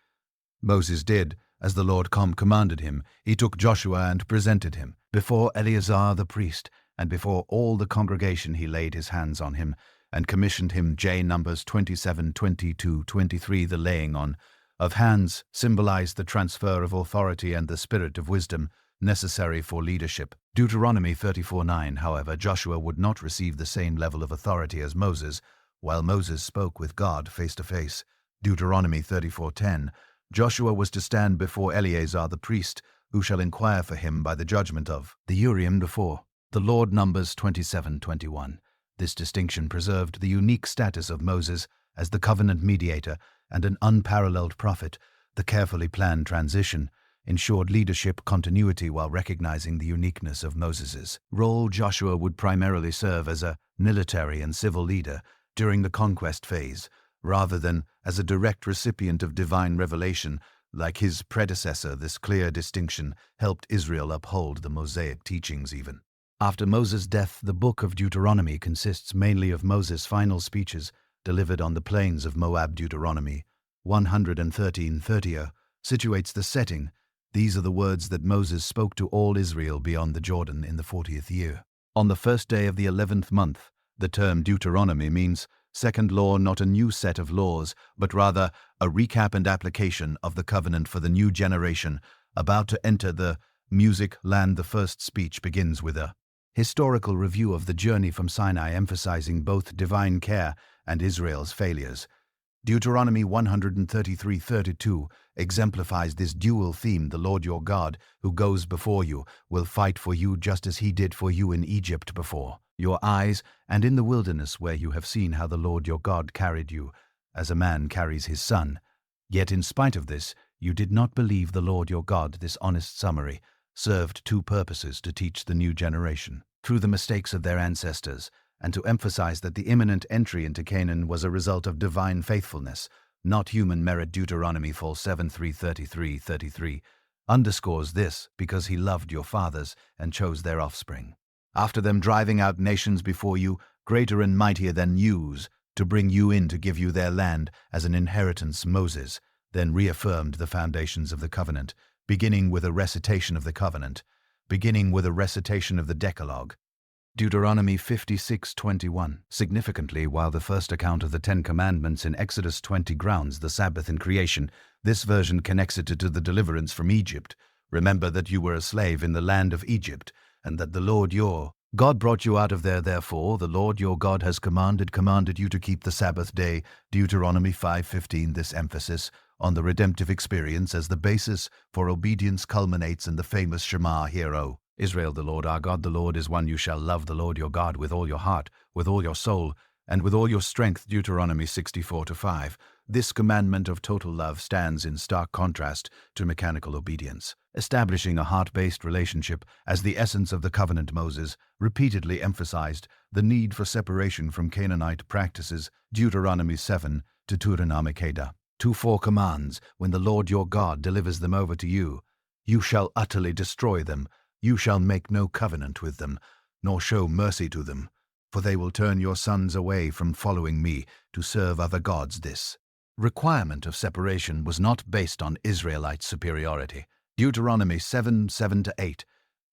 Moses did as the Lord commanded him, he took Joshua and presented him before Eleazar the priest, and before all the congregation he laid his hands on him, and commissioned him. Numbers 27, 22, 23. The laying on of hands symbolized the transfer of authority and the spirit of wisdom necessary for leadership. Deuteronomy 34:9. However, Joshua would not receive the same level of authority as Moses, while Moses spoke with God face to face. Deuteronomy 34:10. Joshua was to stand before Eleazar the priest, who shall inquire for him by the judgment of the Urim before the Lord. Numbers 27:21. This distinction preserved the unique status of Moses as the covenant mediator and an unparalleled prophet. The carefully planned transition ensured leadership continuity while recognizing the uniqueness of Moses's role. Joshua would primarily serve as a military and civil leader during the conquest phase, rather than as a direct recipient of divine revelation like his predecessor. This clear distinction helped Israel uphold the Mosaic teachings even after Moses' death. The book of Deuteronomy consists mainly of Moses' final speeches delivered on the plains of Moab. Deuteronomy 113:30 situates the setting. These are the words that Moses spoke to all Israel beyond the Jordan in the 40th year. On the first day of the 11th month. The term Deuteronomy means second law, not a new set of laws, but rather a recap and application of the covenant for the new generation about to enter the music land. The first speech begins with a historical review of the journey from Sinai, emphasizing both divine care and Israel's failures. Deuteronomy 133:32 exemplifies this dual theme. The Lord your God, who goes before you, will fight for you just as he did for you in Egypt before your eyes, and in the wilderness, where you have seen how the Lord your God carried you, as a man carries his son. Yet in spite of this, you did not believe the Lord your God. This honest summary served two purposes: to teach the new generation through the mistakes of their ancestors, and to emphasize that the imminent entry into Canaan was a result of divine faithfulness, not human merit. Deuteronomy 7:3-33 underscores this, because he loved your fathers and chose their offspring after them, driving out nations before you, greater and mightier than yous, to bring you in to give you their land as an inheritance. Moses then reaffirmed the foundations of the covenant, beginning with a recitation of the Decalogue. Deuteronomy 56:21. Significantly, while the first account of the Ten Commandments in Exodus 20 grounds the Sabbath in creation, this version connects it to the deliverance from Egypt. Remember that you were a slave in the land of Egypt, and that the Lord your God brought you out of there. Therefore, the Lord your God has commanded you to keep the Sabbath day. Deuteronomy 5:15. This emphasis on the redemptive experience as the basis for obedience culminates in the famous Shema. Hear, O Israel, the Lord our God, the Lord is one. You shall love the Lord your God with all your heart, with all your soul, and with all your strength. Deuteronomy 64:5. This commandment of total love stands in stark contrast to mechanical obedience, establishing a heart-based relationship as the essence of the covenant. Moses repeatedly emphasized the need for separation from Canaanite practices. Deuteronomy 7 to Deuteronomy 2:4 commands, when the Lord your God delivers them over to you, you shall utterly destroy them. You shall make no covenant with them, nor show mercy to them, for they will turn your sons away from following me to serve other gods. This requirement of separation was not based on Israelite superiority. Deuteronomy 7:7-8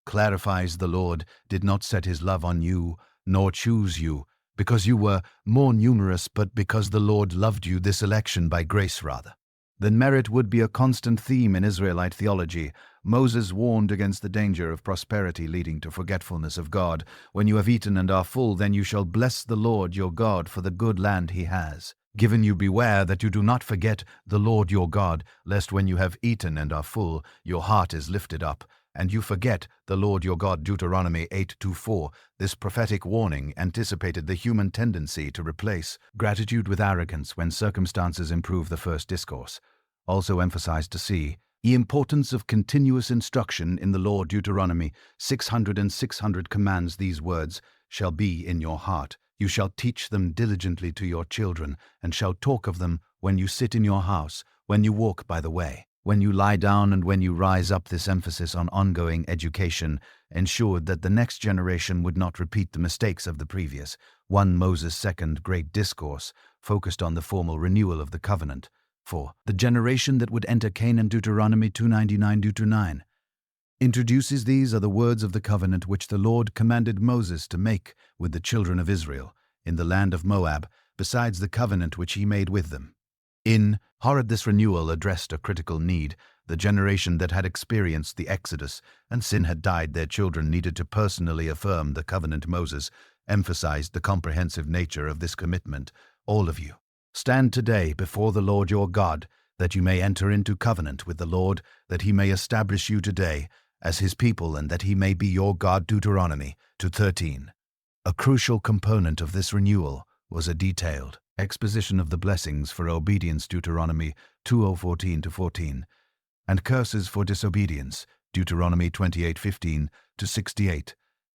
clarifies the Lord did not set his love on you, nor choose you, because you were more numerous, but because the Lord loved you, this election by grace rather than merit would be a constant theme in Israelite theology. Moses warned against the danger of prosperity leading to forgetfulness of God. When you have eaten and are full, then you shall bless the Lord your God for the good land he has given you. Beware that you do not forget the Lord your God, lest when you have eaten and are full, your heart is lifted up, and you forget the Lord your God. Deuteronomy 8:4. This prophetic warning anticipated the human tendency to replace gratitude with arrogance when circumstances improve. The first discourse also emphasized to see the importance of continuous instruction in the Lord. Deuteronomy 600 commands these words shall be in your heart. You shall teach them diligently to your children, and shall talk of them when you sit in your house, when you walk by the way, when you lie down, and when you rise up. This emphasis on ongoing education ensured that the next generation would not repeat the mistakes of the previous one. Moses' second great discourse focused on the formal renewal of the covenant. 4. The generation that would enter Canaan, Deuteronomy 2:99-9. Introduces these are the words of the covenant which the Lord commanded Moses to make with the children of Israel in the land of Moab, besides the covenant which he made with them. In Horeb, this renewal addressed a critical need. The generation that had experienced the Exodus and sin had died, their children needed to personally affirm the covenant. Moses emphasized the comprehensive nature of this commitment. All of you stand today before the Lord your God, that you may enter into covenant with the Lord, that he may establish you today as his people, and that he may be your God. Deuteronomy 2:13. A crucial component of this renewal was a detailed exposition of the blessings for obedience. Deuteronomy 2:14-14, and curses for disobedience. Deuteronomy 28:15-68.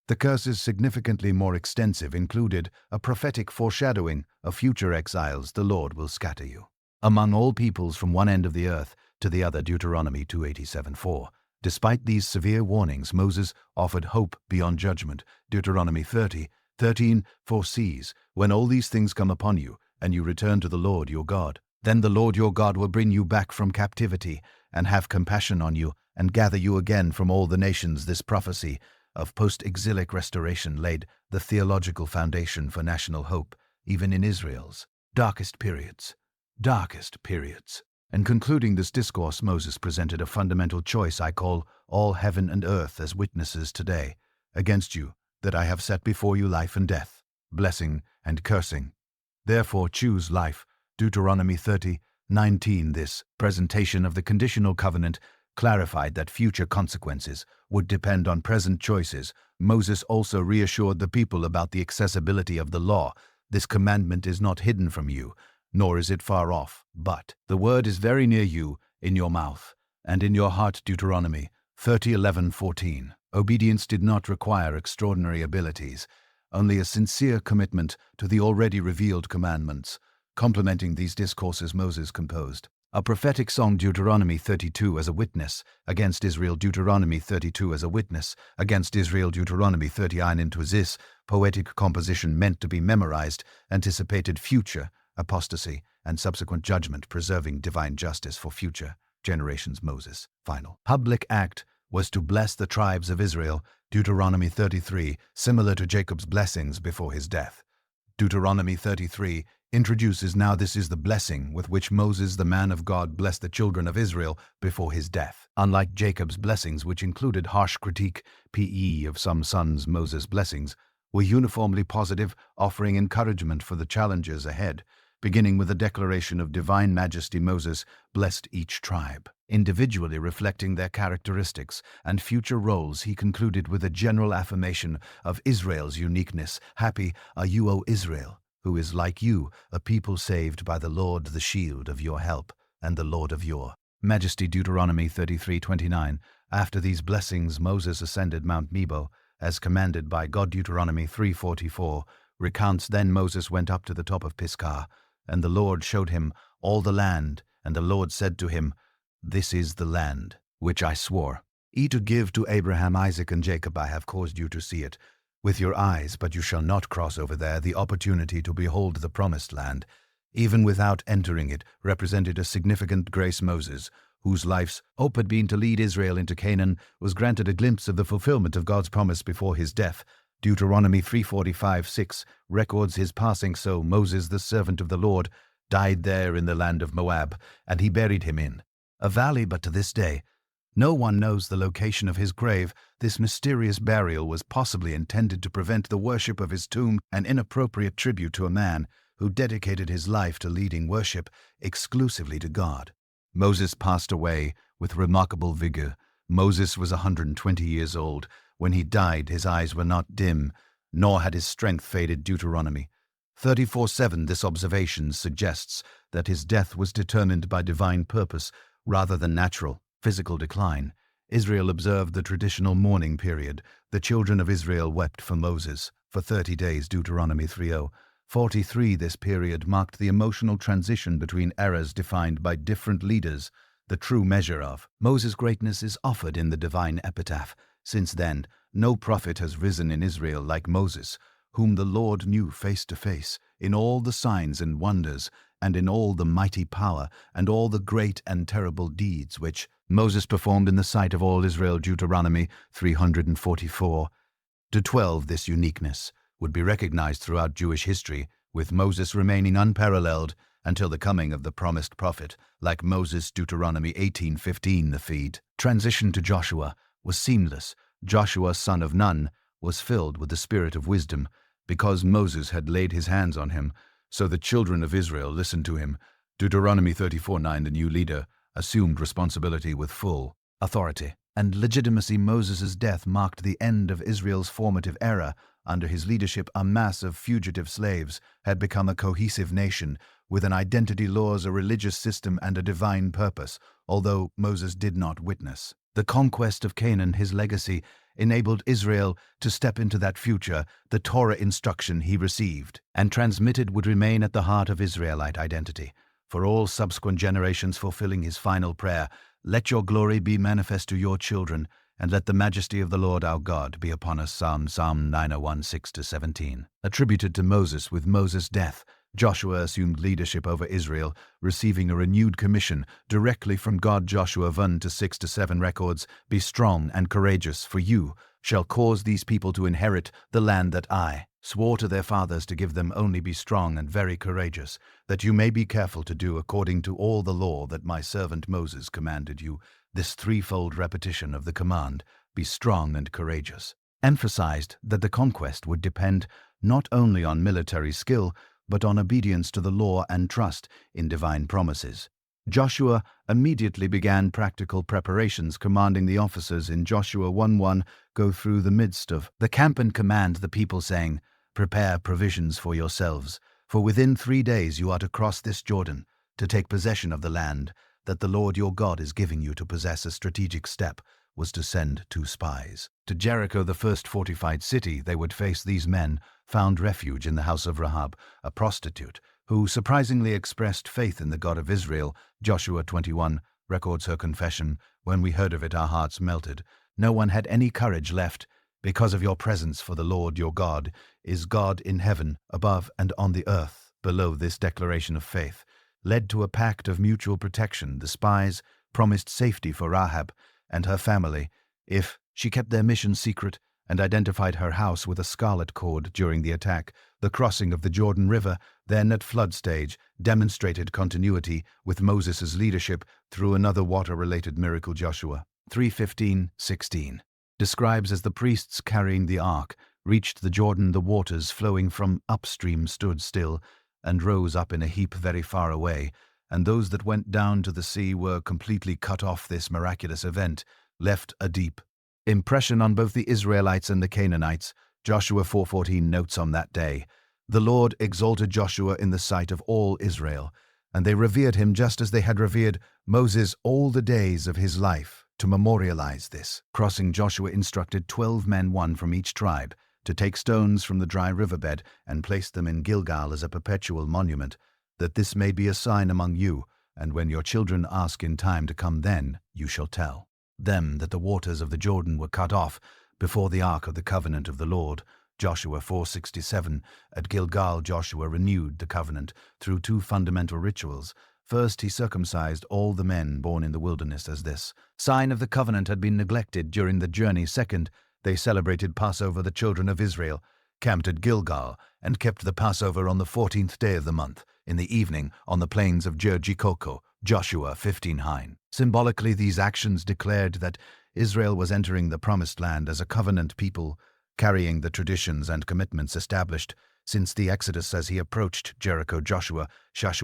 The curses, significantly more extensive, included a prophetic foreshadowing of future exiles. The Lord will scatter you among all peoples from one end of the earth to the other. Deuteronomy 2:87-4. Despite these severe warnings, Moses offered hope beyond judgment. Deuteronomy 30:13 foresees, when all these things come upon you, and you return to the Lord your God, then the Lord your God will bring you back from captivity, and have compassion on you, and gather you again from all the nations. This prophecy of post-exilic restoration laid the theological foundation for national hope, even in Israel's darkest periods. And concluding this discourse, Moses presented a fundamental choice. I call all heaven and earth as witnesses today against you, that I have set before you life and death, blessing and cursing. Therefore choose life. Deuteronomy 30:19. This presentation of the conditional covenant clarified that future consequences would depend on present choices. Moses also reassured the people about the accessibility of the law. This commandment is not hidden from you, nor is it far off, but the word is very near you, in your mouth and in your heart. Deuteronomy 30:11-14. Obedience did not require extraordinary abilities, only a sincere commitment to the already revealed commandments. Complementing these discourses, Moses composed a prophetic song. Deuteronomy 32 as a witness against Israel. Deuteronomy 32 as a witness against Israel. Deuteronomy 39 into this poetic composition meant to be memorized, anticipated future apostasy and subsequent judgment, preserving divine justice for future generations. Moses' final public act was to bless the tribes of Israel. Deuteronomy 33, similar to Jacob's blessings before his death. Deuteronomy 33 introduces, now this is the blessing with which Moses, the man of God, blessed the children of Israel before his death. Unlike Jacob's blessings, which included harsh critique of some sons, Moses' blessings were uniformly positive, offering encouragement for the challenges ahead. Beginning with a declaration of divine majesty, Moses blessed each tribe, individually reflecting their characteristics and future roles. He concluded with a general affirmation of Israel's uniqueness. Happy are you, O Israel, who is like you, a people saved by the Lord, the shield of your help, and the Lord of your majesty. Deuteronomy 33:29. After these blessings, Moses ascended Mount Nebo, as commanded by God. Deuteronomy 3:44 recounts, then Moses went up to the top of Pisgah, and the Lord showed him all the land, and the Lord said to him, this is the land which I swore to give to Abraham, Isaac, and Jacob. I have caused you to see it with your eyes, but you shall not cross over there. The opportunity to behold the promised land, even without entering it, represented a significant grace. Moses, whose life's hope had been to lead Israel into Canaan, was granted a glimpse of the fulfillment of God's promise before his death. Deuteronomy 3:45-6 records his passing. So Moses, the servant of the Lord, died there in the land of Moab, and he buried him in a valley, but to this day no one knows the location of his grave. This mysterious burial was possibly intended to prevent the worship of his tomb, an inappropriate tribute to a man who dedicated his life to leading worship exclusively to God. Moses passed away with remarkable vigor. Moses was 120 years old. When he died, his eyes were not dim, nor had his strength faded. Deuteronomy 34:7. This observation suggests that his death was determined by divine purpose rather than natural, physical decline. Israel observed the traditional mourning period. The children of Israel wept for Moses for 30 days. Deuteronomy 3:43. This period marked the emotional transition between eras defined by different leaders. The true measure of Moses' greatness is offered in the divine epitaph. Since then, no prophet has risen in Israel like Moses, whom the Lord knew face to face in all the signs and wonders and in all the mighty power, and all the great and terrible deeds which Moses performed in the sight of all Israel. Deuteronomy 344. To 12, this uniqueness would be recognized throughout Jewish history, with Moses remaining unparalleled until the coming of the promised prophet, like Moses. Deuteronomy 18:15. The feed transition to Joshua was seamless. Joshua, son of Nun, was filled with the spirit of wisdom, because Moses had laid his hands on him, so the children of Israel listened to him. Deuteronomy 34:9. The new leader assumed responsibility with full authority and legitimacy. Moses' death marked the end of Israel's formative era. Under his leadership, a mass of fugitive slaves had become a cohesive nation, with an identity, laws, a religious system, and a divine purpose. Although Moses did not witness the conquest of Canaan, his legacy enabled Israel to step into that future. The Torah instruction he received and transmitted would remain at the heart of Israelite identity for all subsequent generations, fulfilling his final prayer: "Let your glory be manifest to your children, and let the majesty of the Lord our God be upon us." Psalm 901, 6-17. Attributed to Moses. With Moses' death, Joshua assumed leadership over Israel, receiving a renewed commission directly from God. Joshua 1-6-7 records: "Be strong and courageous, for you shall cause these people to inherit the land that I swore to their fathers to give them. Only be strong and very courageous, that you may be careful to do according to all the law that my servant Moses commanded you." This threefold repetition of the command, "Be strong and courageous," emphasized that the conquest would depend not only on military skill, but on obedience to the law and trust in divine promises. Joshua immediately began practical preparations, commanding the officers in Joshua 1:1, "Go through the midst of the camp and command the people, saying, Prepare provisions for yourselves, for within 3 days you are to cross this Jordan, to take possession of the land that the Lord your God is giving you to possess." A strategic step was to send 2 spies to Jericho, the first fortified city they would face. These men found refuge in the house of Rahab, a prostitute, who surprisingly expressed faith in the God of Israel. Joshua 21 records her confession: "When we heard of it, our hearts melted. No one had any courage left because of your presence, for the Lord your God is God in heaven above and on the earth below." This declaration of faith led to a pact of mutual protection. The spies promised safety for Rahab and her family if she kept their mission secret and identified her house with a scarlet cord during the attack. The crossing of the Jordan River, then at flood stage, demonstrated continuity with Moses' leadership through another water-related miracle. Joshua 3:15-16 describes as the priests carrying the ark reached the Jordan, the waters flowing from upstream stood still and rose up in a heap very far away, and those that went down to the sea were completely cut off. This miraculous event left a deep impression on both the Israelites and the Canaanites. Joshua 4:14 notes: "On that day, the Lord exalted Joshua in the sight of all Israel, and they revered him just as they had revered Moses all the days of his life." To memorialize this crossing, Joshua instructed 12 men, one from each tribe, to take stones from the dry riverbed and place them in Gilgal as a perpetual monument, "that this may be a sign among you, and when your children ask in time to come, then you shall tell them that the waters of the Jordan were cut off before the ark of the covenant of the Lord." Joshua 4:67. At Gilgal, Joshua renewed the covenant through 2 fundamental rituals. First, he circumcised all the men born in the wilderness, as this sign of the covenant had been neglected during the journey. Second, they celebrated Passover. The children of Israel camped at Gilgal and kept the Passover on the 14th day of the month, in the evening, on the plains of Jericho. Joshua 15:9. Symbolically, these actions declared that Israel was entering the Promised Land as a covenant people, carrying the traditions and commitments established since the Exodus. As he approached Jericho, Joshua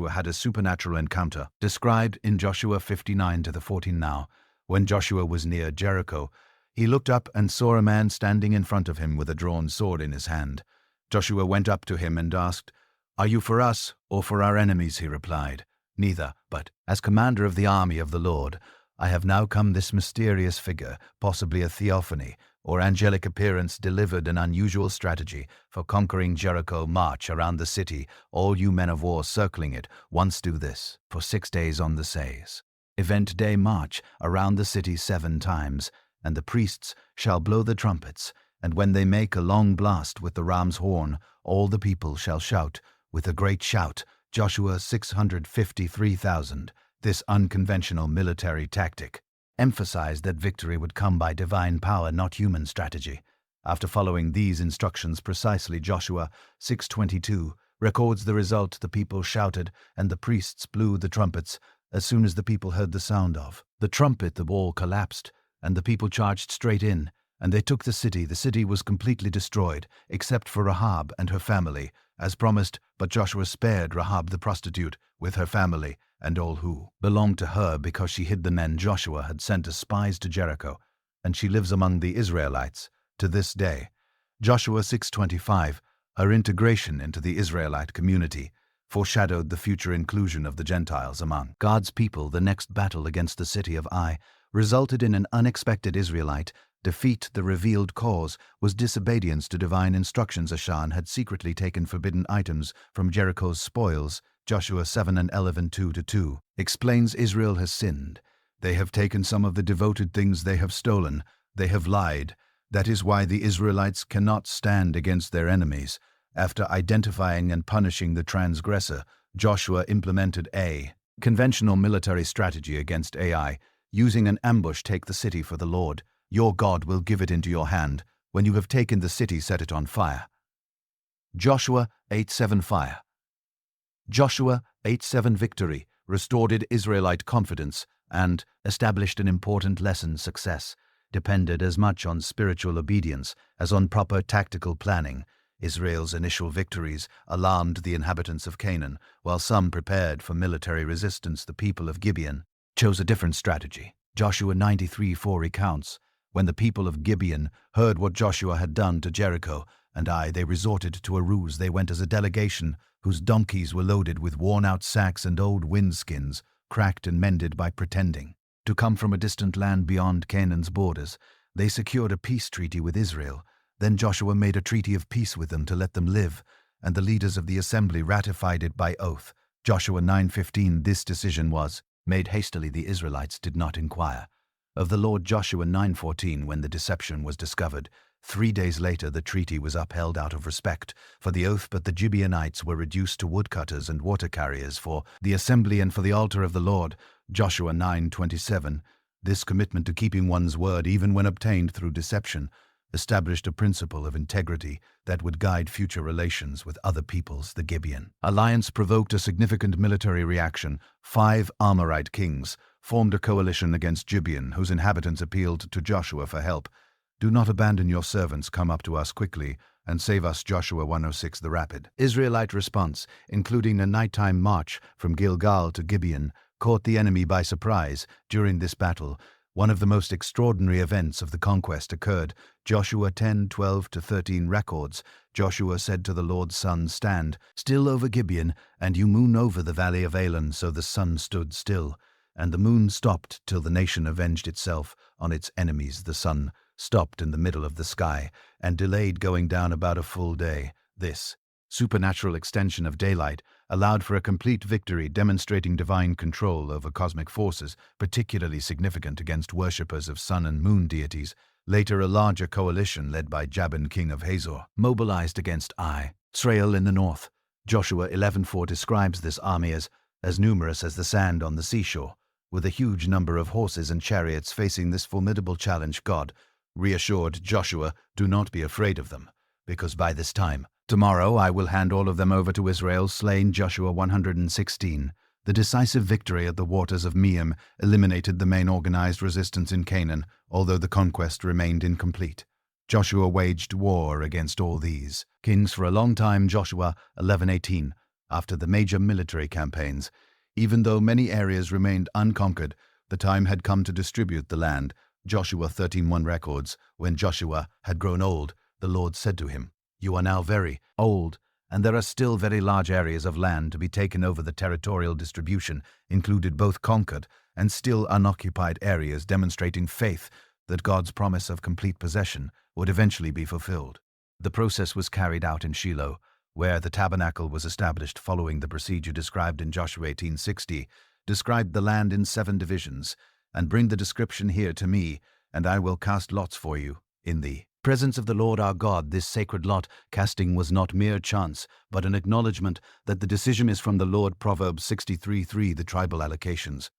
had a supernatural encounter, described in Joshua 59-14. Now, when Joshua was near Jericho, he looked up and saw a man standing in front of him with a drawn sword in his hand. Joshua went up to him and asked, "Are you for us or for our enemies?" He replied, "Neither, but as commander of the army of the Lord, I have now come." This mysterious figure, possibly a theophany or angelic appearance, delivered an unusual strategy for conquering Jericho. "March around the city, all you men of war circling it. Once do this for 6 days on the says. Event day, march around the city 7 times, and the priests shall blow the trumpets, and when they make a long blast with the ram's horn, all the people shall shout with a great shout. Joshua 653,000. This unconventional military tactic emphasized that victory would come by divine power, not human strategy. After following these instructions precisely, Joshua 6:22 records the result. The people shouted, and the priests blew the trumpets. As soon as the people heard the sound of the trumpet, the wall collapsed, and the people charged straight in, and they took the city. The city was completely destroyed, except for Rahab and her family, as promised, but Joshua spared Rahab the prostitute with her family and all who belonged to her, because she hid the men Joshua had sent as spies to Jericho, and she lives among the Israelites to this day. Joshua 6:25, her integration into the Israelite community, foreshadowed the future inclusion of the Gentiles among God's people. The next battle against the city of Ai resulted in an unexpected Israelite defeat. The revealed cause was disobedience to divine instructions. Achan had secretly taken forbidden items from Jericho's spoils. Joshua 7 and 11, 2-2, explains Israel has sinned. They have taken some of the devoted things they have stolen. They have lied. That is why the Israelites cannot stand against their enemies. After identifying and punishing the transgressor, Joshua implemented a conventional military strategy against Ai, using an ambush. Take the city, for the Lord your God will give it into your hand. When you have taken the city, set it on fire. Joshua 8:7 fire. Joshua 8:7 victory restored Israelite confidence and established an important lesson. Success depended as much on spiritual obedience as on proper tactical planning. Israel's initial victories alarmed the inhabitants of Canaan. While some prepared for military resistance, the people of Gibeon chose a different strategy. Joshua 93:4 recounts, when the people of Gibeon heard what Joshua had done to Jericho and Ai, they resorted to a ruse. They went as a delegation whose donkeys were loaded with worn-out sacks and old windskins, cracked and mended by pretending to come from a distant land beyond Canaan's borders. They secured a peace treaty with Israel. Then Joshua made a treaty of peace with them to let them live, and the leaders of the assembly ratified it by oath. Joshua 9:15. This decision was made hastily. The Israelites did not inquire of the Lord. Joshua 9:14. When the deception was discovered, 3 days later the treaty was upheld out of respect for the oath, but the Gibeonites were reduced to woodcutters and water carriers for the assembly and for the altar of the Lord. Joshua 9:27. This commitment to keeping one's word, even when obtained through deception, established a principle of integrity that would guide future relations with other peoples. The Gibeon alliance provoked a significant military reaction. 5 Amorite kings formed a coalition against Gibeon, whose inhabitants appealed to Joshua for help. Do not abandon your servants. Come up to us quickly and save us. Joshua 1:06. The rapid Israelite response, including a nighttime march from Gilgal to Gibeon, caught the enemy by surprise. During this battle, one of the most extraordinary events of the conquest occurred. Joshua 10:12-13 records, Joshua said to the Lord's sun, stand still over Gibeon, and you moon over the valley of Elon. So the sun stood still, and the moon stopped till the nation avenged itself on its enemies. The sun stopped in the middle of the sky and delayed going down about a full day. This supernatural extension of daylight allowed for a complete victory, demonstrating divine control over cosmic forces, particularly significant against worshippers of sun and moon deities. Later, a larger coalition led by Jabin, king of Hazor, mobilized against Ai, Israel in the north. Joshua 11:4 describes this army as numerous as the sand on the seashore, with a huge number of horses and chariots. Facing this formidable challenge, God reassured Joshua, do not be afraid of them, because by this time tomorrow I will hand all of them over to Israel. Slain. Joshua 116. The decisive victory at the waters of Meam eliminated the main organized resistance in Canaan, although the conquest remained incomplete. Joshua waged war against all these kings for a long time. Joshua 11:18. After the major military campaigns, even though many areas remained unconquered, the time had come to distribute the land. Joshua 13:1 records, when Joshua had grown old, the Lord said to him, you are now very old, and there are still very large areas of land to be taken over. The territorial distribution included both conquered and still unoccupied areas, demonstrating faith that God's promise of complete possession would eventually be fulfilled. The process was carried out in Shiloh, where the tabernacle was established. Following the procedure described in Joshua 18:60, described the land in 7 divisions, and bring the description here to me, and I will cast lots for you in the Presence of the Lord our God, this sacred lot casting was not mere chance, but an acknowledgement that the decision is from the Lord. Proverbs 63:3, the tribal allocations.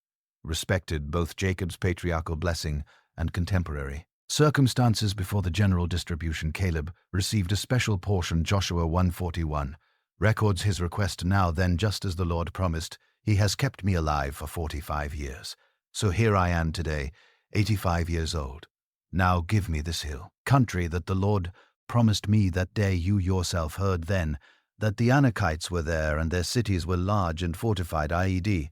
Respected both Jacob's patriarchal blessing and contemporary circumstances before the general distribution. Caleb received a special portion. Joshua 1:41 records his request. Now then, just as the Lord promised, he has kept me alive for 45 years. So here I am today, 85 years old. Now give me this hill country that the Lord promised me that day. You yourself heard then that the Anakites were there and their cities were large and fortified. IED.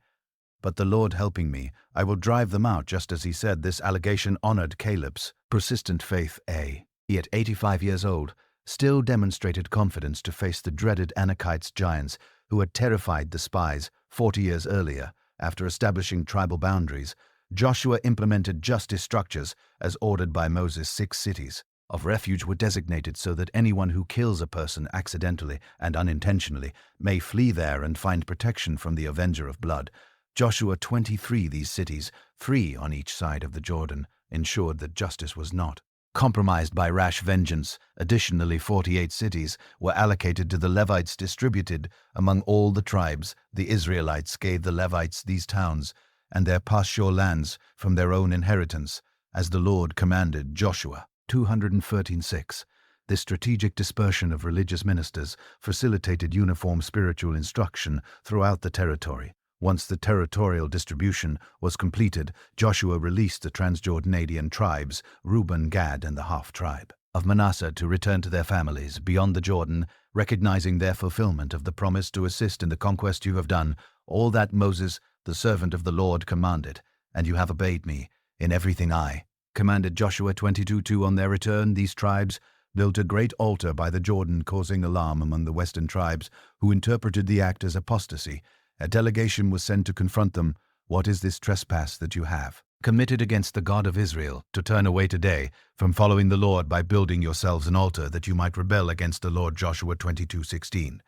But the Lord helping me, I will drive them out just as he said. This allegation honored Caleb's persistent faith. He at 85 years old still demonstrated confidence to face the dreaded Anakites giants who had terrified the spies 40 years earlier. After establishing tribal boundaries, Joshua implemented justice structures as ordered by Moses. 6 cities of refuge were designated so that anyone who kills a person accidentally and unintentionally may flee there and find protection from the avenger of blood. Joshua 23. These cities, 3 on each side of the Jordan, ensured that justice was not compromised by rash vengeance. Additionally, 48 cities were allocated to the Levites, distributed among all the tribes. The Israelites gave the Levites these towns and their pasture lands from their own inheritance, as the Lord commanded. Joshua 213:6. This strategic dispersion of religious ministers facilitated uniform spiritual instruction throughout the territory. Once the territorial distribution was completed, Joshua released the Transjordanian tribes, Reuben, Gad, and the half-tribe of Manasseh, to return to their families beyond the Jordan, recognizing their fulfillment of the promise to assist in the conquest. You have done all that Moses, the servant of the Lord, commanded, and you have obeyed me in everything I commanded. Joshua 22:2. On their return, these tribes built a great altar by the Jordan, causing alarm among the western tribes, who interpreted the act as apostasy. A delegation was sent to confront them. What is this trespass that you have committed against the God of Israel, to turn away today from following the Lord by building yourselves an altar that you might rebel against the Lord? Joshua 22:16.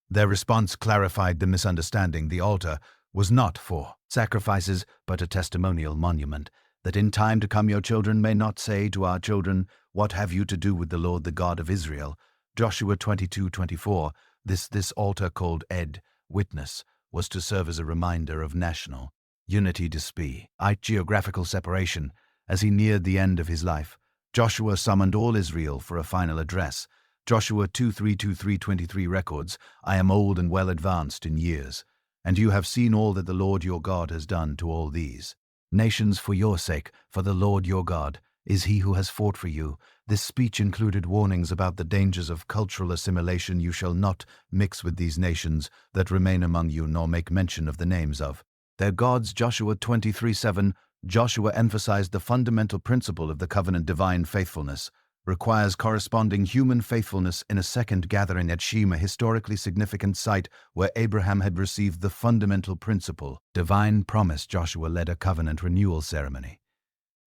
Their response clarified the misunderstanding. The altar was not for sacrifices, but a testimonial monument, that in time to come your children may not say to our children, what have you to do with the Lord, the God of Israel? Joshua 22:24. This altar, called Ed, witness, was to serve as a reminder of national unity despite geographical separation. As he neared the end of his life, Joshua summoned all Israel for a final address. Joshua 23:23 records, I am old and well advanced in years, and you have seen all that the Lord your God has done to all these nations for your sake, for the Lord your God is he who has fought for you. This speech included warnings about the dangers of cultural assimilation. You shall not mix with these nations that remain among you, nor make mention of the names of their gods. Joshua 23:7. Joshua emphasized the fundamental principle of the covenant. Divine faithfulness requires corresponding human faithfulness. In a second gathering at Shem, a historically significant site where Abraham had received the fundamental principle, divine promise, Joshua led a covenant renewal ceremony.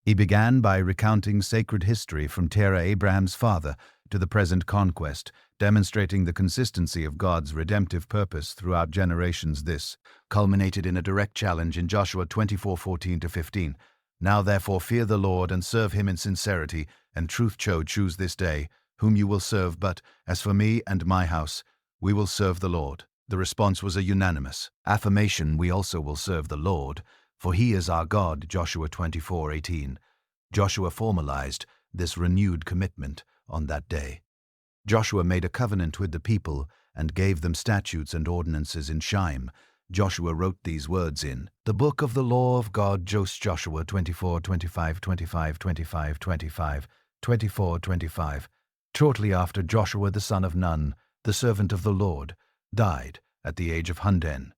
He began by recounting sacred history from Terah, Abraham's father, to the present conquest, demonstrating the consistency of God's redemptive purpose throughout generations. This culminated in a direct challenge in Joshua 24:14-15. Now therefore fear the Lord and serve him in sincerity and truth. Choose this day whom you will serve, but as for me and my house, we will serve the Lord. The response was a unanimous affirmation. We also will serve the Lord, for he is our God. Joshua 24:18. Joshua formalized this renewed commitment on that day. Joshua made a covenant with the people and gave them statutes and ordinances in Shem. Joshua wrote these words in the book of the law of God. Joshua 24:25. Shortly after, Joshua the son of Nun, the servant of the Lord, died at the age of 100.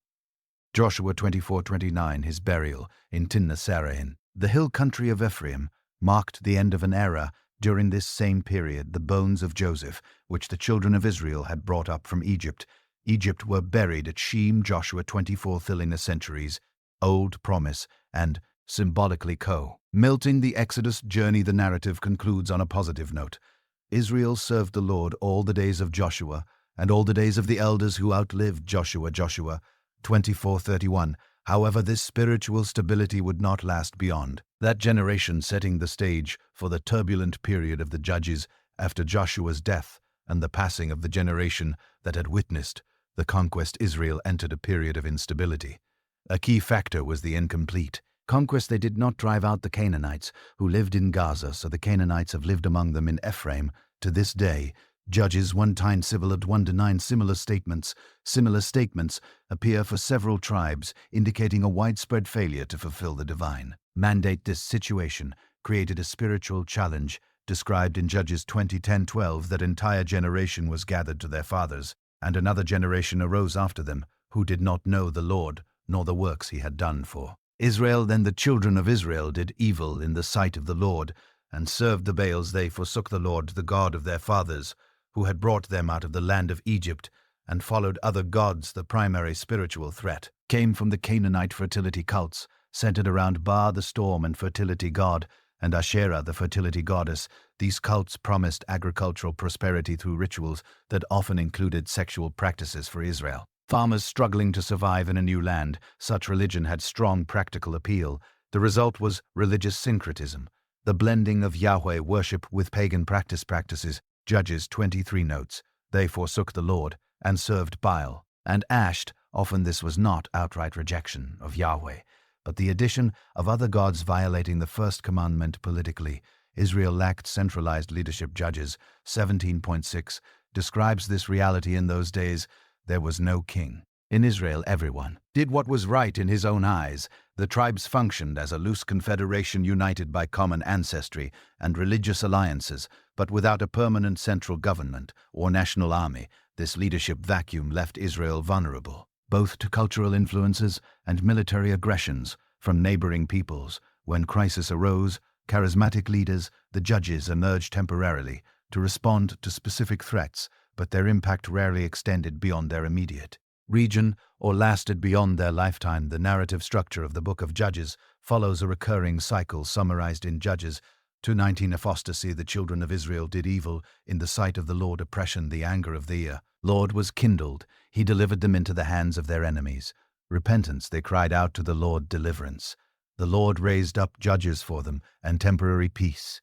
Joshua 24:29, his burial in Timnath-Serahin, the hill country of Ephraim, marked the end of an era. During this same period, the bones of Joseph, which the children of Israel had brought up from Egypt, were buried at Shem. Joshua 24, filling the centuries, old promise, and symbolically melting the Exodus journey. The narrative concludes on a positive note. Israel served the Lord all the days of Joshua and all the days of the elders who outlived Joshua. Joshua 24:31. However, this spiritual stability would not last beyond that generation, setting the stage for the turbulent period of the Judges after Joshua's death and the passing of the generation that had witnessed the conquest. Israel entered a period of instability. A key factor was the incomplete conquest. They did not drive out the Canaanites who lived in Gaza, so the Canaanites have lived among them in Ephraim to this day. Judges 1:9 similar statements appear for several tribes, indicating a widespread failure to fulfill the divine mandate. This situation created a spiritual challenge, described in Judges 20:10-12, that entire generation was gathered to their fathers, and another generation arose after them, who did not know the Lord, nor the works he had done for Israel. Then the children of Israel did evil in the sight of the Lord, and served the Baals. They forsook the Lord, the God of their fathers, who had brought them out of the land of Egypt, and followed other gods. The primary spiritual threat came from the Canaanite fertility cults, centered around Ba, the storm and fertility god, and Asherah, the fertility goddess. These cults promised agricultural prosperity through rituals that often included sexual practices for Israel. Farmers struggling to survive in a new land, such religion had strong practical appeal. The result was religious syncretism, the blending of Yahweh worship with pagan practices. Judges 23 notes, they forsook the Lord and served Baal and Asht. Often this was not outright rejection of Yahweh, but the addition of other gods, violating the first commandment. Politically, Israel lacked centralized leadership. Judges 17.6 describes this reality. In those days, there was no king. In Israel, everyone did what was right in his own eyes. The tribes functioned as a loose confederation united by common ancestry and religious alliances, but without a permanent central government or national army. This leadership vacuum left Israel vulnerable, both to cultural influences and military aggressions from neighboring peoples. When crisis arose, charismatic leaders, the judges, emerged temporarily to respond to specific threats, but their impact rarely extended beyond their immediate region or lasted beyond their lifetime. The narrative structure of the book of Judges follows a recurring cycle summarized in Judges 2:19. Apostasy. The children of Israel did evil in the sight of the Lord. Oppression. The anger of the Lord was kindled. He delivered them into the hands of their enemies. Repentance. They cried out to the Lord. Deliverance. The Lord raised up judges for them, and temporary peace.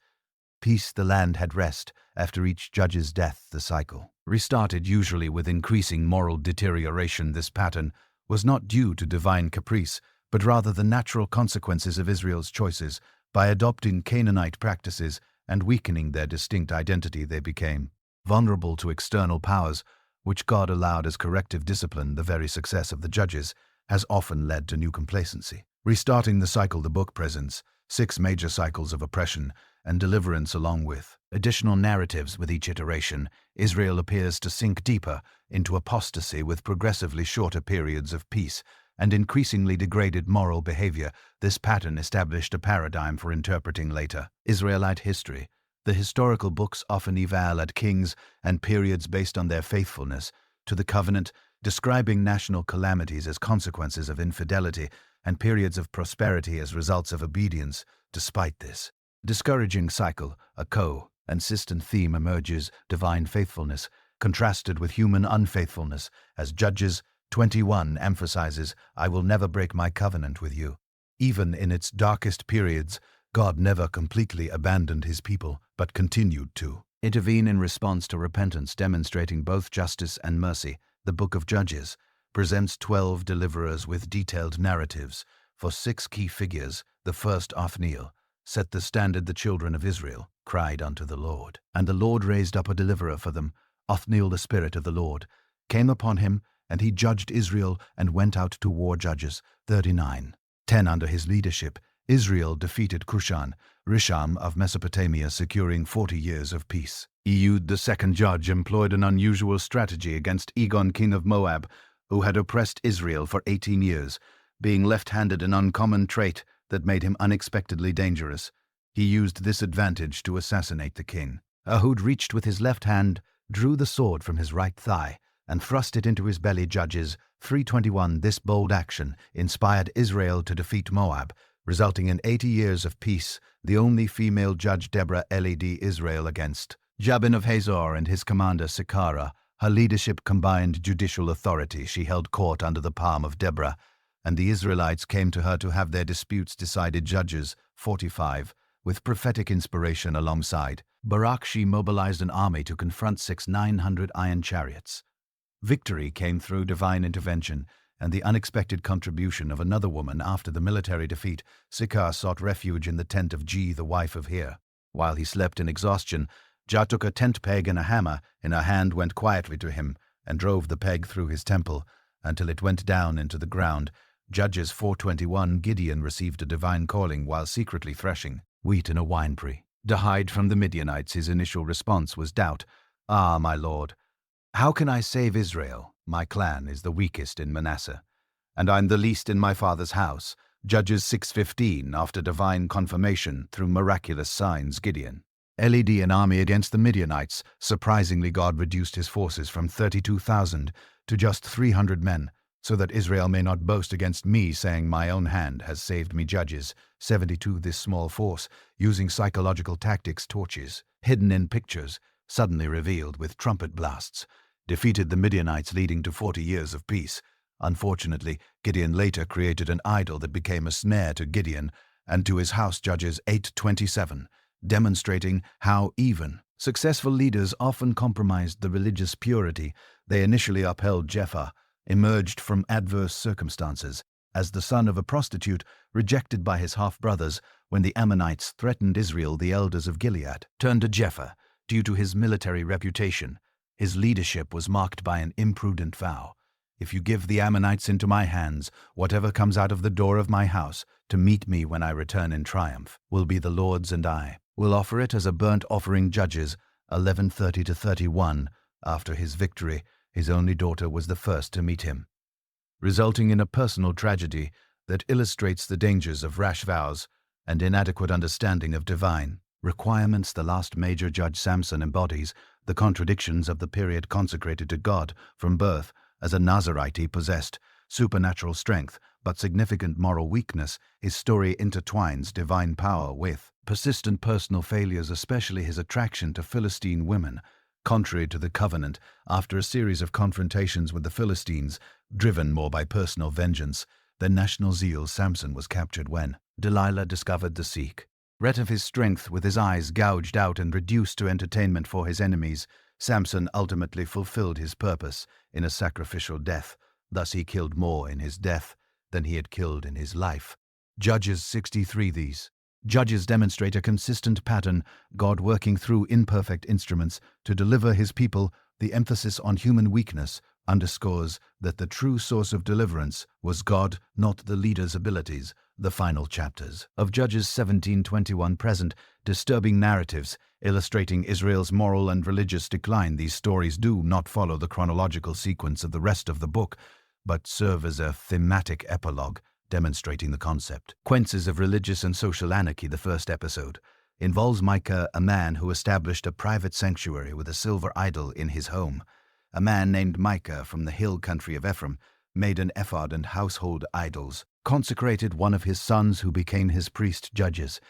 Peace. The land had rest after each judge's death. The cycle restarted, usually with increasing moral deterioration. This pattern was not due to divine caprice, but rather the natural consequences of Israel's choices. By adopting Canaanite practices and weakening their distinct identity, they became vulnerable to external powers, which God allowed as corrective discipline. The very success of the judges has often led to new complacency. Restarting the cycle. The book presents 6 major cycles of oppression and deliverance, along with additional narratives. With each iteration, Israel appears to sink deeper into apostasy, with progressively shorter periods of peace and increasingly degraded moral behavior. This pattern established a paradigm for interpreting later Israelite history. The historical books often evaluate kings and periods based on their faithfulness to the covenant, describing national calamities as consequences of infidelity and periods of prosperity as results of obedience. Despite this discouraging cycle, a consistent theme emerges: divine faithfulness contrasted with human unfaithfulness, as Judges 21 emphasizes, "I will never break my covenant with you." Even in its darkest periods, God never completely abandoned his people, but continued to intervene in response to repentance, demonstrating both justice and mercy. The book of Judges presents 12 deliverers with detailed narratives for 6 key figures. The first, Othniel, set the standard. The children of Israel cried unto the Lord, and the Lord raised up a deliverer for them. Othniel, the Spirit of the Lord came upon him, and he judged Israel and went out to war. Judges 39:10. Under his leadership, Israel defeated Risham of Mesopotamia, securing 40 years of peace. Ehud, the second judge, employed an unusual strategy against Egon, king of Moab, who had oppressed Israel for 18 years. Being left-handed, an uncommon trait that made him unexpectedly dangerous, he used this advantage to assassinate the king. Ehud reached with his left hand, drew the sword from his right thigh, and thrust it into his belly. Judges 3:21. This bold action inspired Israel to defeat Moab, resulting in 80 years of peace. The only female judge, Deborah, led Israel against Jabin of Hazor and his commander Sisera. Her leadership combined judicial authority. She held court under the palm of Deborah, and the Israelites came to her to have their disputes decided. Judges 45. With prophetic inspiration alongside, Barak she mobilized an army to confront 900 iron chariots. Victory came through divine intervention and the unexpected contribution of another woman. After the military defeat, Sikar sought refuge in the tent of Ji, the wife of Hir. While he slept in exhaustion, Jah took a tent peg and a hammer in her hand, went quietly to him, and drove the peg through his temple until it went down into the ground. Judges 4:21. Gideon received a divine calling while secretly threshing wheat in a winepress. To hide from the Midianites, his initial response was doubt. "Ah, my lord, how can I save Israel? My clan is the weakest in Manasseh, and I'm the least in my father's house." Judges 6:15. After divine confirmation through miraculous signs, Gideon led an army against the Midianites. Surprisingly, God reduced his forces from 32,000 to just 300 men, so that Israel may not boast against me, saying, "My own hand has saved me." Judges 72. This small force, using psychological tactics, torches, hidden in pictures, suddenly revealed with trumpet blasts, defeated the Midianites, leading to 40 years of peace. Unfortunately, Gideon later created an idol that became a snare to Gideon and to his house. Judges 8:27, demonstrating how even successful leaders often compromised the religious purity they initially upheld. Jephthah emerged from adverse circumstances as the son of a prostitute, rejected by his half-brothers. When the Ammonites threatened Israel, the elders of Gilead turned to Jephthah. Due to his military reputation, his leadership was marked by an imprudent vow: "If you give the Ammonites into my hands, whatever comes out of the door of my house to meet me when I return in triumph will be the Lord's, and I will offer it as a burnt offering." Judges 11:30-31. After his victory, his only daughter was the first to meet him, resulting in a personal tragedy that illustrates the dangers of rash vows and inadequate understanding of divine requirements. The last major judge, Samson, embodies the contradictions of the period. Consecrated to God from birth as a Nazarite, he possessed supernatural strength but significant moral weakness. His story intertwines divine power with persistent personal failures, especially his attraction to Philistine women. Contrary to the covenant, after a series of confrontations with the Philistines, driven more by personal vengeance than national zeal, Samson was captured when Delilah discovered the secret of his strength. With his eyes gouged out and reduced to entertainment for his enemies, Samson ultimately fulfilled his purpose in a sacrificial death. Thus he killed more in his death than he had killed in his life. Judges 63. These judges demonstrate a consistent pattern, God working through imperfect instruments to deliver his people. The emphasis on human weakness underscores that the true source of deliverance was God, not the leader's abilities. The final chapters of Judges 17:21 present disturbing narratives illustrating Israel's moral and religious decline. These stories do not follow the chronological sequence of the rest of the book, but serve as a thematic epilogue demonstrating the consequences of religious and social anarchy. The first episode involves Micah, a man who established a private sanctuary with a silver idol in his home. A man named Micah from the hill country of Ephraim made an ephod and household idols, consecrated one of his sons who became his priest. Judges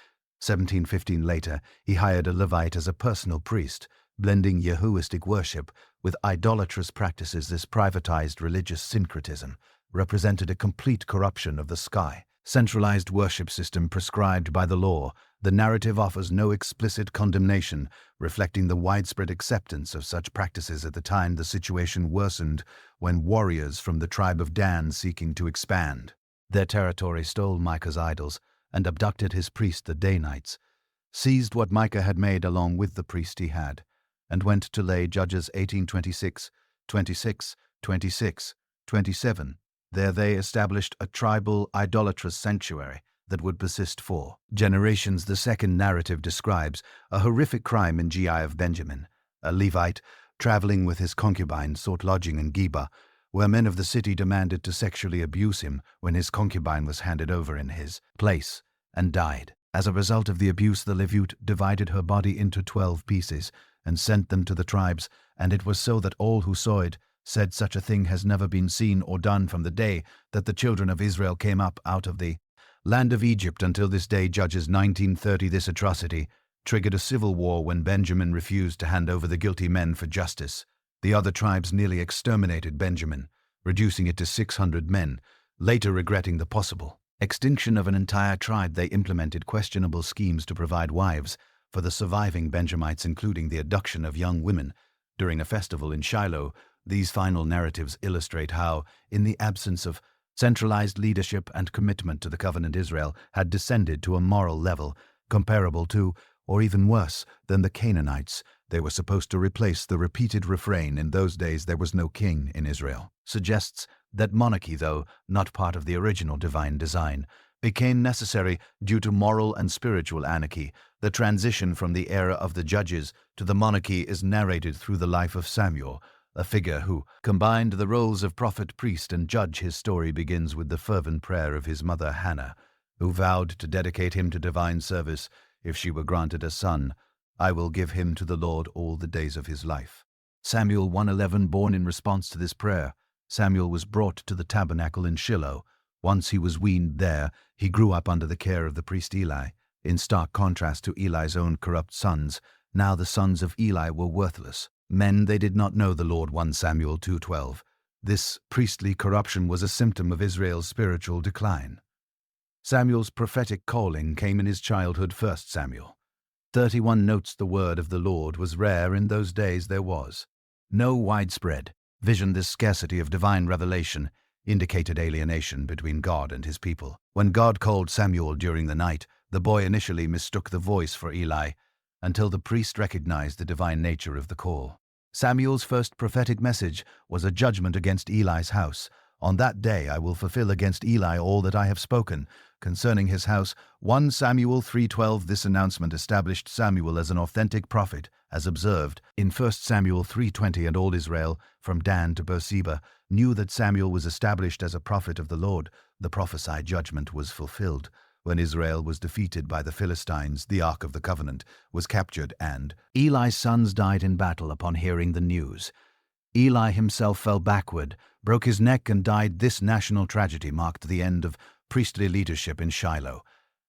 17:15. Later, he hired a Levite as a personal priest, blending Yahwistic worship with idolatrous practices. This privatized religious syncretism represented a complete corruption of the sky centralized worship system prescribed by the law. The narrative offers no explicit condemnation, reflecting the widespread acceptance of such practices at the time. The situation worsened when warriors from the tribe of Dan, seeking to expand their territory, stole Micah's idols and abducted his priest, the Danites, seized what Micah had made along with the priest he had, and went to lay. Judges 18:26, 26, 26, 27. There they established a tribal idolatrous sanctuary that would persist for generations. The second narrative describes a horrific crime in Gi of Benjamin. A Levite, traveling with his concubine, sought lodging in Geba, where men of the city demanded to sexually abuse him when his concubine was handed over in his place and died. As a result of the abuse, the Levite divided her body into 12 pieces and sent them to the tribes, and it was so that all who saw it said, "Such a thing has never been seen or done from the day that the children of Israel came up out of the land of Egypt until this day." Judges 19:30. This atrocity triggered a civil war when Benjamin refused to hand over the guilty men for justice. The other tribes nearly exterminated Benjamin, reducing it to 600 men. later regretting the possible extinction of an entire tribe. They implemented questionable schemes to provide wives for the surviving Benjamites, including the abduction of young women during a festival in Shiloh. These final narratives illustrate how, in the absence of centralized leadership and commitment to the covenant, Israel had descended to a moral level comparable to, or even worse than, the Canaanites. They were supposed to replace the repeated refrain, "In those days there was no king in Israel," suggests that monarchy, though not part of the original divine design, became necessary due to moral and spiritual anarchy. The transition from the era of the judges to the monarchy is narrated through the life of Samuel, a figure who combined the roles of prophet, priest, and judge. His story begins with the fervent prayer of his mother Hannah, who vowed to dedicate him to divine service if she were granted a son. "I will give him to the Lord all the days of his life." Samuel 1:11. Born in response to this prayer, Samuel was brought to the tabernacle in Shiloh. Once he was weaned there, he grew up under the care of the priest Eli. In stark contrast to Eli's own corrupt sons, now the sons of Eli were worthless men. They did not know the Lord. 1 Samuel 2:12. This priestly corruption was a symptom of Israel's spiritual decline. Samuel's prophetic calling came in his childhood. 1 Samuel 31 notes the word of the Lord was rare in those days. There was no widespread vision. This scarcity of divine revelation indicated alienation between God and his people. When God called Samuel during the night, the boy initially mistook the voice for Eli, until the priest recognized the divine nature of the call. Samuel's first prophetic message was a judgment against Eli's house. "On that day I will fulfill against Eli all that I have spoken concerning his house." 1 Samuel 3:12. This announcement established Samuel as an authentic prophet, as observed in 1 Samuel 3:20. And all Israel, from Dan to Beersheba, knew that Samuel was established as a prophet of the Lord. The prophesied judgment was fulfilled. When Israel was defeated by the Philistines, the Ark of the Covenant was captured, and Eli's sons died in battle. Upon hearing the news, Eli himself fell backward, broke his neck, and died. This national tragedy marked the end of priestly leadership in Shiloh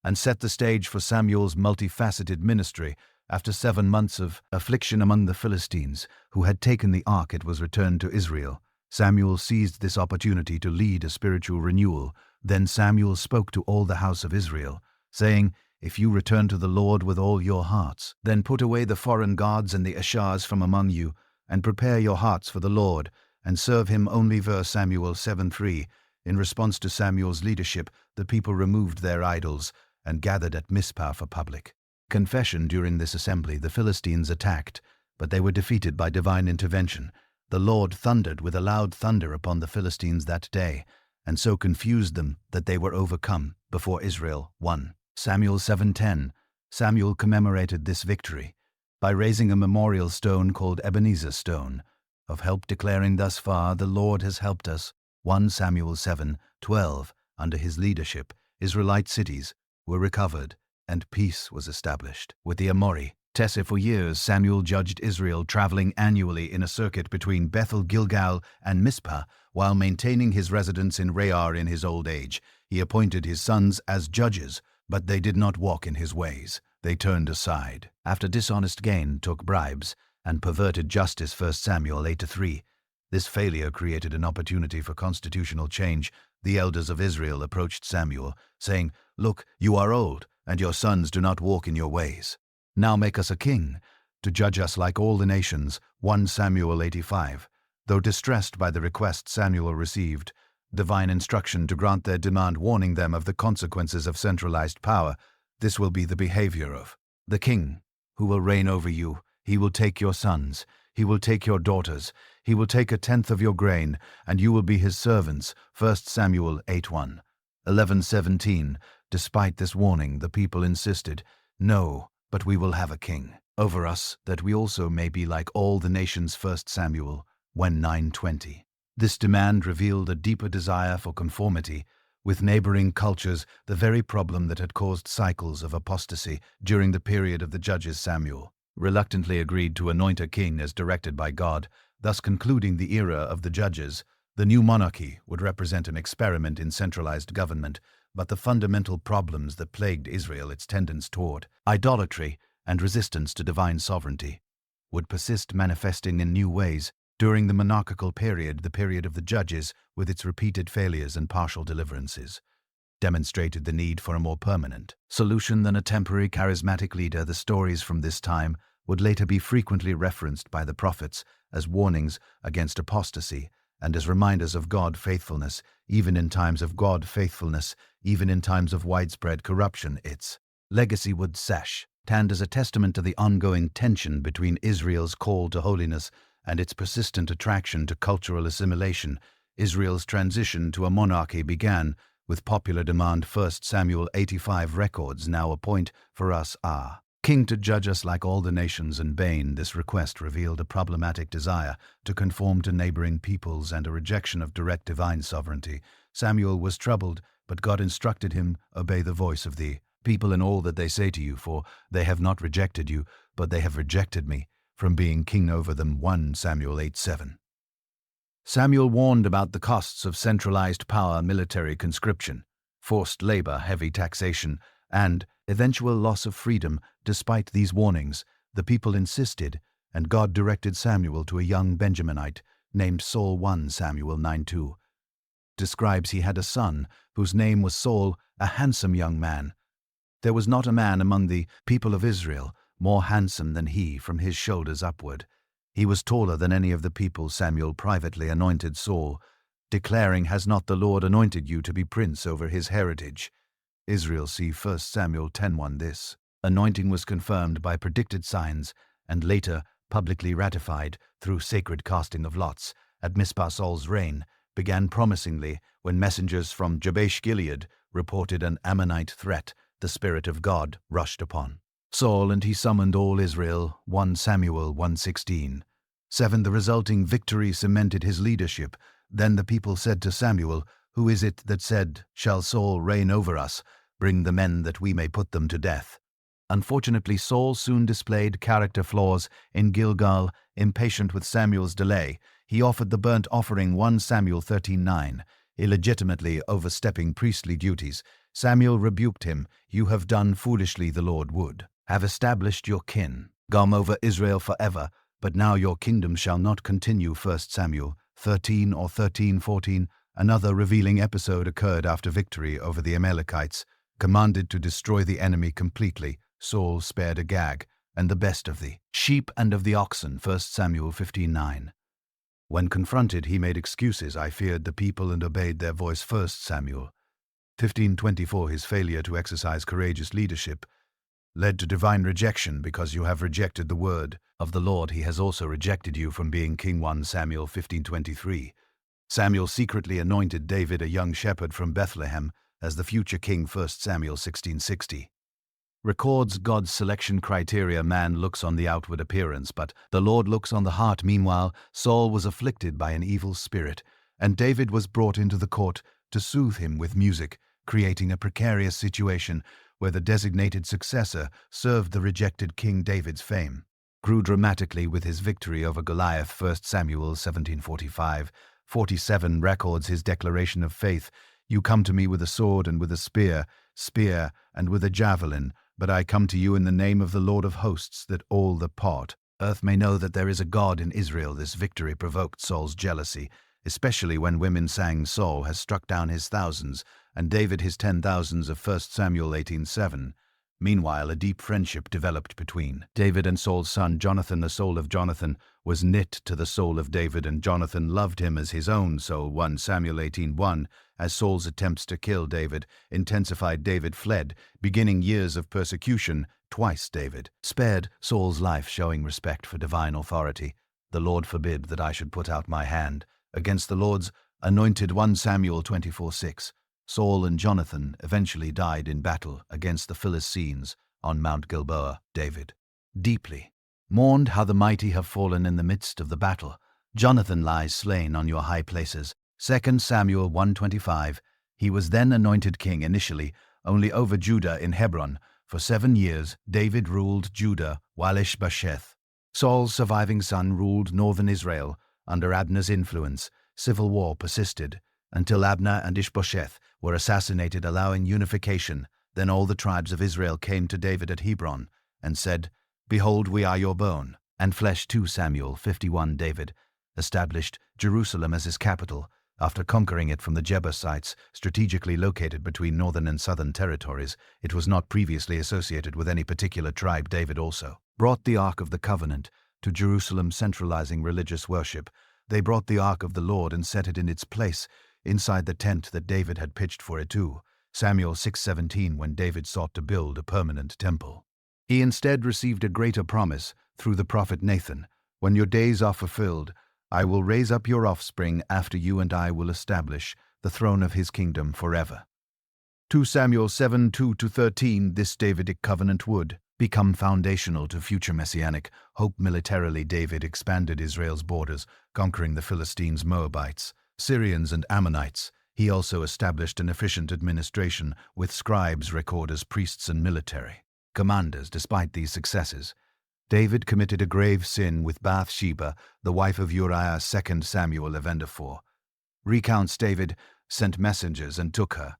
and set the stage for Samuel's multifaceted ministry. After 7 months of affliction among the Philistines, who had taken the ark, it was returned to Israel. Samuel seized this opportunity to lead a spiritual renewal. Then Samuel spoke to all the house of Israel, saying, "If you return to the Lord with all your hearts, then put away the foreign gods and the Ashars from among you, and prepare your hearts for the Lord, and serve him only." 1 Samuel 7:3. In response to Samuel's leadership, the people removed their idols and gathered at Mizpah for public confession. During this assembly, the Philistines attacked, but they were defeated by divine intervention. The Lord thundered with a loud thunder upon the Philistines that day, and so confused them that they were overcome before Israel. 1 Samuel 7:10. Samuel commemorated this victory by raising a memorial stone called Ebenezer's Stone of Help, declaring, "Thus far the Lord has helped us." 1 Samuel 7:12. Under his leadership, Israelite cities were recovered and peace was established with the Amori. For years, Samuel judged Israel, traveling annually in a circuit between Bethel, Gilgal, and Mizpah, while maintaining his residence in Rear in his old age. He appointed his sons as judges, but they did not walk in his ways. They turned aside, after dishonest gain, took bribes, and perverted justice. 1 Samuel 8:3. This failure created an opportunity for constitutional change. The elders of Israel approached Samuel, saying, "Look, you are old, and your sons do not walk in your ways. Now make us a king, to judge us like all the nations." 1 Samuel 8:5. Though distressed by the request, Samuel received divine instruction to grant their demand, warning them of the consequences of centralized power. "This will be the behavior of the king who will reign over you. He will take your sons, he will take your daughters, he will take 1/10 of your grain, and you will be his servants." 1 Samuel 8:1. 11:17. Despite this warning, the people insisted, "No, but we will have a king over us, that we also may be like all the nations." 1 Samuel 9:20. This demand revealed a deeper desire for conformity with neighboring cultures, the very problem that had caused cycles of apostasy during the period of the judges. Samuel reluctantly agreed to anoint a king as directed by God, thus concluding the era of the judges. The new monarchy would represent an experiment in centralized government, but the fundamental problems that plagued Israel, its tendency toward idolatry and resistance to divine sovereignty, would persist, manifesting in new ways During the monarchical period, the period of the judges, with its repeated failures and partial deliverances, demonstrated the need for a more permanent solution than a temporary charismatic leader. The stories from this time would later be frequently referenced by the prophets as warnings against apostasy and as reminders of God faithfulness, even in times of God faithfulness, even in times of widespread corruption. Its legacy would stand as a testament to the ongoing tension between Israel's call to holiness and its persistent attraction to cultural assimilation. Israel's transition to a monarchy began with popular demand. 1 Samuel 85 records now appoint for us a king to judge us like all the nations. In vain, this request revealed a problematic desire to conform to neighboring peoples and a rejection of direct divine sovereignty. Samuel was troubled, but God instructed him, obey the voice of the people in all that they say to you, for they have not rejected you, but they have rejected me from being king over them. 1 Samuel 8:7. Samuel warned about the costs of centralized power, military conscription, forced labor, heavy taxation, and eventual loss of freedom. Despite these warnings, the people insisted, and God directed Samuel to a young Benjaminite named Saul. 1 Samuel 9:2 describes he had a son whose name was Saul, a handsome young man. There was not a man among the people of Israel more handsome than he from his shoulders upward. He was taller than any of the people. Samuel privately anointed Saul, declaring, has not the Lord anointed you to be prince over his heritage? Israel, see 1 Samuel 10:1. This anointing was confirmed by predicted signs and later publicly ratified through sacred casting of lots at Mizpah. Saul's reign began promisingly when messengers from Jabesh Gilead reported an Ammonite threat. The Spirit of God rushed upon Saul, and he summoned all Israel. 1 Samuel 1:16. 7. The resulting victory cemented his leadership. Then the people said to Samuel, who is it that said, shall Saul reign over us? Bring the men that we may put them to death. Unfortunately, Saul soon displayed character flaws. In Gilgal, impatient with Samuel's delay, he offered the burnt offering. 1 Samuel 13:9. Illegitimately overstepping priestly duties, Samuel rebuked him. You have done foolishly. The Lord would have established your kingdom over Israel forever, but now your kingdom shall not continue. 1 Samuel 13 or 13:14. Another revealing episode occurred after victory over the Amalekites. Commanded to destroy the enemy completely, Saul spared Agag and the best of the sheep and of the oxen. 1 Samuel 15:9. When confronted, he made excuses. I feared the people and obeyed their voice. 1 Samuel 15:24. His failure to exercise courageous leadership led to divine rejection. Because you have rejected the word of the Lord, he has also rejected you from being king. 1 Samuel 15:23. Samuel secretly anointed David, a young shepherd from Bethlehem, as the future king. 1 Samuel 16:60. Records God's selection criteria. Man looks on the outward appearance, but the Lord looks on the heart. Meanwhile, Saul was afflicted by an evil spirit, and David was brought into the court to soothe him with music, creating a precarious situation where the designated successor served the rejected king. David's fame grew dramatically with his victory over Goliath. 1 Samuel 17:45-47 records his declaration of faith. You come to me with a sword and with a spear and with a javelin, but I come to you in the name of the Lord of hosts, that all the earth may know that there is a God in Israel. This victory provoked Saul's jealousy, especially when women sang, Saul has struck down his thousands, and David his 10,000s of 1 Samuel 18:7. Meanwhile, a deep friendship developed between David and Saul's son Jonathan. The soul of Jonathan was knit to the soul of David, and Jonathan loved him as his own soul. 1 Samuel 18:1. As Saul's attempts to kill David intensified, David fled, beginning years of persecution. Twice David spared Saul's life, showing respect for divine authority. The Lord forbid that I should put out my hand against the Lord's anointed. 1 Samuel 24:6. Saul and Jonathan eventually died in battle against the Philistines on Mount Gilboa. David deeply mourned how the mighty have fallen in the midst of the battle. Jonathan lies slain on your high places. 2 Samuel 1:25. He was then anointed king, initially only over Judah in Hebron. For 7 years, David ruled Judah while Ishbosheth, Saul's surviving son, ruled northern Israel. Under Abner's influence, civil war persisted until Abner and Ishbosheth were assassinated, allowing unification. Then all the tribes of Israel came to David at Hebron and said, Behold, we are your bone and flesh. 2 Samuel 51. David established Jerusalem as his capital, after conquering it from the Jebusites, strategically located between northern and southern territories. It was not previously associated with any particular tribe. David also brought the Ark of the Covenant to Jerusalem, centralizing religious worship. They brought the Ark of the Lord and set it in its place, inside the tent that David had pitched for it too. Samuel 6:17, when David sought to build a permanent temple. He instead received a greater promise through the prophet Nathan. When your days are fulfilled, I will raise up your offspring after you, and I will establish the throne of his kingdom forever. 2 Samuel 7:2-13. This Davidic covenant would become foundational to future messianic hope. Militarily, David expanded Israel's borders, conquering the Philistines, Moabites, Syrians, and Ammonites. He also established an efficient administration with scribes, recorders, priests, and military commanders. Despite these successes, David committed a grave sin with Bathsheba, the wife of Uriah. 2 Samuel 11:4 recounts David sent messengers and took her,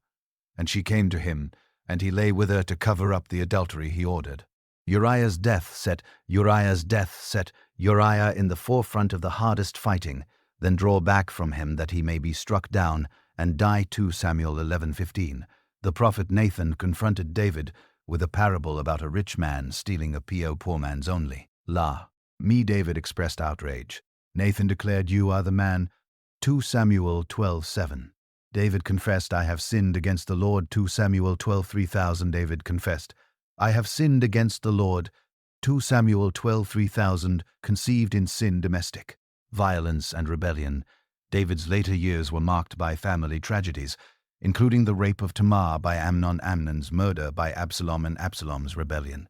and she came to him, and he lay with her to cover up the adultery he ordered. Uriah's death set Uriah in the forefront of the hardest fighting, then draw back from him that he may be struck down and die. 2 Samuel 11:15. The prophet Nathan confronted David with a parable about a rich man stealing a poor man's only. David expressed outrage. Nathan declared, "You are the man." 2 Samuel 12:7. David confessed, "I have sinned against the Lord." 2 Samuel 12:3000. David confessed, "I have sinned against the Lord." 2 Samuel 12:3000. Conceived in sin, domestic violence, and rebellion. David's later years were marked by family tragedies, including the rape of Tamar by Amnon, Amnon's murder by Absalom, and Absalom's rebellion,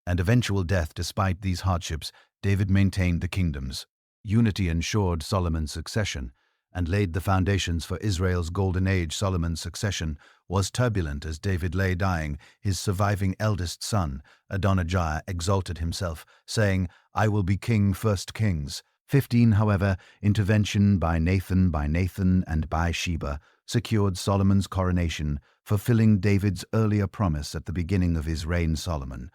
and eventual death. Despite these hardships, David maintained the kingdom's unity, ensured Solomon's succession, and laid the foundations for Israel's golden age. Solomon's succession was turbulent. As David lay dying, his surviving eldest son, Adonijah, exalted himself, saying, "I will be king." 1 Kings 15. However, intervention by Nathan and Bathsheba secured Solomon's coronation, fulfilling David's earlier promise. At the beginning of his reign, Solomon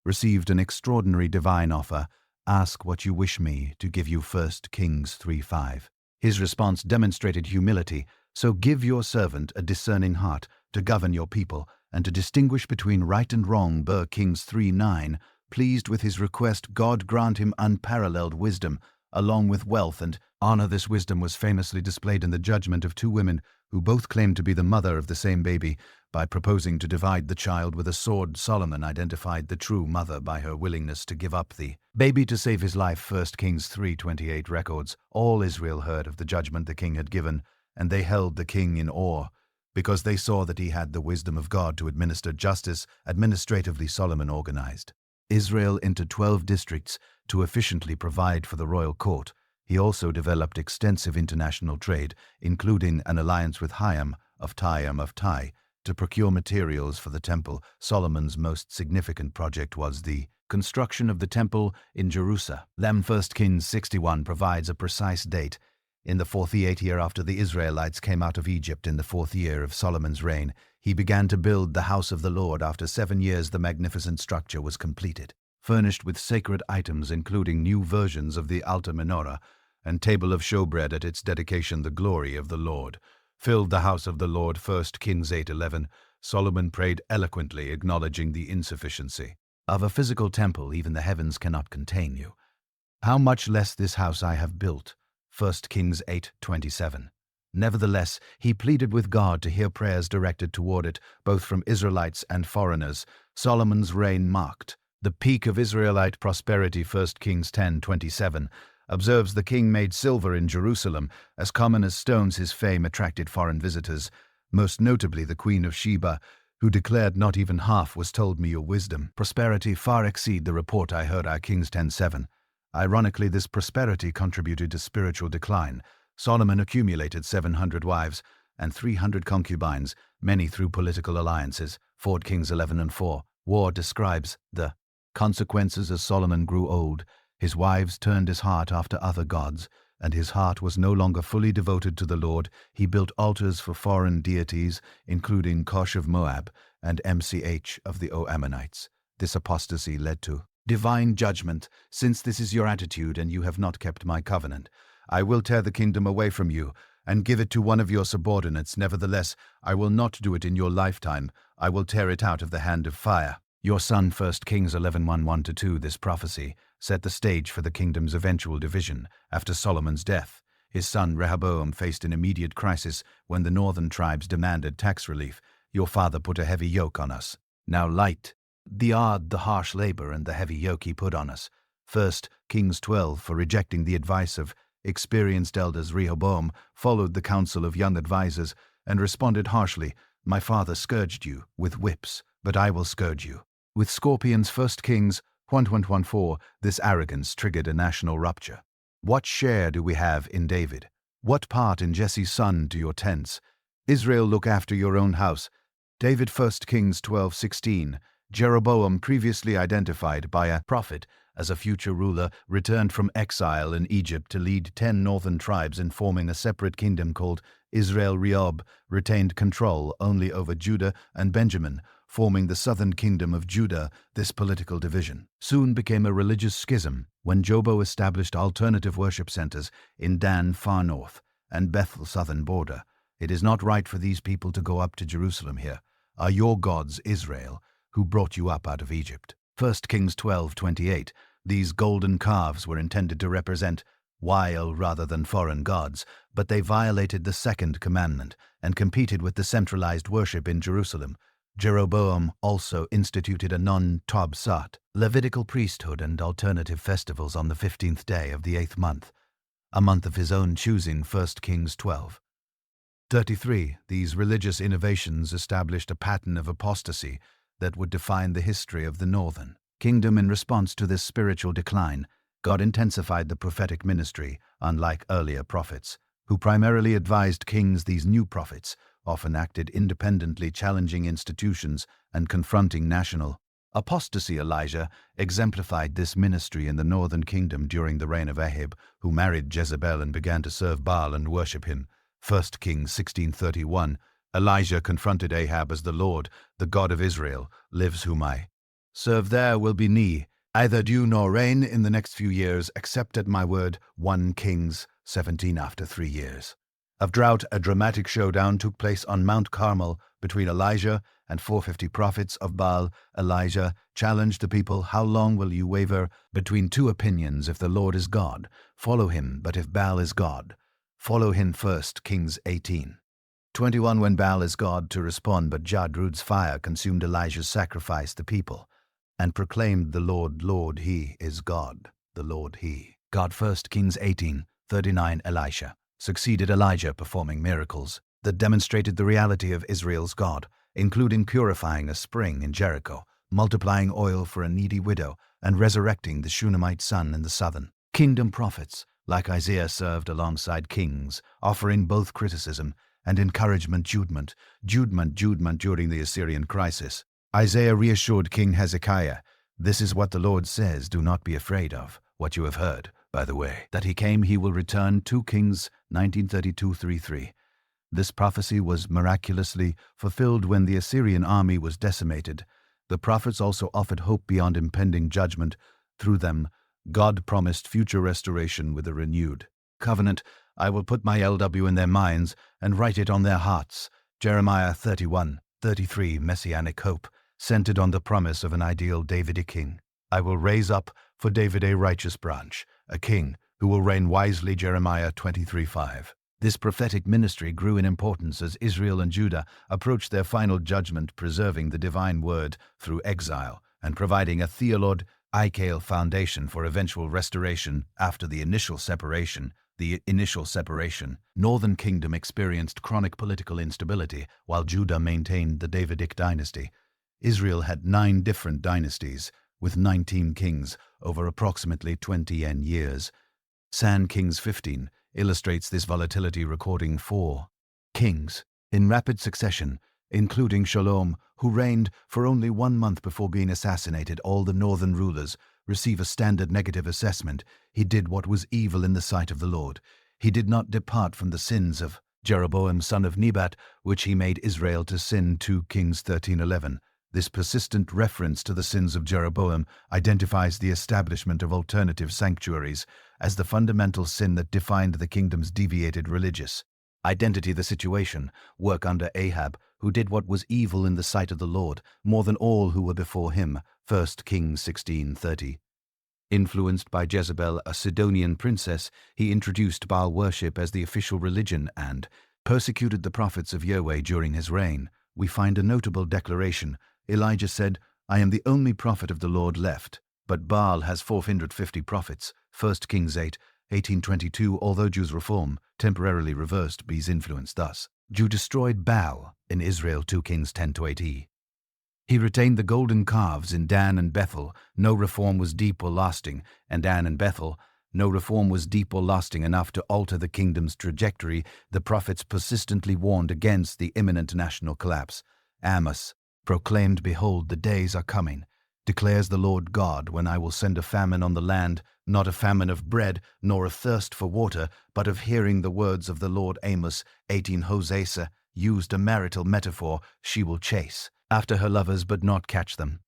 received an extraordinary divine offer: "Ask what you wish me to give you." 1 Kings 3:5. His response demonstrated humility: "So give your servant a discerning heart to govern your people and to distinguish between right and wrong." 1 Kings 3:9. Pleased with his request, God grant him unparalleled wisdom, along with wealth and honor. This wisdom was famously displayed in the judgment of two women who both claimed to be the mother of the same baby. By proposing to divide the child with a sword, Solomon identified the true mother by her willingness to give up the baby to save his life. 1 Kings 3:28 records, "All Israel heard of the judgment the king had given, and they held the king in awe, because they saw that he had the wisdom of God to administer justice." Administratively, Solomon organized Israel into 12 districts to efficiently provide for the royal court. He also developed extensive international trade, including an alliance with Hiram of Tyre to procure materials for the temple. Solomon's most significant project was the construction of the temple in Jerusalem. 1 Kings 61 provides a precise date. In the 48th year after the Israelites came out of Egypt, in the 4th year of Solomon's reign, he began to build the house of the Lord. After 7 years, the magnificent structure was completed, furnished with sacred items, including new versions of the altar menorah and table of showbread. At its dedication, the glory of the Lord filled the house of the Lord. 1 Kings 8:11. Solomon prayed eloquently, acknowledging the insufficiency of a physical temple. "Even the heavens cannot contain you. How much less this house I have built." 1 Kings 8:27. Nevertheless, he pleaded with God to hear prayers directed toward it, both from Israelites and foreigners. Solomon's reign marked the peak of Israelite prosperity. 1 Kings 10:27 observes, "The king made silver in Jerusalem as common as stones." His fame attracted foreign visitors, most notably the Queen of Sheba, who declared, "Not even half was told me your wisdom. Prosperity far exceed the report I heard." Kings 10:7. Ironically, this prosperity contributed to spiritual decline. Solomon accumulated 700 wives and 300 concubines, many through political alliances. 4 Kings 11:4. War describes the consequences. As Solomon grew old, his wives turned his heart after other gods, and his heart was no longer fully devoted to the Lord. He built altars for foreign deities, including Kosh of Moab and Mch of the Ammonites. This apostasy led to divine judgment. "Since this is your attitude and you have not kept my covenant, I will tear the kingdom away from you and give it to one of your subordinates. Nevertheless, I will not do it in your lifetime. I will tear it out of the hand of fire. Your son, 1 Kings 11:1-2. This prophecy set the stage for the kingdom's eventual division after Solomon's death. His son Rehoboam faced an immediate crisis when the northern tribes demanded tax relief. Your father put a heavy yoke on us. Now light the harsh labor and the heavy yoke he put on us. 1 Kings 12, for rejecting the advice of experienced elders, Rehoboam followed the counsel of young advisers and responded harshly, "My father scourged you with whips, but I will scourge you with scorpions." 1 Kings 1:4. This arrogance triggered a national rupture. What share do we have in David? What part in Jesse's son do your tents? Israel, look after your own house. David, 1 Kings 12:16. Jeroboam, previously identified by a prophet as a future ruler, returned from exile in Egypt to lead 10 northern tribes in forming a separate kingdom called Israel. Rehob retained control only over Judah and Benjamin, forming the southern kingdom of Judah. This political division soon became a religious schism when Jobo established alternative worship centers in Dan, far north, and Bethel, southern border. It is not right for these people to go up to Jerusalem here. Are your gods Israel, who brought you up out of Egypt? 1 Kings 12:28. These golden calves were intended to represent wild rather than foreign gods, but they violated the second commandment and competed with the centralized worship in Jerusalem. Jeroboam also instituted a non-Tobsat Levitical priesthood and alternative festivals on the 15th day of the 8th month, a month of his own choosing. 1 Kings 12:33. These religious innovations established a pattern of apostasy that would define the history of the northern kingdom. In response to this spiritual decline, God intensified the prophetic ministry, unlike earlier prophets, who primarily advised kings. These new prophets often acted independently, challenging institutions and confronting national apostasy. Elijah exemplified this ministry in the northern kingdom during the reign of Ahab, who married Jezebel and began to serve Baal and worship him. 1 Kings 16:31. Elijah confronted Ahab as, "The Lord, the God of Israel, lives, whom I serve. There will be neither dew nor rain in the next few years, except at my word." 1 Kings 17. After 3 years of drought, a dramatic showdown took place on Mount Carmel between Elijah and 450 prophets of Baal. Elijah challenged the people, "How long will you waver between two opinions? If the Lord is God, follow him, but if Baal is God, follow him." 1 Kings 18:21. When Baal is God, to respond, but Jadrud's fire consumed Elijah's sacrifice. The people and proclaimed, "The Lord, Lord, he is God, the Lord, he God." 1 Kings 18:39. Elisha succeeded Elijah, performing miracles that demonstrated the reality of Israel's God, including purifying a spring in Jericho, multiplying oil for a needy widow, and resurrecting the Shunammite son in the southern kingdom. Prophets like Isaiah served alongside kings, offering both criticism and encouragement. Judgment during the Assyrian crisis. Isaiah reassured King Hezekiah, "This is what the Lord says, do not be afraid of what you have heard. By the way, that he came, he will return." 2 Kings 19:32-33. This prophecy was miraculously fulfilled when the Assyrian army was decimated. The prophets also offered hope beyond impending judgment. Through them, God promised future restoration with a renewed covenant. "I will put my LW in their minds and write it on their hearts." Jeremiah 31:33. Messianic hope centered on the promise of an ideal Davidic king. "I will raise up for David a righteous branch, a king who will reign wisely." Jeremiah 23:5. This prophetic ministry grew in importance as Israel and Judah approached their final judgment, preserving the divine word through exile and providing a theological foundation for eventual restoration. After the initial separation, Northern Kingdom experienced chronic political instability, while Judah maintained the Davidic dynasty. Israel had 9 different dynasties, with 19 kings over approximately 20 years. 2 Kings 15 illustrates this volatility, recording 4 kings in rapid succession, including Shalom, who reigned for only 1 month before being assassinated. All the northern rulers receive a standard negative assessment. "He did what was evil in the sight of the Lord. He did not depart from the sins of Jeroboam son of Nebat, which he made Israel to sin." 2 Kings 13:11. This persistent reference to the sins of Jeroboam identifies the establishment of alternative sanctuaries as the fundamental sin that defined the kingdom's deviated religious identity. The situation, work under Ahab, who did what was evil in the sight of the Lord, more than all who were before him. 1 Kings 16:30. Influenced by Jezebel, a Sidonian princess, he introduced Baal worship as the official religion and persecuted the prophets of Yahweh during his reign. We find a notable declaration. Elijah said, "I am the only prophet of the Lord left, but Baal has 450 prophets." 1 Kings 8:18-22. Although Jews' reform temporarily reversed B's influence thus, Jew destroyed Baal in Israel. 2 Kings 10-8. He retained the golden calves in Dan and Bethel. No reform was deep or lasting, and Dan and Bethel, no reform was deep or lasting enough to alter the kingdom's trajectory. The prophets persistently warned against the imminent national collapse. Amos proclaimed, "Behold, the days are coming, declares the Lord God, when I will send a famine on the land, not a famine of bread, nor a thirst for water, but of hearing the words of the Lord." Amos 18. Hosea used a marital metaphor. She will chase after her lovers but not catch them.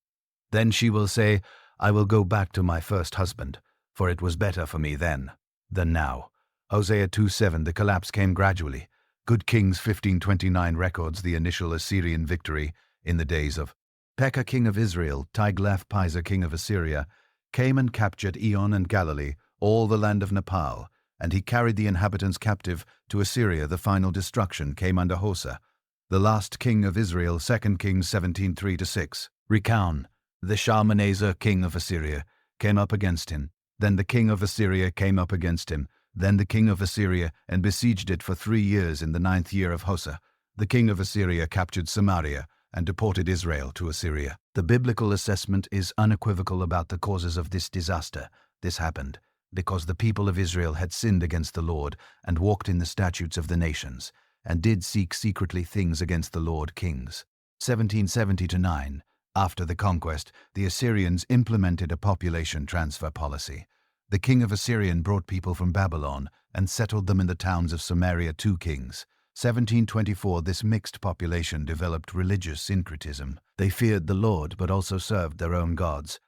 Then she will say, "I will go back to my first husband, for it was better for me then than now." Hosea 2:7. The collapse came gradually. Good Kings 15:29 records the initial Assyrian victory in the days of Pekah, king of Israel. Tiglath-Pileser, king of Assyria, came and captured Eon and Galilee, all the land of Nepal, and he carried the inhabitants captive to Assyria. The final destruction came under Hosea, the last king of Israel. 2 Kings 17:3-6. Recount, the Shalmaneser, king of Assyria, came up against him. Then the king of Assyria came up against him. Then the king of Assyria and besieged it for 3 years. In the 9th year of Hosea, the king of Assyria captured Samaria and deported Israel to Assyria. The biblical assessment is unequivocal about the causes of this disaster. This happened because the people of Israel had sinned against the Lord and walked in the statutes of the nations, and did seek secretly things against the Lord. Kings 1770-9. After the conquest, the Assyrians implemented a population transfer policy. The king of Assyria brought people from Babylon and settled them in the towns of Samaria. 2 Kings 1724. This mixed population developed religious syncretism. They feared the Lord but also served their own gods.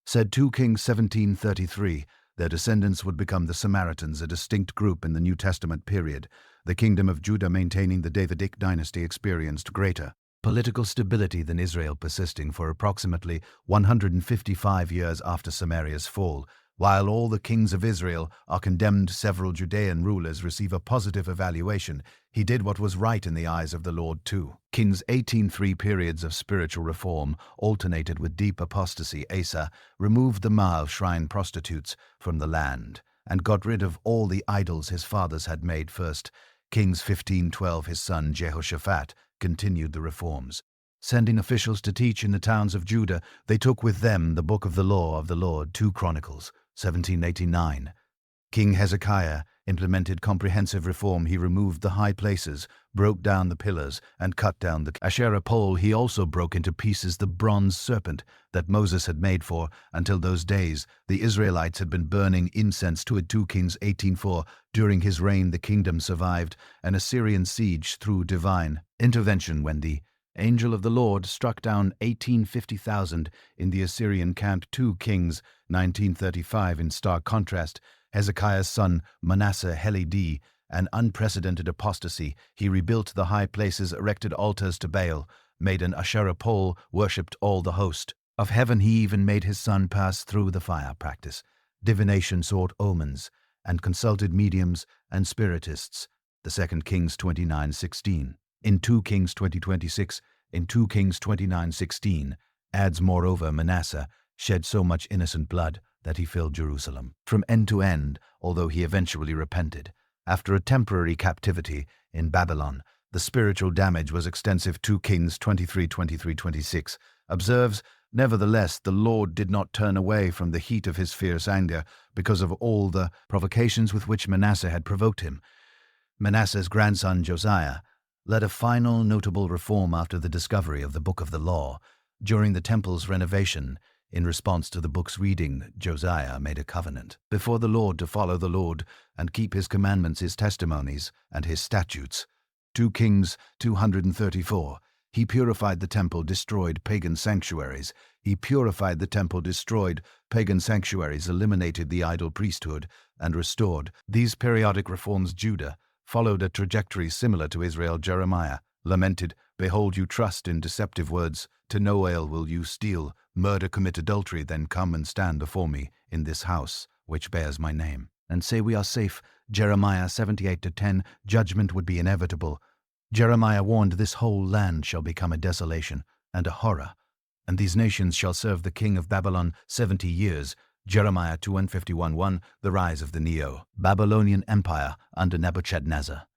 Said 2 Kings 17:33, their descendants would become the Samaritans, a distinct group in the New Testament period. The kingdom of Judah, maintaining the Davidic dynasty, experienced greater political stability than Israel, persisting for approximately 155 years after Samaria's fall. While all the kings of Israel are condemned, several Judean rulers receive a positive evaluation. He did what was right in the eyes of the Lord too. Kings 18:3. Periods of spiritual reform alternated with deep apostasy. Asa removed the Baal shrine prostitutes from the land and got rid of all the idols his fathers had made. 1 Kings 15:12. His son Jehoshaphat continued the reforms. Sending officials to teach in the towns of Judah, they took with them the book of the law of the Lord. 2 Chronicles 1789. King Hezekiah implemented comprehensive reform. He removed the high places, broke down the pillars, and cut down the Asherah pole. He also broke into pieces the bronze serpent that Moses had made for. Until those days, the Israelites had been burning incense to it. 2 Kings 18:4. During his reign, the kingdom survived an Assyrian siege through divine intervention when the angel of the Lord struck down 50,000 in the Assyrian camp. 2 Kings 19:35. In stark contrast, Hezekiah's son Manasseh Helid an unprecedented apostasy. He rebuilt the high places, erected altars to Baal, made an Asherah pole, worshipped all the host of heaven. He even made his son pass through the fire practice. Divination, sought omens, and consulted mediums and spiritists. The 2 Kings 29:16. In 2 Kings 20:26, in 2 Kings 29:16, adds, moreover, Manasseh shed so much innocent blood that he filled Jerusalem from end to end, although he eventually repented. After a temporary captivity in Babylon, the spiritual damage was extensive. 2 Kings 23:23-26 observes, nevertheless, the Lord did not turn away from the heat of his fierce anger because of all the provocations with which Manasseh had provoked him. Manasseh's grandson Josiah led a final notable reform after the discovery of the Book of the Law. During the temple's renovation, in response to the book's reading, Josiah made a covenant before the Lord to follow the Lord and keep his commandments, his testimonies, and his statutes. 2 Kings 234. He purified the temple, destroyed pagan sanctuaries. He purified the temple, destroyed pagan sanctuaries, eliminated the idol priesthood, and restored. These periodic reforms Judah followed a trajectory similar to Israel. Jeremiah lamented, "Behold, you trust in deceptive words. To no avail will you steal, murder, commit adultery, then come and stand before me in this house, which bears my name, and say we are safe." Jeremiah 78:10, judgment would be inevitable. Jeremiah warned, "This whole land shall become a desolation and a horror, and these nations shall serve the king of Babylon 70 years. Jeremiah 2:51-1, the rise of the Neo-Babylonian Empire under Nebuchadnezzar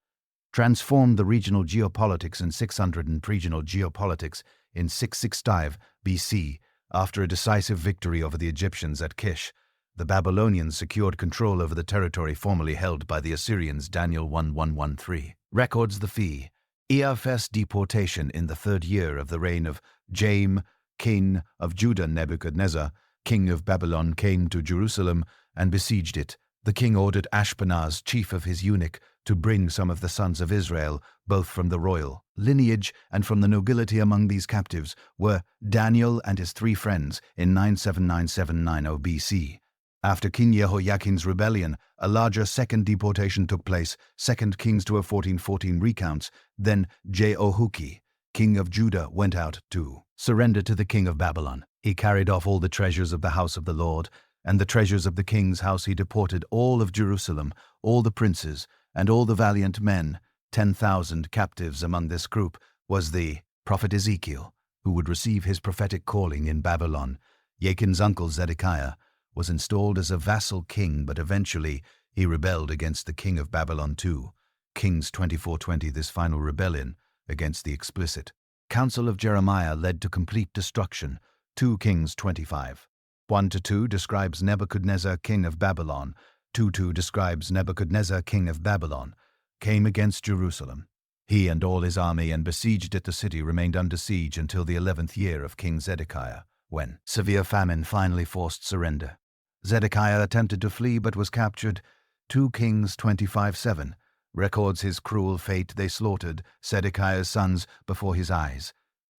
transformed the regional geopolitics in 600 and regional geopolitics in 665 BC. After a decisive victory over the Egyptians at Kish, the Babylonians secured control over the territory formerly held by the Assyrians. Daniel 1:1-3 records the fee. EFS deportation in the 3rd year of the reign of Jaim, king of Judah. Nebuchadnezzar, king of Babylon, came to Jerusalem and besieged it. The king ordered Ashpenaz, chief of his eunuch, to bring some of the sons of Israel, both from the royal lineage and from the nobility. Among these captives were Daniel and his 3 friends in 979-790 BC. After King Jehoiakim's rebellion, a larger second deportation took place. 2 Kings 14:14 recounts, "Then Jehoiakim, king of Judah, went out to surrender to the king of Babylon. He carried off all the treasures of the house of the Lord, and the treasures of the king's house. He deported all of Jerusalem, all the princes, and all the valiant men. 10,000 captives. Among this group was the prophet Ezekiel, who would receive his prophetic calling in Babylon. Jachin's uncle Zedekiah was installed as a vassal king, but eventually he rebelled against the king of Babylon too. Kings 24:20. This final rebellion against the explicit counsel of Jeremiah led to complete destruction. 2 Kings 25. 1-2 describes Nebuchadnezzar, king of Babylon. 2:2 describes Nebuchadnezzar, king of Babylon, came against Jerusalem. He and all his army and besieged it. The city remained under siege until the 11th year of King Zedekiah, when severe famine finally forced surrender. Zedekiah attempted to flee but was captured. 2 Kings 25:7 records his cruel fate. They slaughtered Zedekiah's sons before his eyes.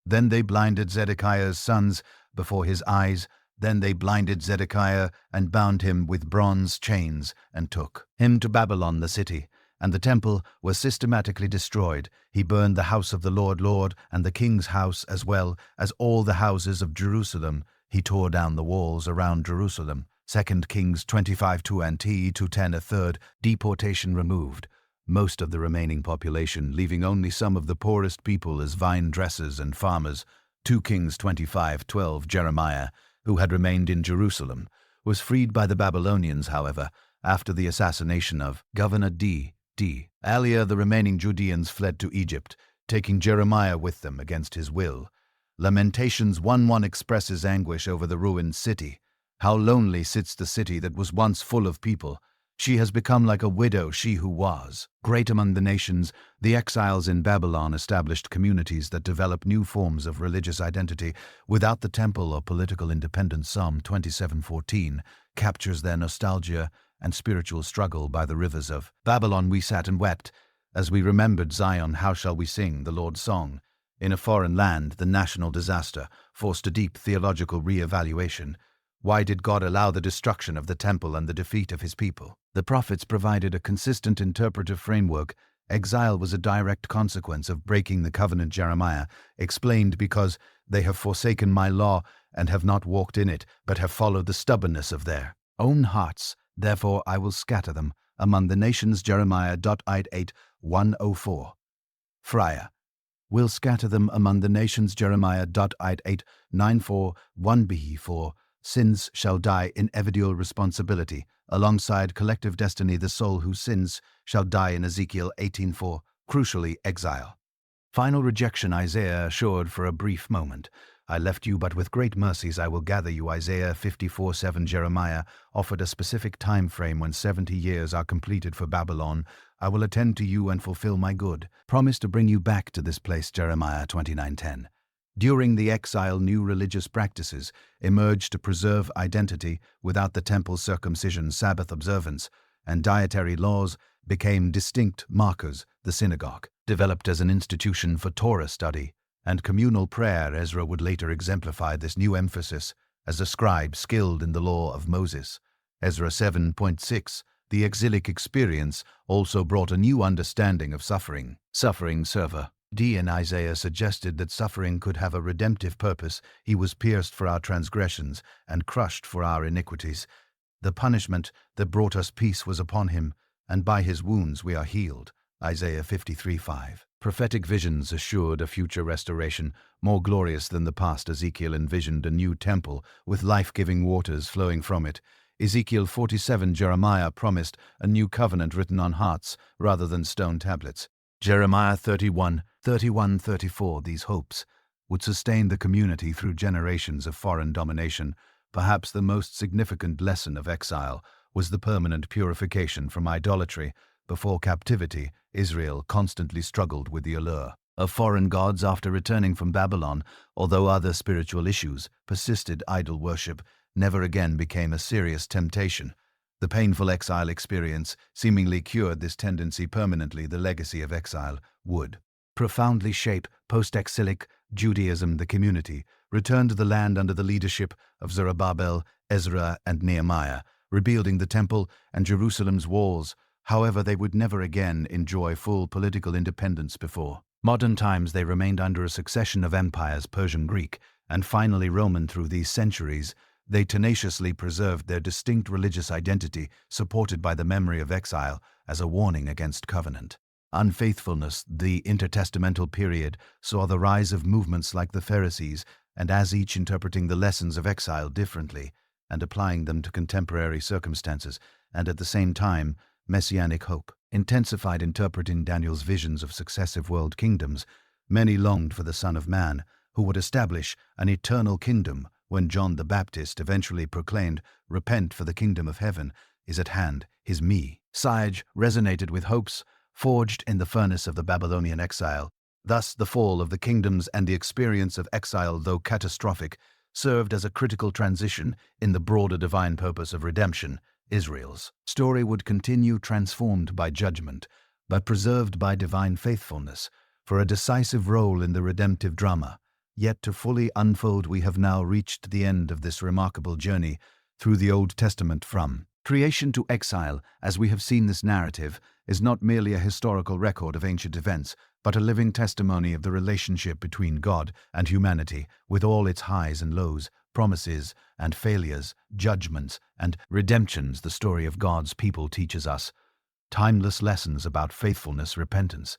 Then they blinded Zedekiah's sons before his eyes. Then they blinded Zedekiah and bound him with bronze chains and took him to Babylon. The city and the temple were systematically destroyed. He burned the house of the Lord, and the king's house, as well as all the houses of Jerusalem. He tore down the walls around Jerusalem. 2 Kings 25:2 and T2:10. A third deportation removed most of the remaining population, leaving only some of the poorest people as vine dressers and farmers. 2 Kings 25:12. Jeremiah, who had remained in Jerusalem, was freed by the Babylonians, however, after the assassination of Governor D. Earlier, the remaining Judeans fled to Egypt, taking Jeremiah with them against his will. Lamentations 1:1 expresses anguish over the ruined city. "How lonely sits the city that was once full of people. She has become like a widow, she who was great among the nations." The exiles in Babylon established communities that developed new forms of religious identity without the temple or political independence. Psalm 27:14 captures their nostalgia and spiritual struggle. "By the rivers of Babylon we sat and wept, as we remembered Zion. How shall we sing the Lord's song?" In a foreign land, the national disaster forced a deep theological re-evaluation. Why did God allow the destruction of the temple and the defeat of his people? The prophets provided a consistent interpretive framework. Exile was a direct consequence of breaking the covenant. Jeremiah explained, "Because they have forsaken my law and have not walked in it, but have followed the stubbornness of their own hearts, therefore I will scatter them among the nations." Jeremiah 8:104. Friar will scatter them among the nations. Jeremiah 8:941b. For sins shall die individual responsibility, alongside collective destiny. The soul who sins shall die in Ezekiel 18:4. Crucially, exile. Final rejection. Isaiah assured for a brief moment, "I left you, but with great mercies I will gather you." Isaiah 54:7. Jeremiah offered a specific time frame: when 70 years are completed for Babylon, I will attend to you and fulfill my good promise to bring you back to this place. Jeremiah 29:10. During the exile, new religious practices emerged to preserve identity. Without the temple, circumcision, Sabbath observance, and dietary laws became distinct markers. The synagogue developed as an institution for Torah study. and communal prayer. Ezra would later exemplify this new emphasis as a scribe skilled in the law of Moses. Ezra 7.6, the exilic experience, also brought a new understanding of suffering. Suffering server D in Isaiah suggested that suffering could have a redemptive purpose. He was pierced for our transgressions and crushed for our iniquities. The punishment that brought us peace was upon him, and by his wounds we are healed. Isaiah 53:5. Prophetic visions assured a future restoration, more glorious than the past. Ezekiel envisioned a new temple with life-giving waters flowing from it. Ezekiel 47. Jeremiah promised a new covenant written on hearts rather than stone tablets. Jeremiah 31:34. These hopes would sustain the community through generations of foreign domination. Perhaps the most significant lesson of exile was the permanent purification from idolatry. Before captivity, Israel constantly struggled with the allure of foreign gods. After returning from Babylon, although other spiritual issues persisted, idol worship never again became a serious temptation. The painful exile experience seemingly cured this tendency permanently. The legacy of exile would profoundly shape post-exilic Judaism. The community returned to the land under the leadership of Zerubbabel, Ezra, and Nehemiah, rebuilding the temple and Jerusalem's walls. However, they would never again enjoy full political independence. Before modern times, they remained under a succession of empires, Persian, Greek, and finally Roman. Through these centuries, they tenaciously preserved their distinct religious identity, supported by the memory of exile as a warning against covenant unfaithfulness. The intertestamental period saw the rise of movements like the Pharisees, and as each interpreting the lessons of exile differently and applying them to contemporary circumstances, and at the same time, messianic hope intensified. Interpreting Daniel's visions of successive world kingdoms, many longed for the Son of Man, who would establish an eternal kingdom. When John the Baptist eventually proclaimed, "Repent, for the kingdom of heaven is at hand," his message resonated with hopes forged in the furnace of the Babylonian exile. Thus, the fall of the kingdoms and the experience of exile, though catastrophic, served as a critical transition in the broader divine purpose of redemption. Israel's story would continue, transformed by judgment, but preserved by divine faithfulness, for a decisive role in the redemptive drama. Yet to fully unfold, we have now reached the end of this remarkable journey through the Old Testament. From creation to exile, as we have seen, this narrative is not merely a historical record of ancient events, but a living testimony of the relationship between God and humanity, with all its highs and lows, promises and failures, judgments and redemptions. The story of God's people teaches us timeless lessons about faithfulness, repentance,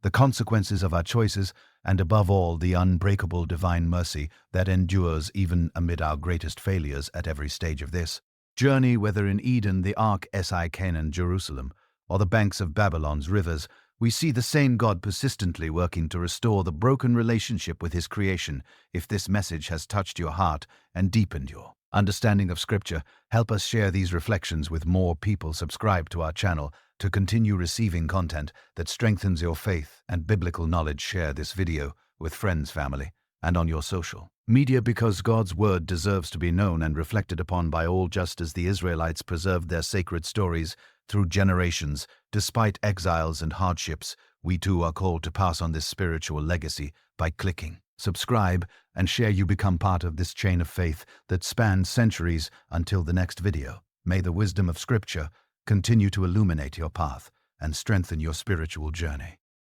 the consequences of our choices, and above all, the unbreakable divine mercy that endures even amid our greatest failures. At every stage of this journey, whether in Eden, the Ark, Canaan, Jerusalem, or the banks of Babylon's rivers, we see the same God persistently working to restore the broken relationship with His creation. If this message has touched your heart and deepened your understanding of Scripture, help us share these reflections with more people. Subscribe to our channel to continue receiving content that strengthens your faith and biblical knowledge. Share this video with friends, family, and on your social media, because God's word deserves to be known and reflected upon by all. Just as the Israelites preserved their sacred stories through generations, despite exiles and hardships, we too are called to pass on this spiritual legacy by clicking subscribe and share. You become part of this chain of faith that spans centuries. Until the next video, may the wisdom of Scripture continue to illuminate your path and strengthen your spiritual journey.